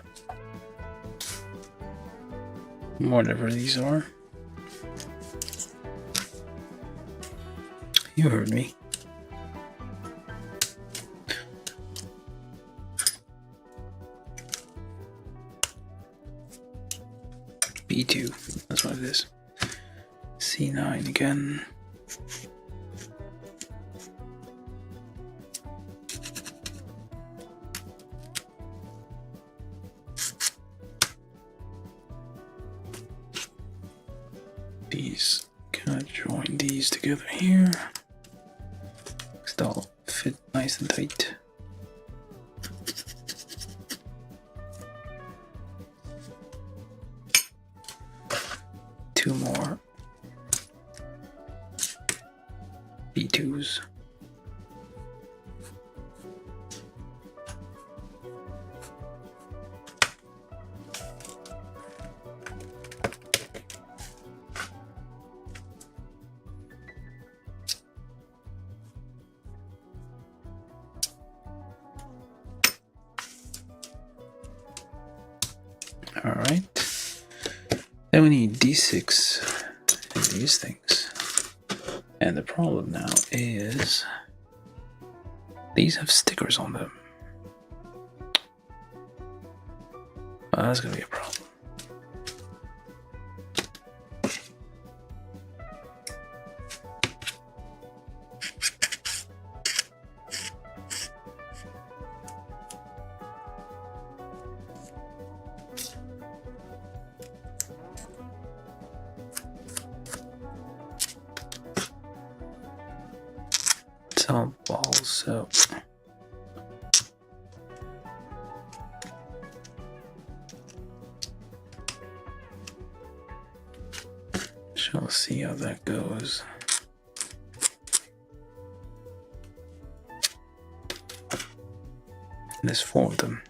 whatever these are. You heard me. B2, that's what it is. C9 again. These kind of join these together here. They'll fit nice and tight. Two more B2s. All right. Then we need D6 and these things. And the problem now is these have stickers on them. Well, that's gonna be a problem. Some balls, so shall see how that goes. There's 4 of them.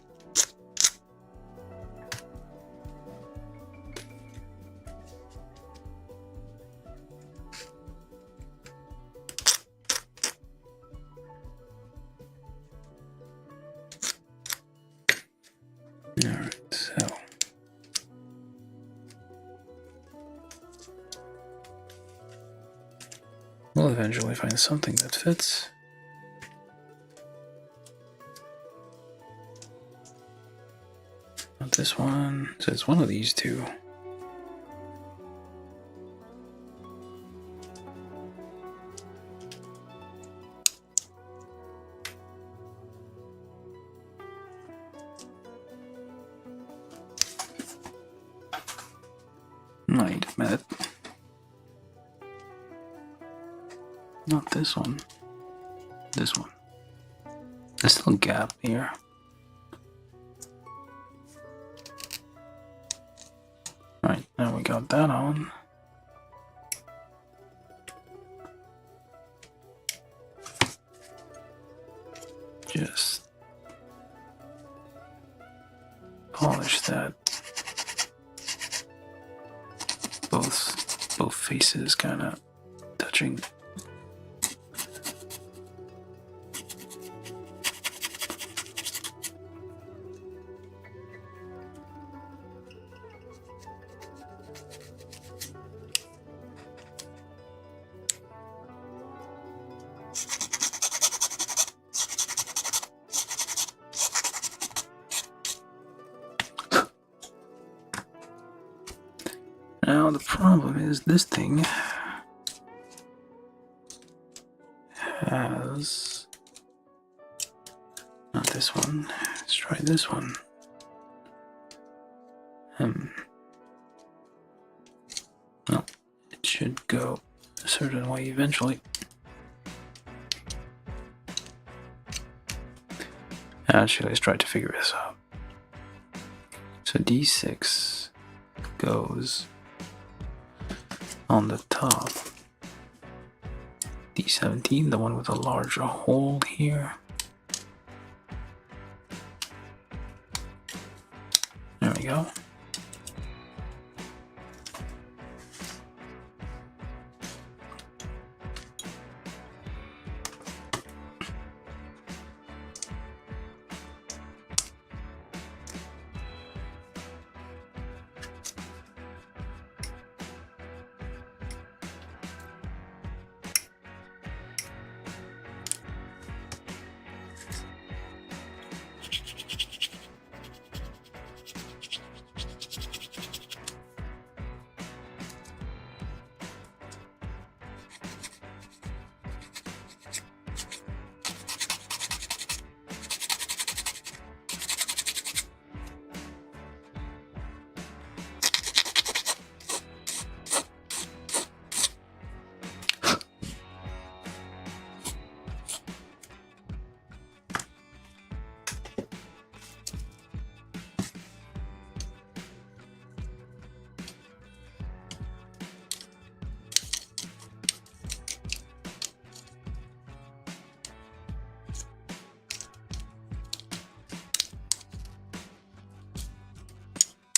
Alright, so we'll eventually find something that fits. Not this one. So it's one of these two. Wait a minute. Not this one. This one. There's still a gap here. Right, now we got that on. Just polish that. Both faces kind of touching. Now the problem is this thing has, not this one, let's try this one. Well, it should go a certain way eventually. Actually, let's try to figure this out. So D6 goes on the top. D17, the one with a larger hole here. There we go.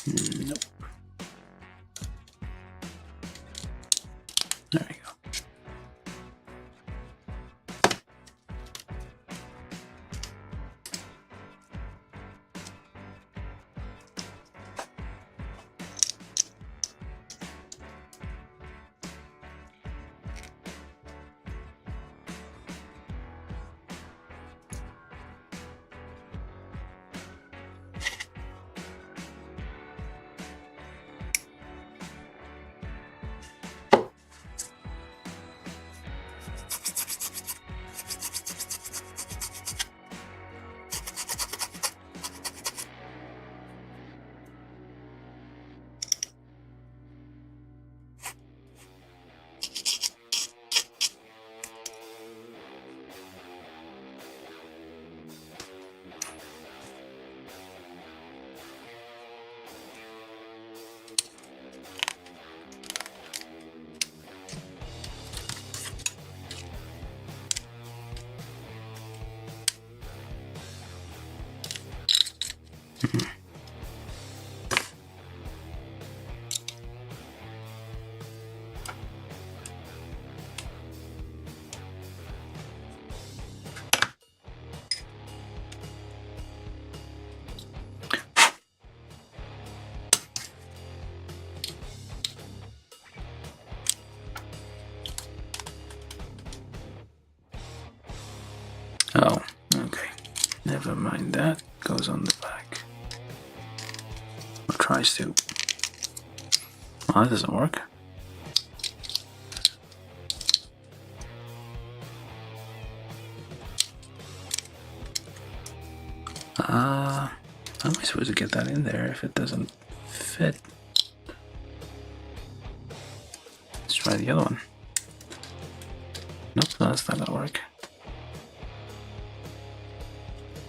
Nope. There we go. Oh, okay. Never mind, that goes on the back. tries to. Oh, that doesn't work. How am I supposed to get that in there if it doesn't fit? Let's try the other one. Nope, that's not gonna work.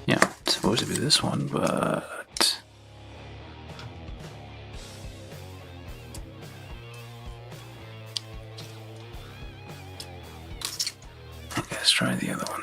Yeah, it's supposed to be this one, but... Okay, let's try the other one.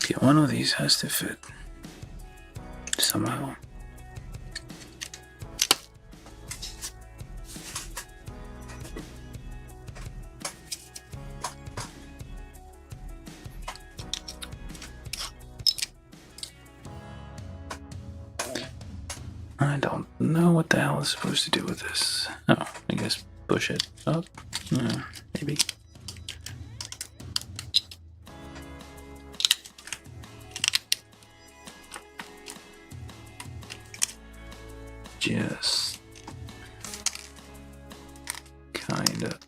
Okay, one of these has to fit somehow. I don't know what the hell is supposed to do with this. Oh, I guess push it up. Maybe. Just kinda.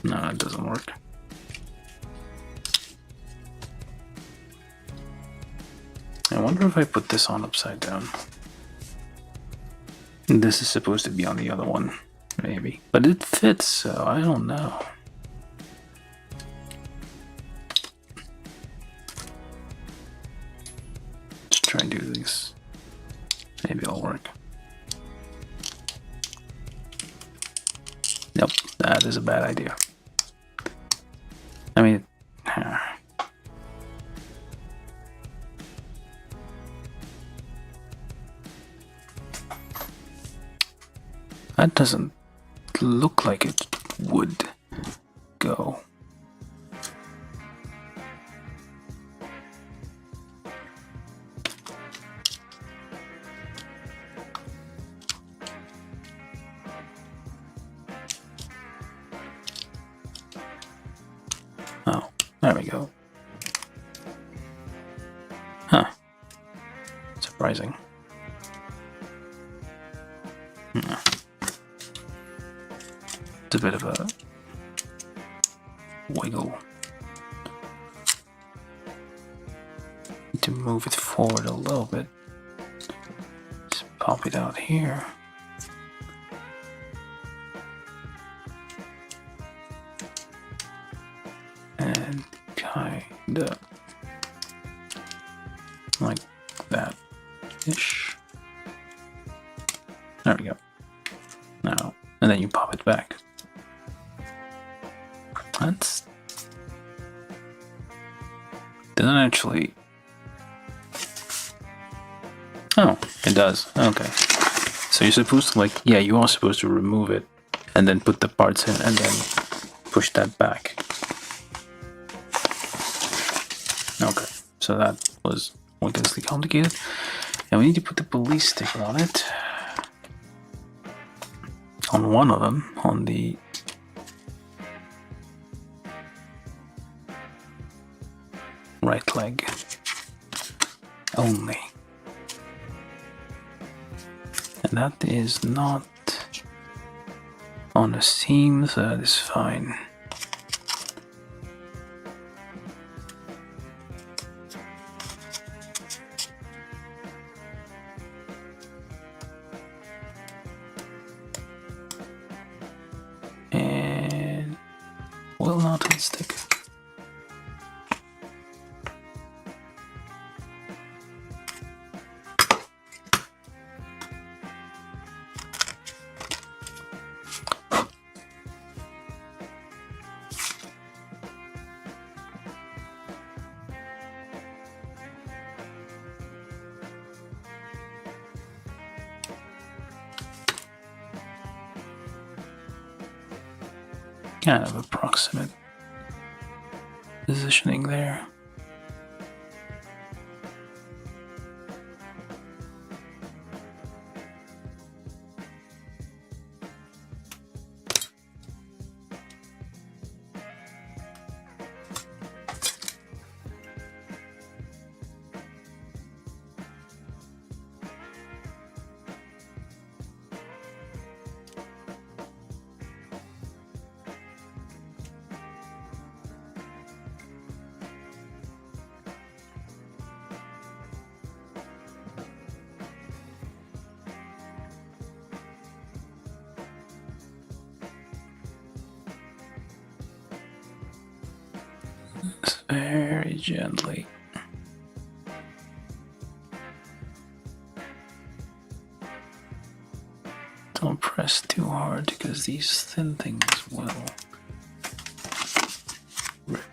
No, it doesn't work. I wonder if I put this on upside down. This is supposed to be on the other one, maybe. But it fits, so I don't know. Let's try and do this. Maybe it'll work. Nope, that is a bad idea. I mean, that doesn't look like it would go. Oh, there we go. Huh. Surprising. It's a bit of a wiggle. Need to move it forward a little bit. Just pop it out here. And kinda like that-ish. There we go. Now, and then you pop it back. That's... doesn't actually... Oh, it does. Okay. So you're supposed to, like, yeah, you are supposed to remove it and then put the parts in and then push that back. Okay, so that was ridiculously complicated. And we need to put the police sticker on it. On one of them, on the right leg only. And that is not on the seam, so that is fine. And will not stick. kind of approximate positioning there. Very gently. Don't press too hard because these thin things will rip.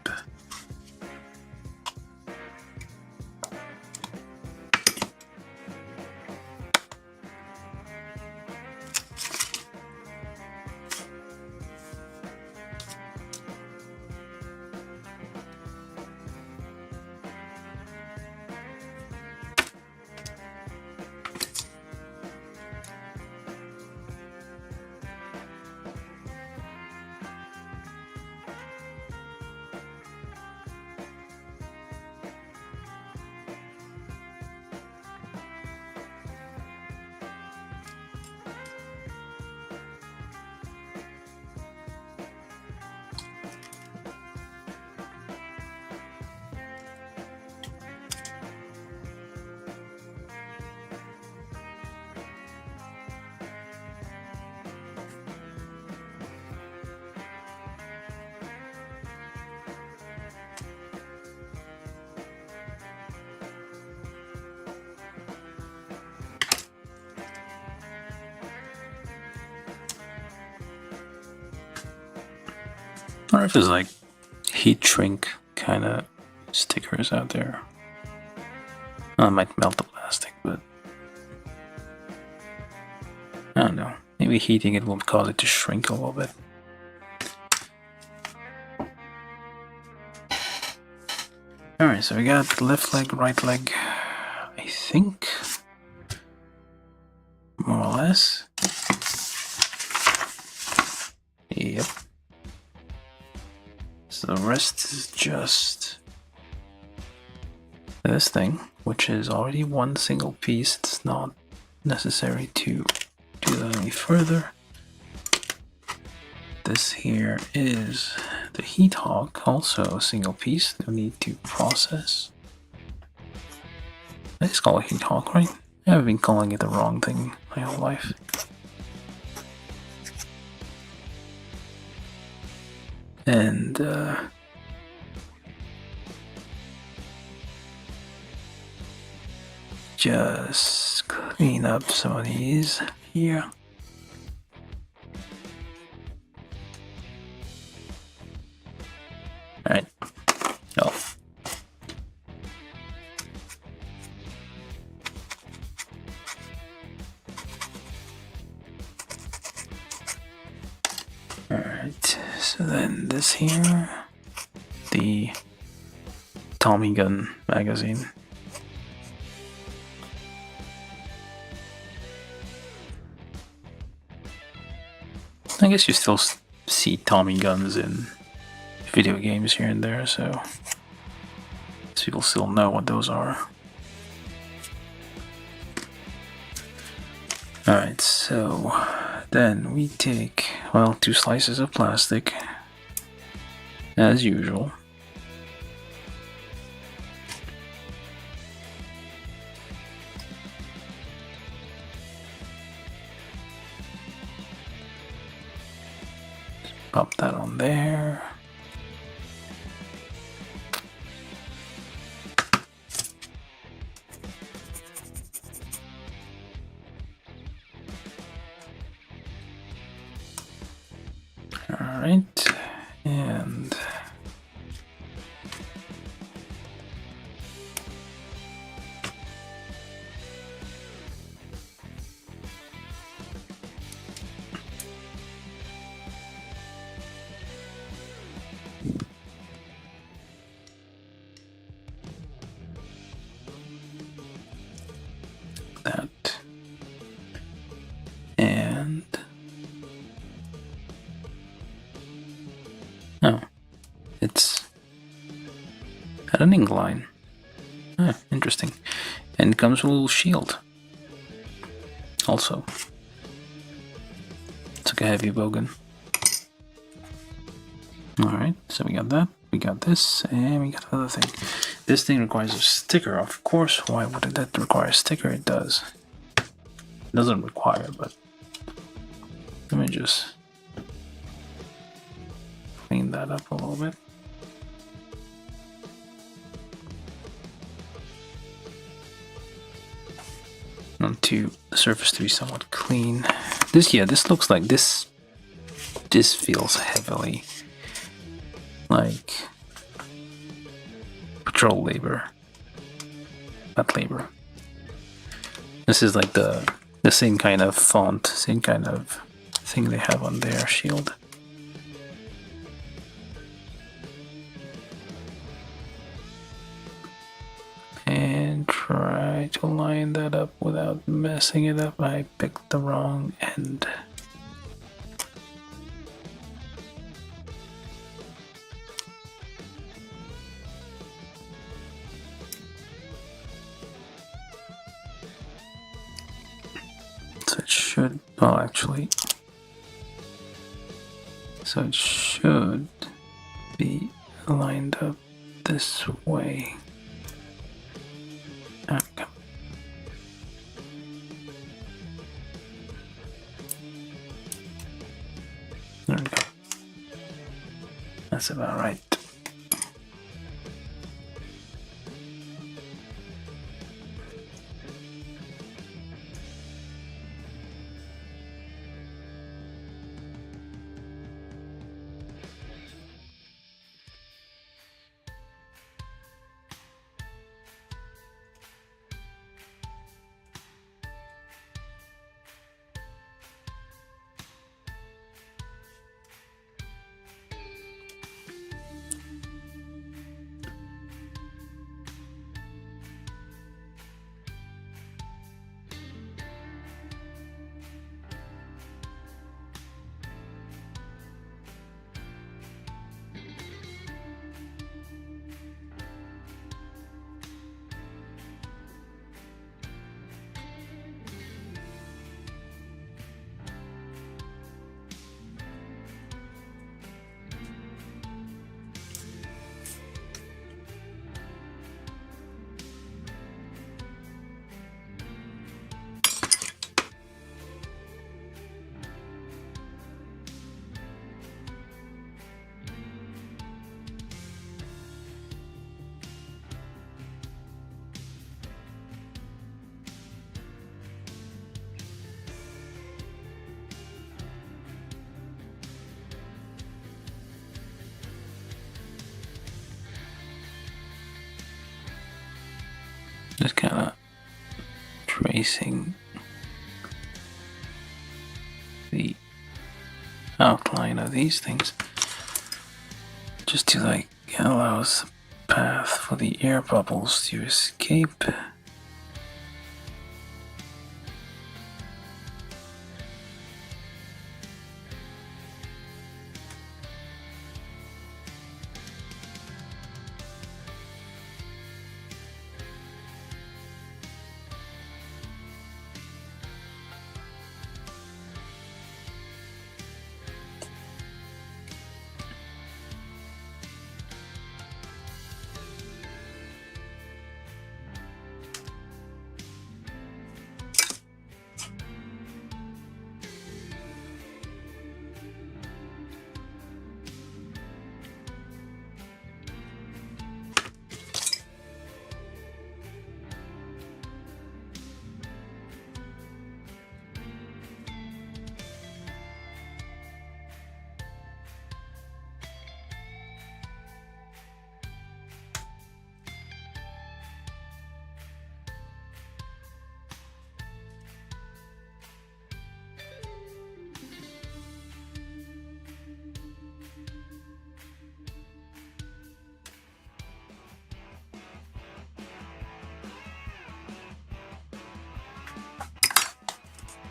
I wonder if there's like heat shrink kind of stickers out there. Well, I might melt the plastic, but I don't know. Maybe heating it will cause it to shrink a little bit. Alright, so we got left leg, right leg, I think. More or less. Yep. So the rest is just this thing, which is already one single piece. It's not necessary to do that any further. This here is the heat hog, also a single piece, no need to process. It's called a heat hog, right? I've been calling it the wrong thing my whole life. And just clean up some of these here. Alright. Oh. Alright, so then this here, the Tommy gun magazine. I guess you still see Tommy guns in video games here and there, so people still know what those are. Alright, so then we take, well, 2 slices of plastic, as usual. Pop that on there. Alright, and at an incline. Ah, interesting. And it comes with a little shield. Also. It's like a heavy bowgun. Alright, so we got that, we got this, and we got another thing. This thing requires a sticker, of course. Why would that require a sticker? It does. It doesn't require, but let me just clean that up a little bit. Want to the surface to be somewhat clean. This looks like this feels heavily like patrol labor. Not labor. This is like the same kind of font, same kind of thing they have on their shield. And try to line that up without messing it up. I picked the wrong end. So it should, well actually, so it should be lined up this way. Okay. There we go. That's about right. Just kind of tracing the outline of these things just to like allow us a path for the air bubbles to escape.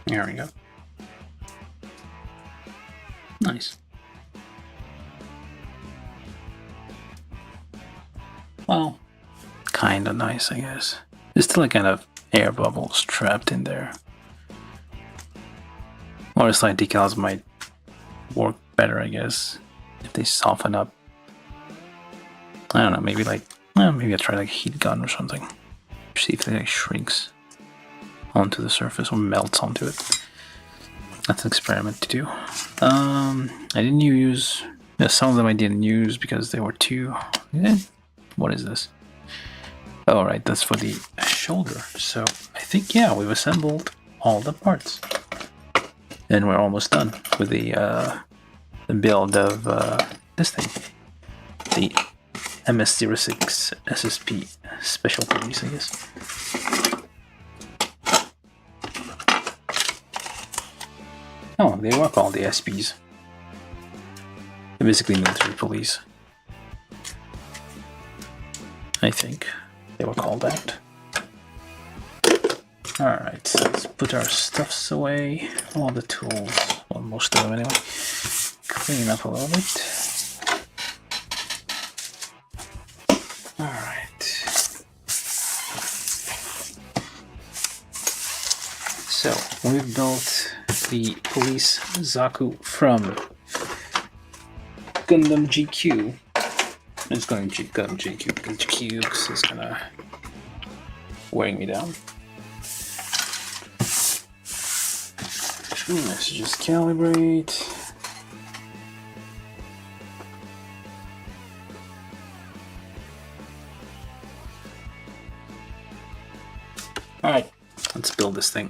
There we go. Nice. Well, Kinda nice, I guess. There's still a kind of air bubbles trapped in there. Or slide decals might work better, I guess, if they soften up. I don't know, maybe like, maybe I'll try like a heat gun or something. See if it like shrinks onto the surface or melts onto it. That's an experiment to do. I didn't use, some of them I didn't use because they were too, what is this? Oh, right, that's for the shoulder. So I think, yeah, we've assembled all the parts. And we're almost done with the build of this thing. The MS-06-SSP special police, I guess. Oh, they were called the SPs. They're basically military police. I think they were called that. Alright, so let's put our stuffs away. All the tools, well, most of them anyway. Clean up a little bit. Alright. So, we've built the police Zaku from Gundam GQ. It's going to Gundam GQ because GQuuuuuuX is kind of wearing me down. Let's just calibrate. Alright, let's build this thing.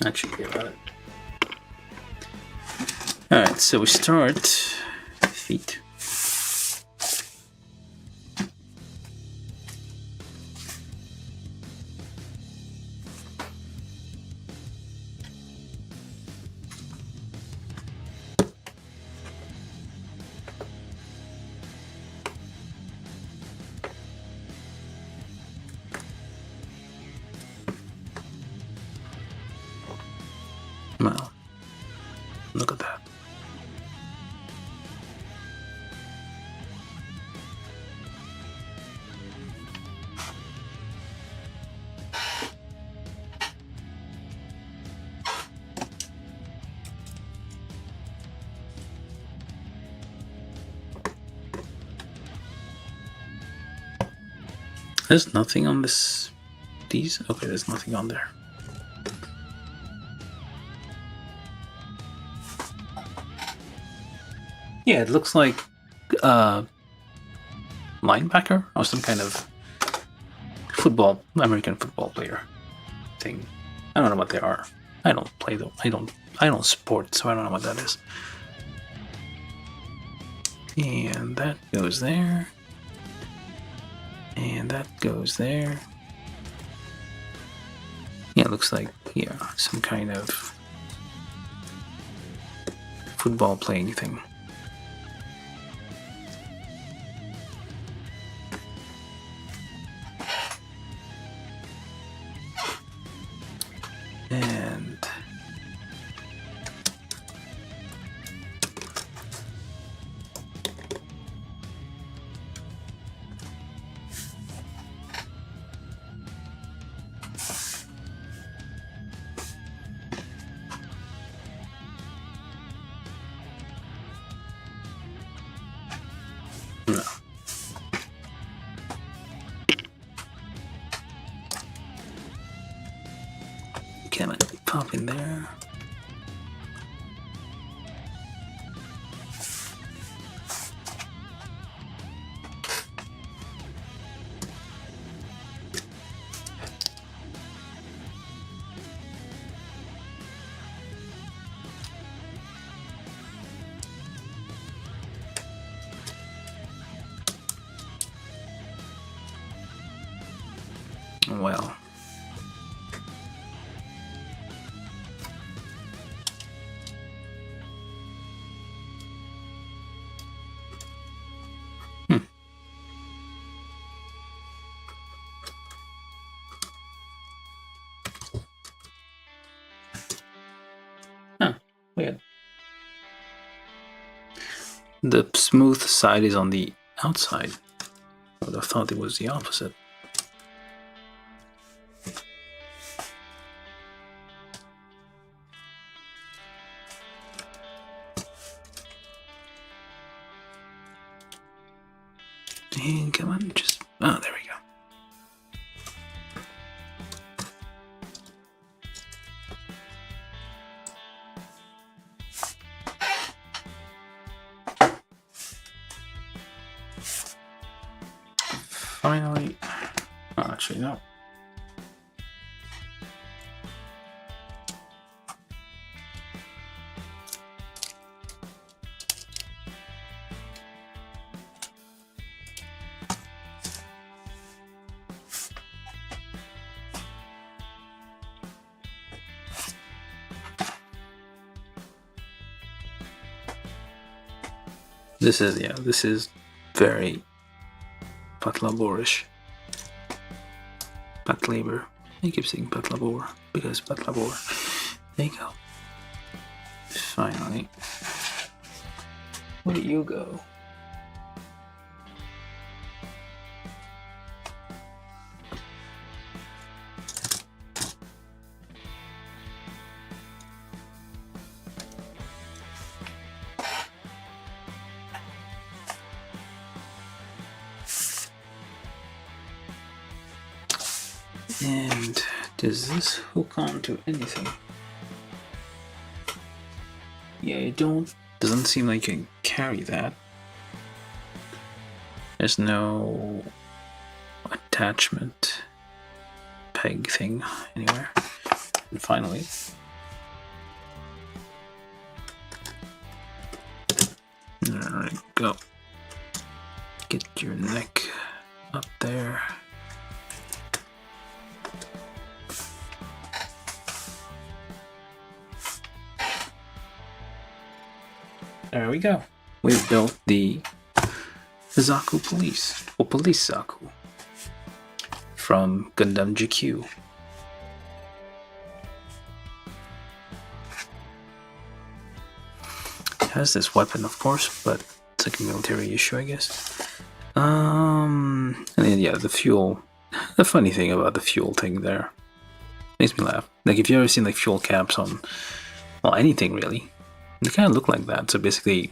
That should be about it. Alright, so we start feet. Well, look at that. There's nothing on these? Okay, there's nothing on there. Yeah, it looks like linebacker or some kind of American football player thing. I don't know what they are. I don't play though. I don't sport, so I don't know what that is. And that goes there. And that goes there. Yeah, it looks like, yeah, some kind of football playing thing. And no. Can I pop in there? Well. Huh, weird. The smooth side is on the outside. I would have thought it was the opposite. And come on, just... Oh, there we go. Finally... Oh, actually, no. This is very patlaborish. Patlabor. I keep saying patlabor because patlabor. There you go. Finally. Where do you go? And does this hook onto anything? Yeah, it doesn't seem like you can carry that. There's no attachment peg thing anywhere. And finally, there we go. Get your neck up there. There we go. We've built the Zaku police, or police Zaku, from Gundam GQ. It has this weapon, of course, but it's like a military issue, I guess. And then, yeah, the fuel. The funny thing about the fuel thing there makes me laugh. Like, if you ever seen like fuel caps on, well, anything really. They kind of look like that, so basically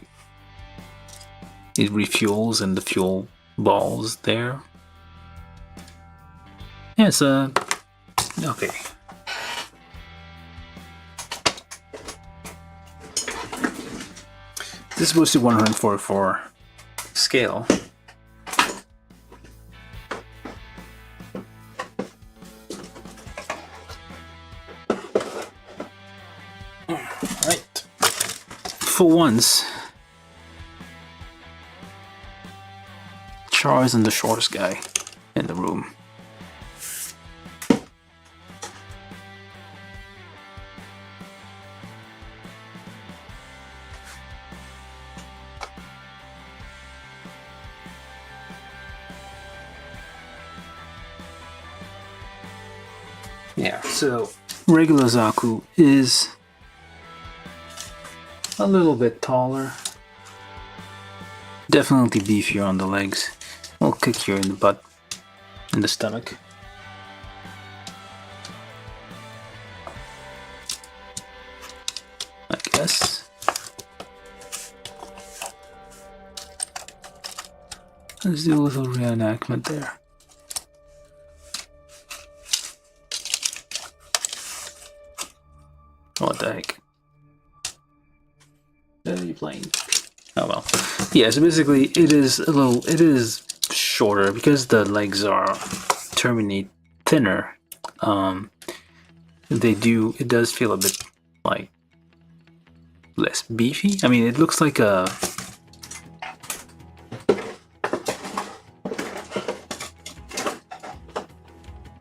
it refuels and the fuel balls there. Yeah, it's okay. This is supposed to be 144 scale. Alright. For once, Char isn't the shortest guy in the room. Yeah, so regular Zaku is a little bit taller, definitely beefier on the legs. We'll kick you in the butt, in the stomach. I guess. Let's do a little reenactment there. What the heck? What are you playing? Oh well. Yeah, so basically it is shorter because the legs are terminate thinner. It does feel a bit like less beefy. I mean, it looks like a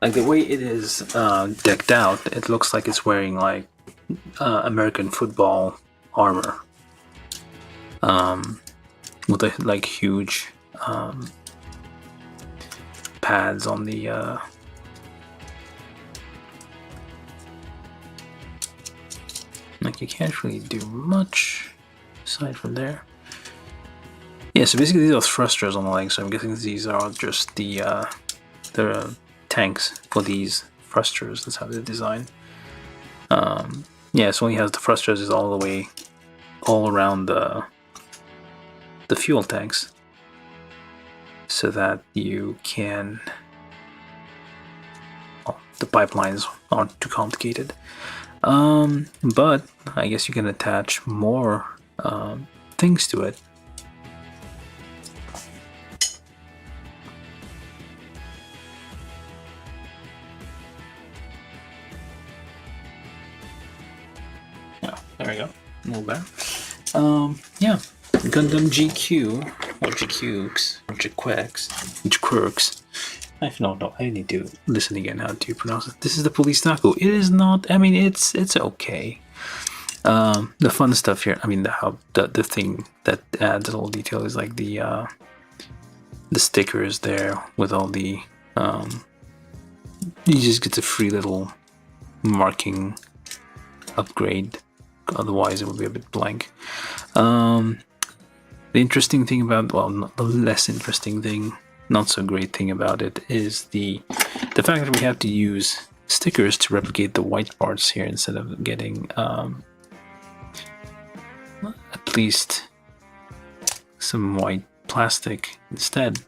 the way it is decked out, it looks like it's wearing like American football armor, with the like huge pads on the like you can't really do much aside from there. Yeah, so basically these are thrusters on the legs, so I'm guessing these are just the tanks for these thrusters. That's how they're designed. Yeah, so when he has the thrusters is all the way, all around the fuel tanks, so that you can, well, the pipelines aren't too complicated. But I guess you can attach more things to it. There we go. A little better. Yeah. Gundam GQ or GQuuuuuX or GQuuuuuX. I don't know. I need to listen again how to pronounce it. This is the police Zaku. It is not. I mean, it's okay. The fun stuff here. I mean, the thing that adds a little detail is like the stickers there with all the. You just get a free little marking upgrade. Otherwise, it would be a bit blank. The interesting thing about, well, not the less interesting thing, not so great thing about it is the fact that we have to use stickers to replicate the white parts here instead of getting at least some white plastic instead.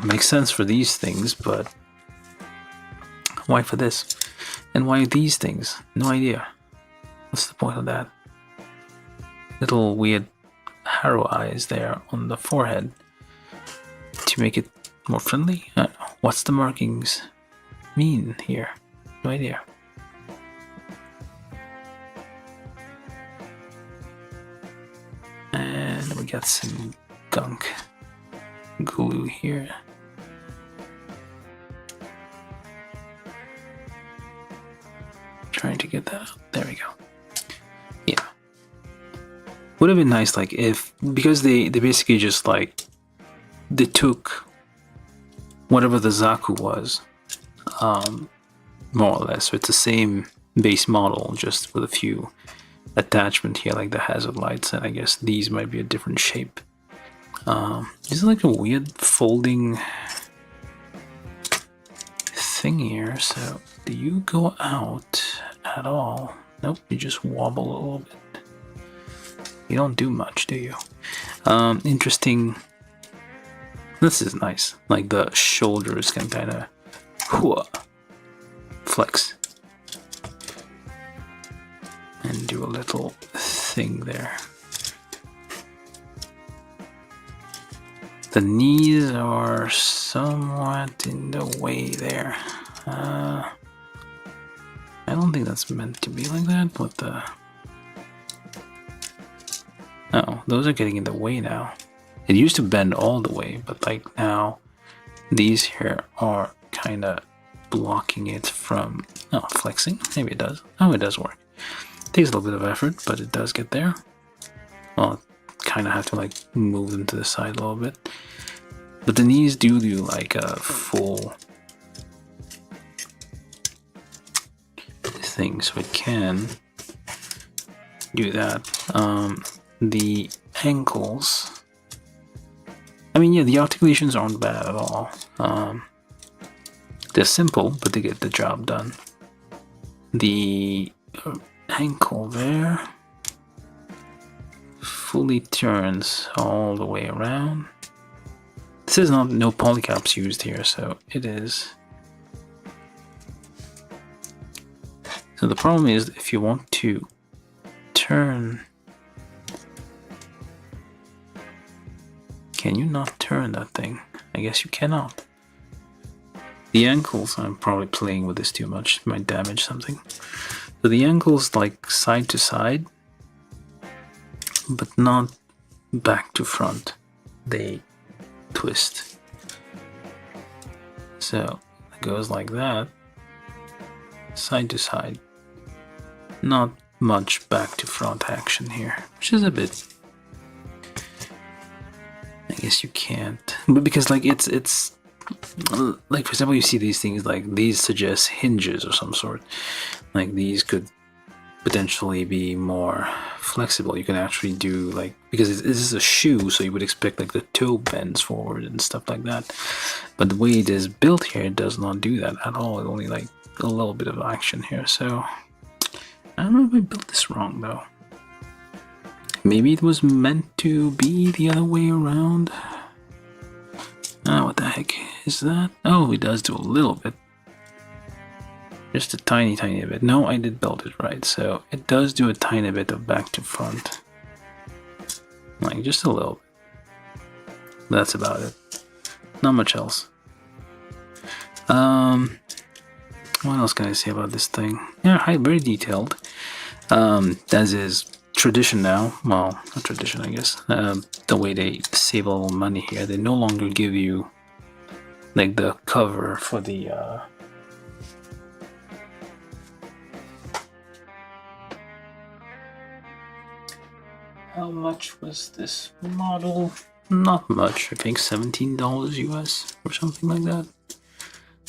Makes sense for these things, but why for this? And why these things? No idea. What's the point of that? Little weird harrow eyes there on the forehead to make it more friendly? I don't know. What's the markings mean here? No idea. And we got some gunk glue here. Trying to get that out. There we go. Yeah. Would have been nice, like, if, because they basically just, like, they took whatever the Zaku was, more or less. So it's the same base model, just with a few attachment here, like the hazard lights, and I guess these might be a different shape. This is like a weird folding thing here. So do you go out at all? Nope, you just wobble a little bit. You don't do much, do you? Interesting. This is nice. Like the shoulders can kind of flex and do a little thing there. The knees are somewhat in the way there. I don't think that's meant to be like that, but oh, those are getting in the way now. It used to bend all the way, but like now these here are kind of blocking it from flexing. Maybe it does. Oh, it does work. It takes a little bit of effort, but it does get there. Well, kind of have to like move them to the side a little bit. But the knees do like a full thing, so it can do that. The ankles, I mean, yeah, the articulations aren't bad at all. They're simple, but they get the job done. The ankle there fully turns all the way around. This is not no polycaps used here, so it is. So the problem is, if you want to turn, can you not turn that thing? I guess you cannot. The ankles, I'm probably playing with this too much, it might damage something. So the ankles like side to side, but not back to front. They twist. So it goes like that, side to side. Not much back to front action here, which is a bit. I guess you can't, but because like it's like, for example, you see these things like these suggest hinges or some sort. Like these could potentially be more flexible. You can actually do like because this is a shoe, so you would expect like the toe bends forward and stuff like that. But the way it is built here, it does not do that at all. It only like a little bit of action here. So I don't know if I built this wrong though. Maybe it was meant to be the other way around. Ah, what the heck is that? Oh, it does do a little bit. Just a tiny bit. No, I did build it right. So it does do a tiny bit of back to front. Like just a little bit. That's about it. Not much else. What else can I say about this thing? Yeah, very detailed. As is tradition now. Well, not tradition, I guess. The way they save a little money here, they no longer give you like the cover for the how much was this model? Not much. I think $17 US or something like that.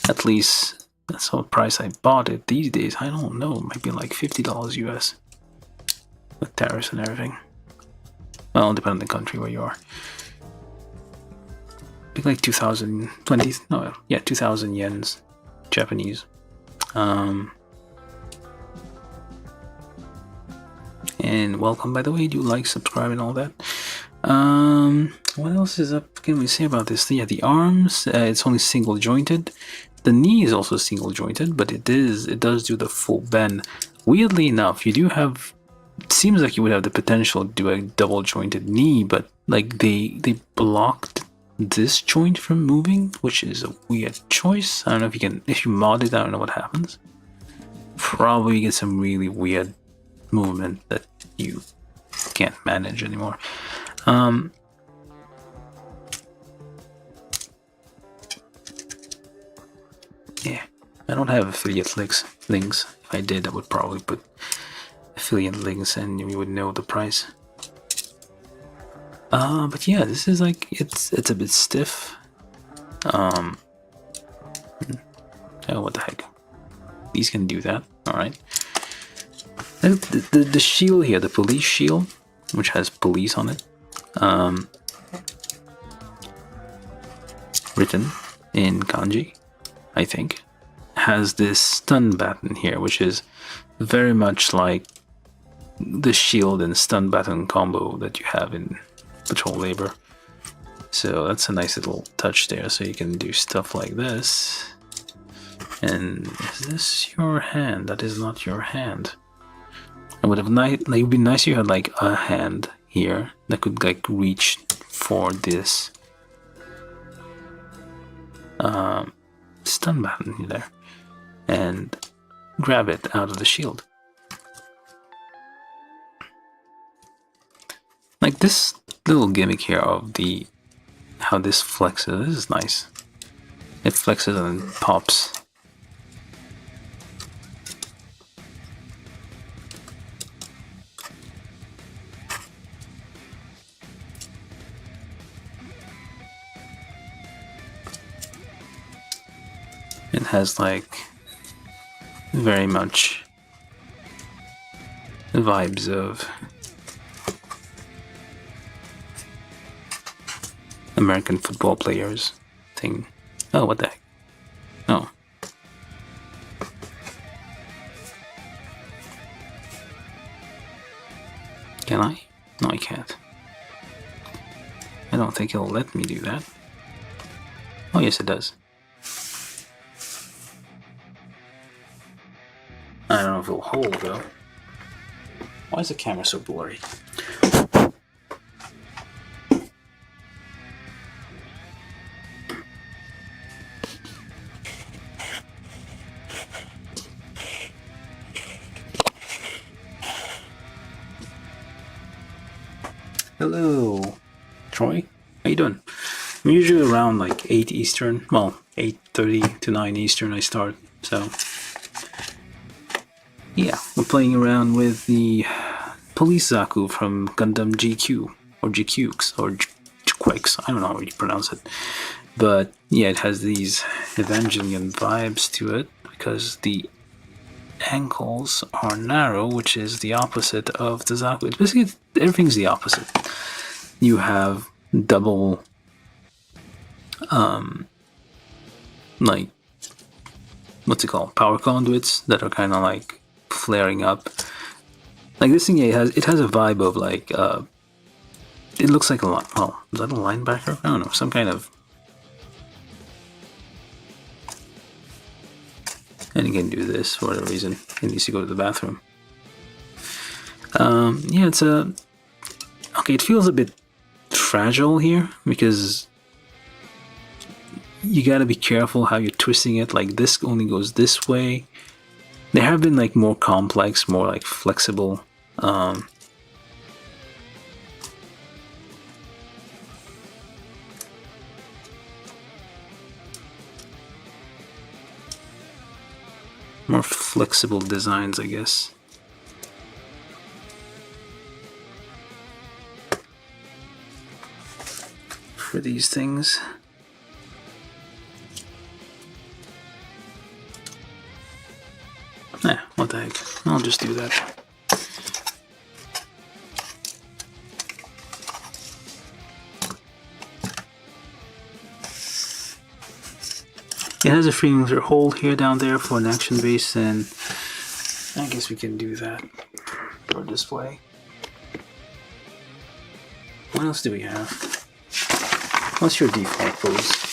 At least that's what price I bought it. These days, I don't know. It might be like $50 US with tariffs and everything. Well, depending on the country where you are. I think like 2020. No, yeah, 2,000 yens, Japanese. And welcome, by the way. Do like, subscribe, and all that. What else is up? Can we say about this? Yeah, the arms. It's only single jointed. The knee is also single jointed, but it does do the full bend. Weirdly enough, you do have. It seems like you would have the potential to do a double jointed knee, but like they blocked this joint from moving, which is a weird choice. I don't know if you can. If you mod it, I don't know what happens. Probably get some really weird movement that you can't manage anymore. Yeah, I don't have affiliate links. If I did, I would probably put affiliate links and you would know the price. But yeah, this is like it's a bit stiff. Oh, what the heck? These can do that. All right. The shield here, the police shield, which has police on it, written in kanji, I think, has this stun baton here, which is very much like the shield and stun baton combo that you have in Patrol Labor. So that's a nice little touch there. So you can do stuff like this. And is this your hand? That is not your hand. It would have like it would be nice if you had like a hand here that could like reach for this stun button there and grab it out of the shield. Like this little gimmick here of how this flexes. This is nice. It flexes and then pops. It has like very much vibes of American football players thing. Oh, what the heck? Oh. Can I? No, I can't. I don't think it'll let me do that. Oh, yes, it does. I don't know if it'll hold though. Why is the camera so blurry? Hello, Troy. How you doing? I'm usually around like 8 Eastern. Well, 8:30 to 9 Eastern I start, so yeah, we're playing around with the police Zaku from Gundam GQ, or GQuuuuuX, or GQuuuuuX, I don't know how you pronounce it. But yeah, it has these Evangelion vibes to it, because the ankles are narrow, which is the opposite of the Zaku. It's basically, everything's the opposite. You have double, like, what's it called? Power conduits that are kind of like flaring up. Like this thing, yeah, it has a vibe of like, it looks like a lot. Oh, is that a linebacker? I don't know, some kind of. And you can do this for whatever reason. It needs to go to the bathroom. Yeah, it's a. Okay, it feels a bit fragile here because you gotta be careful how you're twisting it. Like this only goes this way. There have been like more complex, more like flexible. More flexible designs, I guess. For these things. What the heck? I'll just do that. It has a free mover hold here down there for an action base, and I guess we can do that for display. What else do we have? What's your default pose?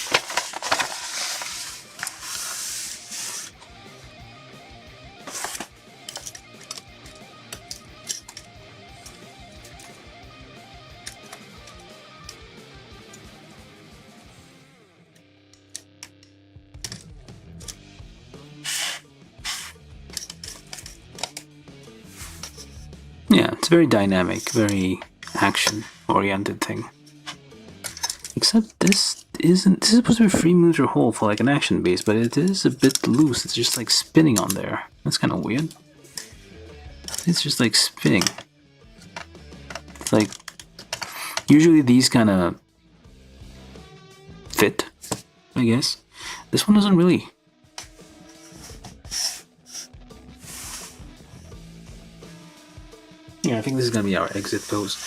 Yeah, it's very dynamic, very action-oriented thing. Except this isn't. This is supposed to be a free mover hold for like an action base, but it is a bit loose. It's just like spinning on there. That's kind of weird. It's just like spinning. It's like usually these kind of fit, I guess. This one doesn't really. Yeah, I think this is gonna be our exit pose.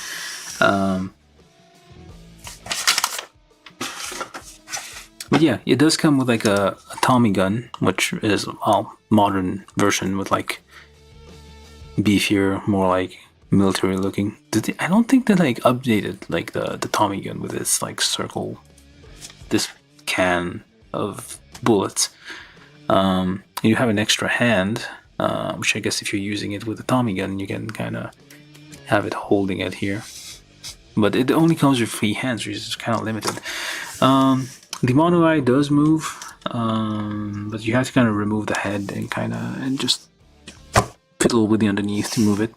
But yeah, it does come with like a Tommy gun, which is a modern version with like beefier, more like military looking. I don't think they like updated like the Tommy gun with its like circle, this can of bullets. You have an extra hand, which I guess if you're using it with a Tommy gun, you can kind of have it holding it here. But it only comes with 3 hands, which is kind of limited. The mono eye does move, but you have to kind of remove the head and just fiddle with the underneath to move it.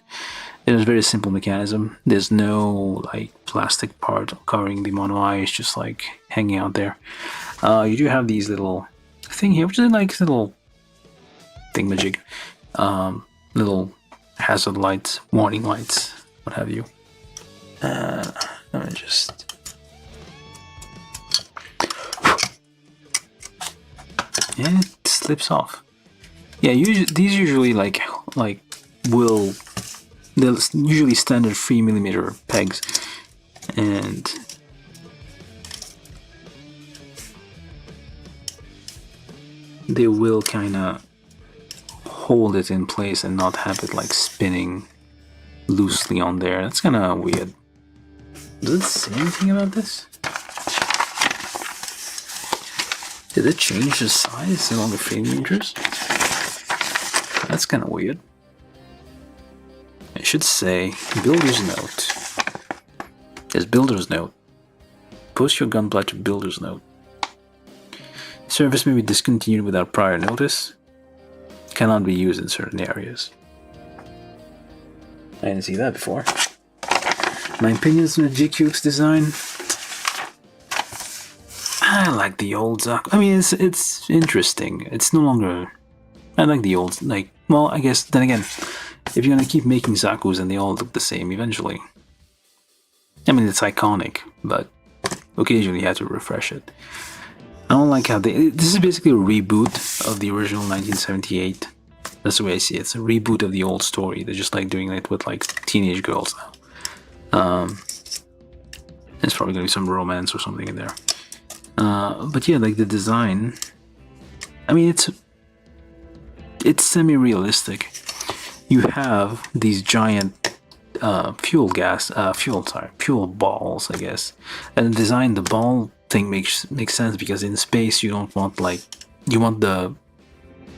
It is a very simple mechanism. There's no like plastic part covering the mono eye. It's just like hanging out there. You do have these little thing here, which is like little thingamajig, little hazard lights, warning lights, what have you. Let me just. Yeah, it slips off. Yeah, these usually like will. They're usually standard 3mm pegs, and they will kind of hold it in place and not have it like spinning loosely on there. That's kind of weird. Does it say anything about this? Did it change the size? It's no longer 3mm? That's kind of weird. It should say builder's note. There's builder's note. Post your gunpla to builder's note. Service may be discontinued without prior notice. Cannot be used in certain areas. I didn't see that before. My opinions on the GQuuuuuuX design. I like the old Zaku. I mean, it's interesting. It's no longer. I like the old. Well, I guess then again, if you're gonna keep making Zakus and they all look the same eventually. I mean, it's iconic, but occasionally you have to refresh it. I don't like how this is basically a reboot of the original 1978 That's the way I see it. It's a reboot of the old story. They're just like doing it with like teenage girls now. There's probably gonna be some romance or something in there. But yeah, like the design, I mean, it's semi-realistic. You have these giant fuel balls, I guess. And the design, the ball thing makes sense because in space you don't want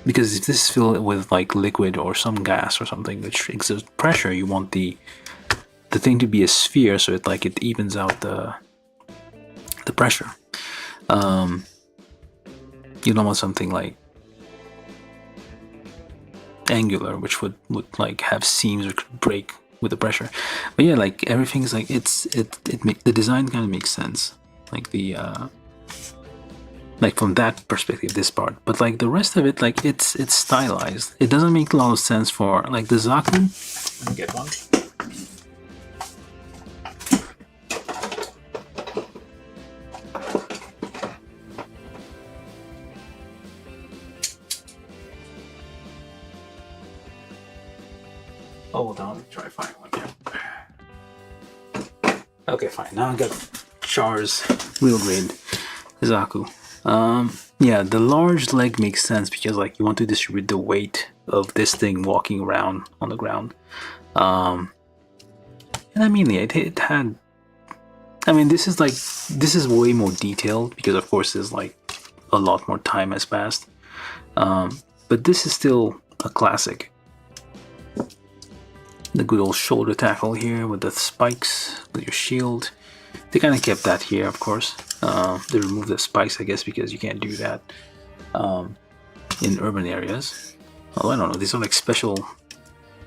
because if this is filled with like liquid or some gas or something which exerts pressure, you want the thing to be a sphere, so it evens out the pressure. You don't want something like angular, which would like have seams or could break with the pressure. But yeah, like everything's like the design kind of makes sense, like the like from that perspective, this part. But like the rest of it, like it's stylized. It doesn't make a lot of sense for like the Zaku. Let me get one. Hold on, let me try to find one here. Okay, fine. Now I got Char's real grade Zaku. Yeah, the large leg makes sense because like you want to distribute the weight of this thing walking around on the ground. And I mean, yeah, it had. I mean, this is way more detailed because of course there's like a lot more time has passed. But this is still a classic. The good old shoulder tackle here with the spikes with your shield. They kind of kept that here, of course. They removed the spikes, I guess, because you can't do that in urban areas. Oh, I don't know. These are like special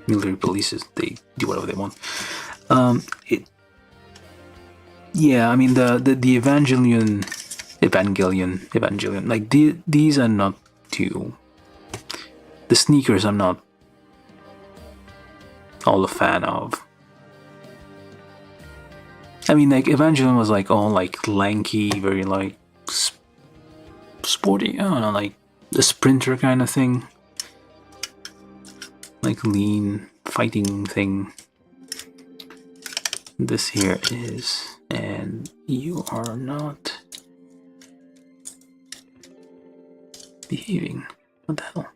military polices. They do whatever they want. Yeah, I mean the Evangelion. Like these are not too. The sneakers I'm not all a fan of. I mean, like Evangelion was like all like lanky, very like sporty. I don't know, like a sprinter kind of thing, like lean fighting thing. This here is, and you are not behaving. What the hell?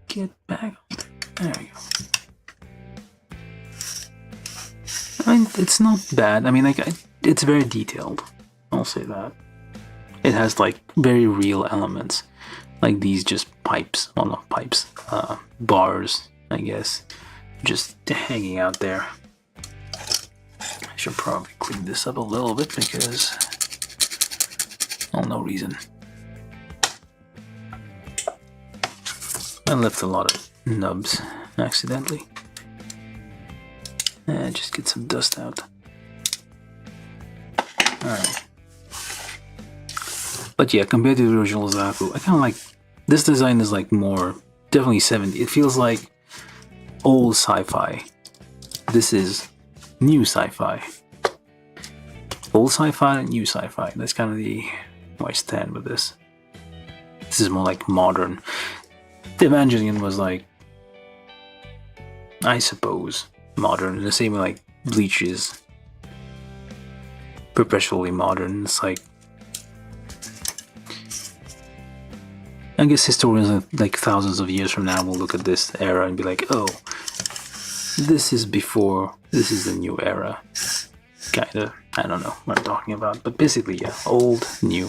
Get back. There we go. I mean, it's not bad. I mean, like, it's very detailed. I'll say that. It has, like, very real elements. Like these just pipes. Well, not pipes. Bars, I guess. Just hanging out there. I should probably clean this up a little bit because... oh, no reason. I left a lot of nubs accidentally. And just get some dust out. Alright. But yeah, compared to the original Zaku, I kind of like... this design is like more... definitely 70s. It feels like old sci-fi. This is new sci-fi. Old sci-fi and new sci-fi. That's kind of where I stand with this. This is more like modern. The Evangelion was like, I suppose, modern. The same way like Bleach is perpetually modern. It's like, I guess historians like thousands of years from now will look at this era and be like, oh, this is before, this is the new era. Kinda, I don't know what I'm talking about, but basically, yeah, old, new.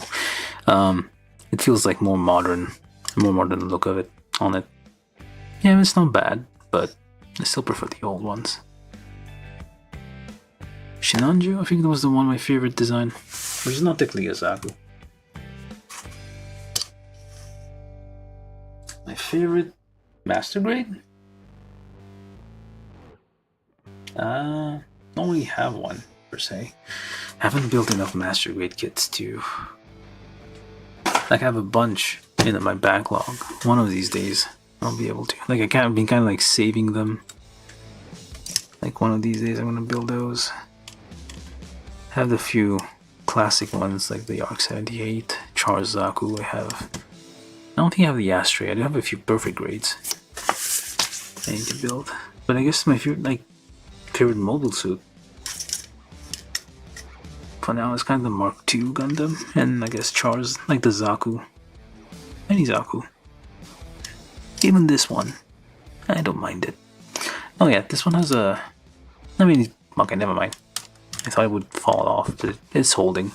It feels like more modern look of it. On it. Yeah, it's not bad, but I still prefer the old ones. Shinanju, I think that was the one of my favorite design, which is not technically a Zaku. My favorite master grade? Don't really have one per se. I haven't built enough master grade kits to... like I have a bunch in my backlog. One of these days I'll be able to. Like I've been kind of like saving them. Like one of these days I'm gonna build those. I have the few classic ones like the Arc 78, Char's Zaku. I don't think I have the Astray. I do have a few perfect grades I need to build. But I guess my favorite mobile suit for now is kind of the Mark II Gundam, and I guess Char's like the Zaku. Any Zaku. Even this one. I don't mind it. Oh yeah, this one has a... I mean, okay, never mind. I thought it would fall off, but it's holding.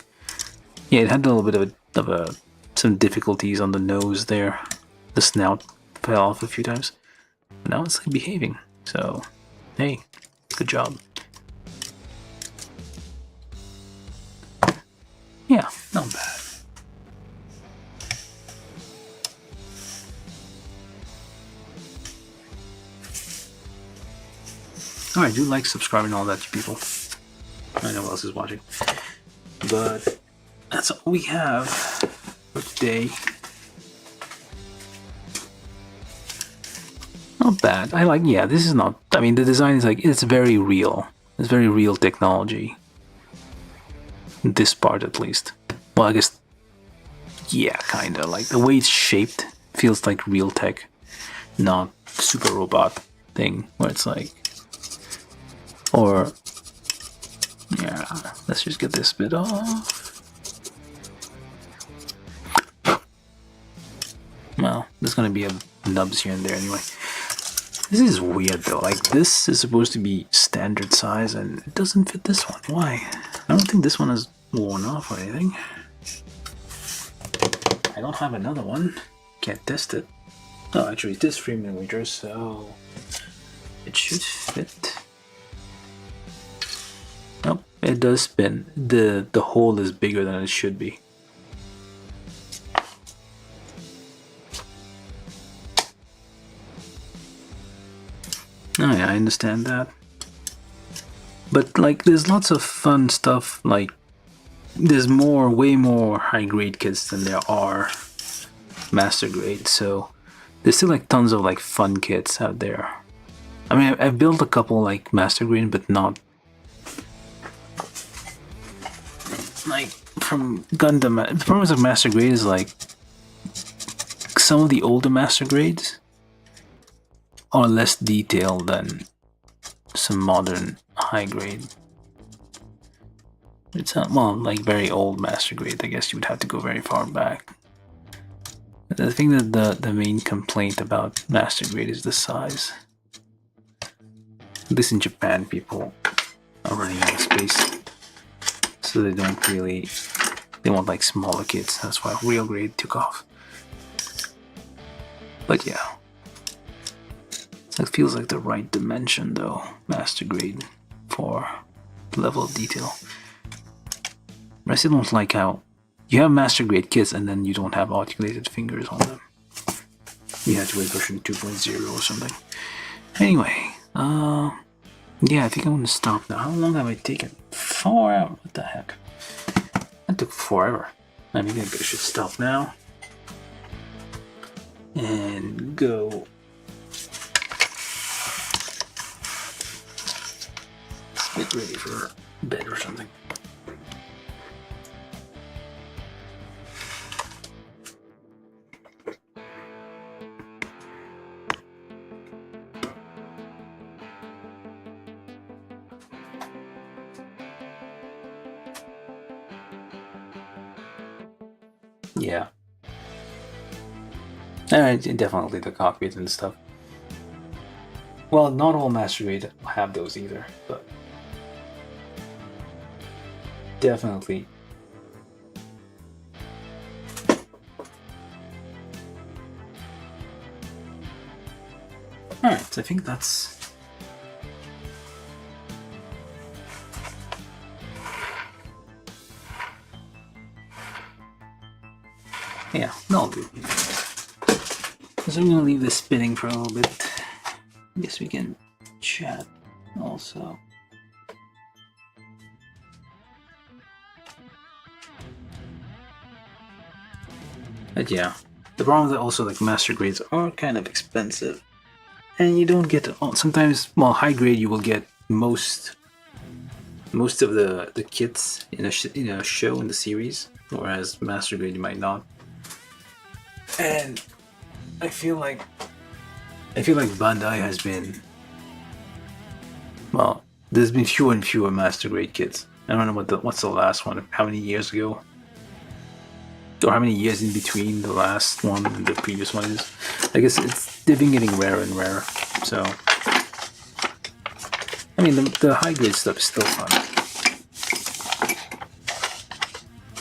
Yeah, it had a little bit of some difficulties on the nose there. The snout fell off a few times. But now it's like behaving. So, hey, good job. Yeah, not bad. Alright, do like, subscribe, and all that, you people. I know who else is watching. But that's all we have for today. Not bad. Yeah, this is not... I mean, the design is like... It's very real. It's very real technology. This part, at least. Well, I guess... Yeah, kinda. Like, the way it's shaped feels like real tech. Not super robot thing, where it's like... Or... Yeah, let's just get this bit off. Well, there's gonna be a nubs here and there anyway. This is weird though, like this is supposed to be standard size and it doesn't fit this one. Why? I don't think this one is worn off or anything. I don't have another one. Can't test it. Oh, actually it is 3mm, so it should fit. Nope, it does spin. The hole is bigger than it should be. Oh yeah, I understand that. But like, there's lots of fun stuff. Like, there's way more high-grade kits than there are master grade. So there's still like tons of like fun kits out there. I mean, I've built a couple like master grade, but not like from Gundam. The problem with master grade is like some of the older master grades are less detailed than some modern high grade. It's not, well, like very old master grade. I guess you would have to go very far back. But I think that the main complaint about master grade is the size. At least in Japan, people are running out of space, so they don't really. They want like smaller kits. That's why real grade took off. But yeah. It feels like the right dimension though, master grade, for the level of detail. But I still don't like how you have master grade kits and then you don't have articulated fingers on them. You have to wait version 2.0 or something. Anyway, yeah, I think I'm gonna stop now. How long have I taken? 4 hours? What the heck? That took forever. I think I should stop now and go get ready for bed or something. Yeah. Definitely the cockpit and stuff. Well, not all master grade have those either, but definitely. Alright, so I think that's... Yeah, that'll do. So I'm gonna leave this spinning for a little bit. I guess we can chat also. But yeah, the problem is that also like master grades are kind of expensive, and you don't get sometimes. Well, high grade you will get most of the kits in a show in the series, whereas master grade you might not. And I feel like Bandai has been, well, there's been fewer and fewer master grade kits. I don't know what's the last one. How many years ago? Or how many years in between the last one and the previous one is? I guess they've been getting rarer and rarer. So, I mean, the high grade stuff is still fun,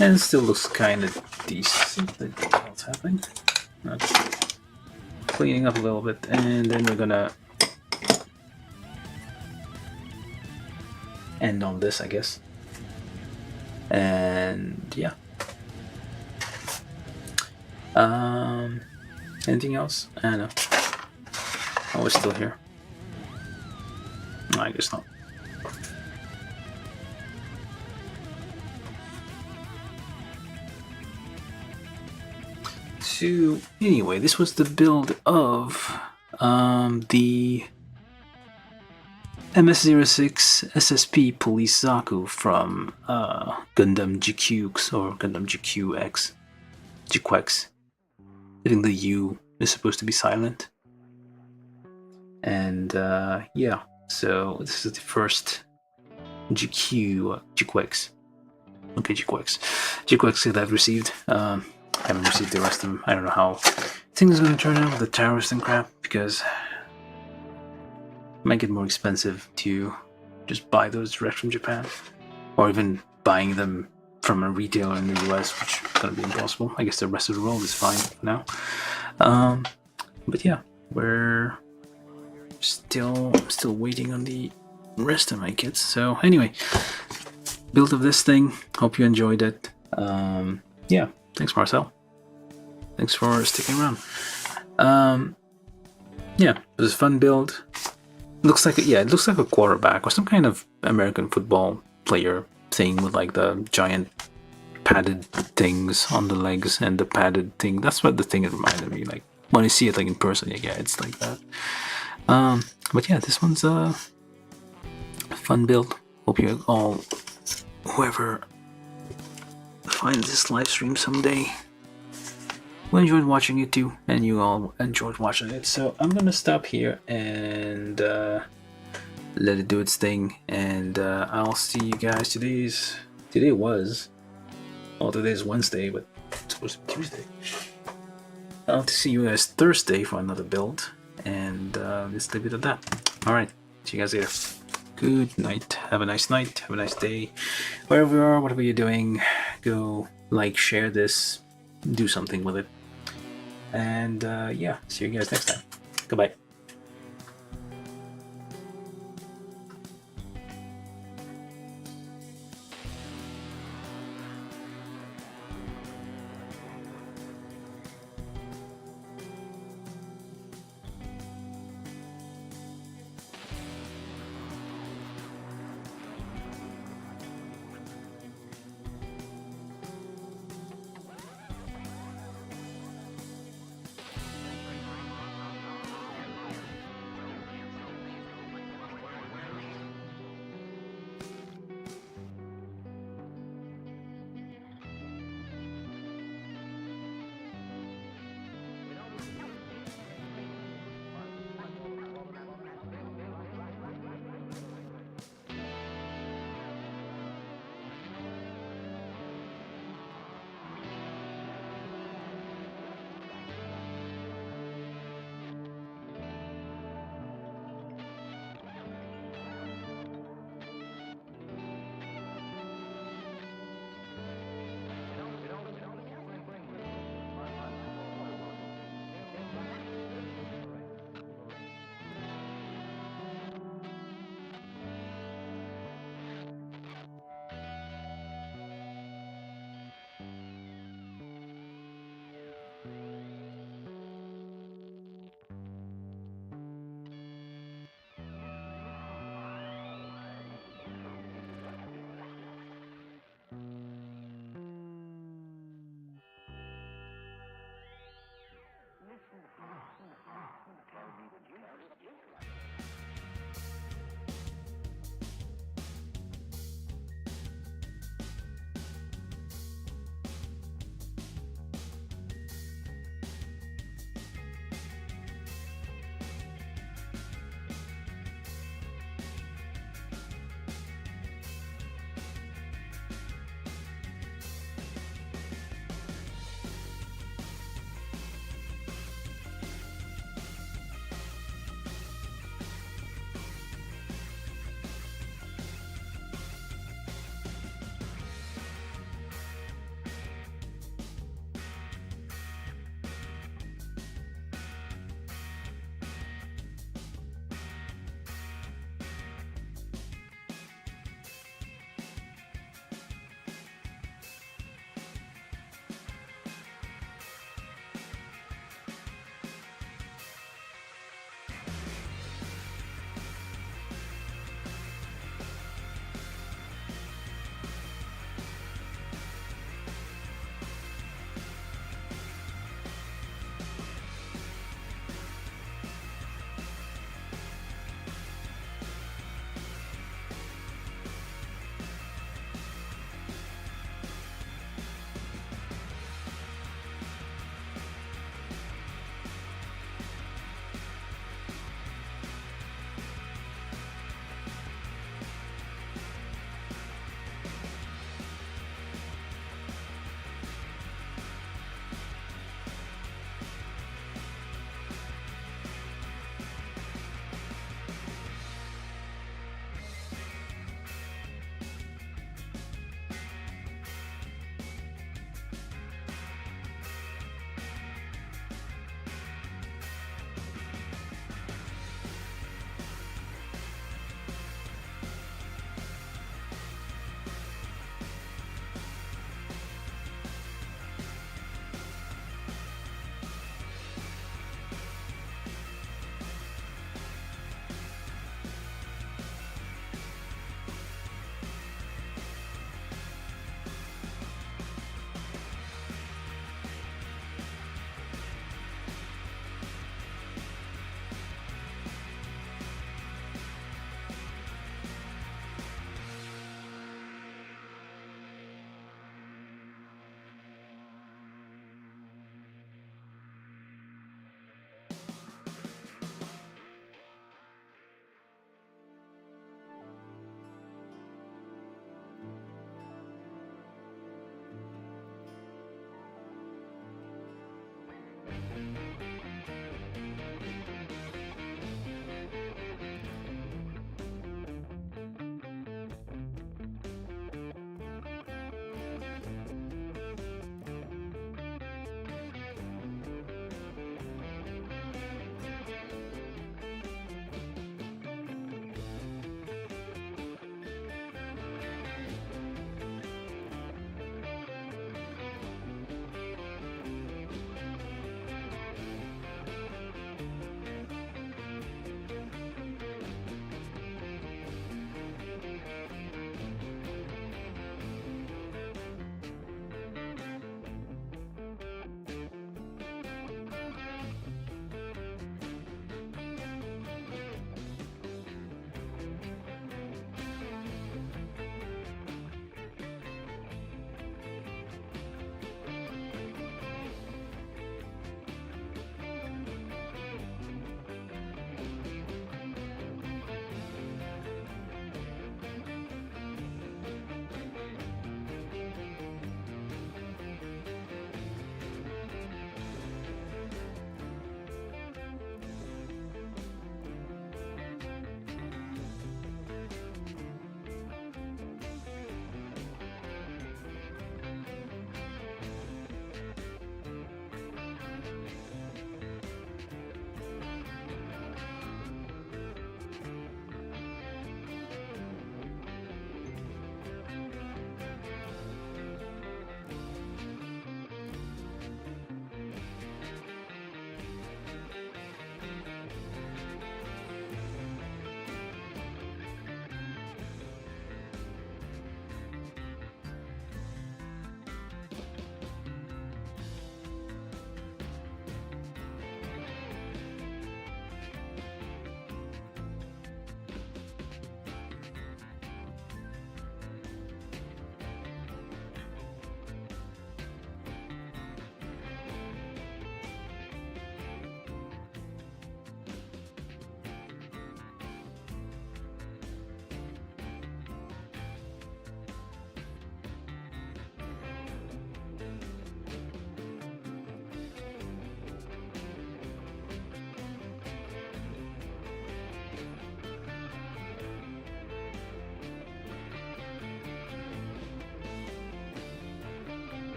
and it still looks kind of decent. What's happening? Just cleaning up a little bit, and then we're gonna end on this, I guess. And yeah. Anything else? I don't know. Oh, we're still here. No, I guess not. So anyway, this was the build of the MS-06-SSP Police Zaku from Gundam GQuuuuuX or Gundam GQuuuuuX. GQuuuuuX. I think the U is supposed to be silent. And yeah, so this is the first GQuuuuuX. Okay, GQuuuuuX that I've received. I haven't received the rest of them. I don't know how things are going to turn out with the tariffs and crap, because it might get more expensive to just buy those direct from Japan, or even buying them from a retailer in the US, which is going to be impossible. I guess the rest of the world is fine for now. But yeah, we're still waiting on the rest of my kits. So anyway, build of this thing. Hope you enjoyed it. Yeah, thanks Marcel. Thanks for sticking around. Yeah, it was a fun build. Looks like it looks like a quarterback or some kind of American football player thing with like the giant padded things on the legs and the padded thing. That's what the thing it reminded me. Like when I see it like in person, yeah, it's like that. But yeah, this one's a fun build. Hope you all, whoever finds this live stream someday, will enjoy watching it too, and you all enjoyed watching it. So I'm gonna stop here and let it do its thing, and I'll see you guys. Today's Wednesday, but it's supposed to be Tuesday. I'll see you guys Thursday for another build, and let's leave it at that. Alright, see you guys later. Good night. Have a nice night. Have a nice day. Wherever you are, whatever you're doing, go like, share this, do something with it. And yeah, see you guys next time. Goodbye.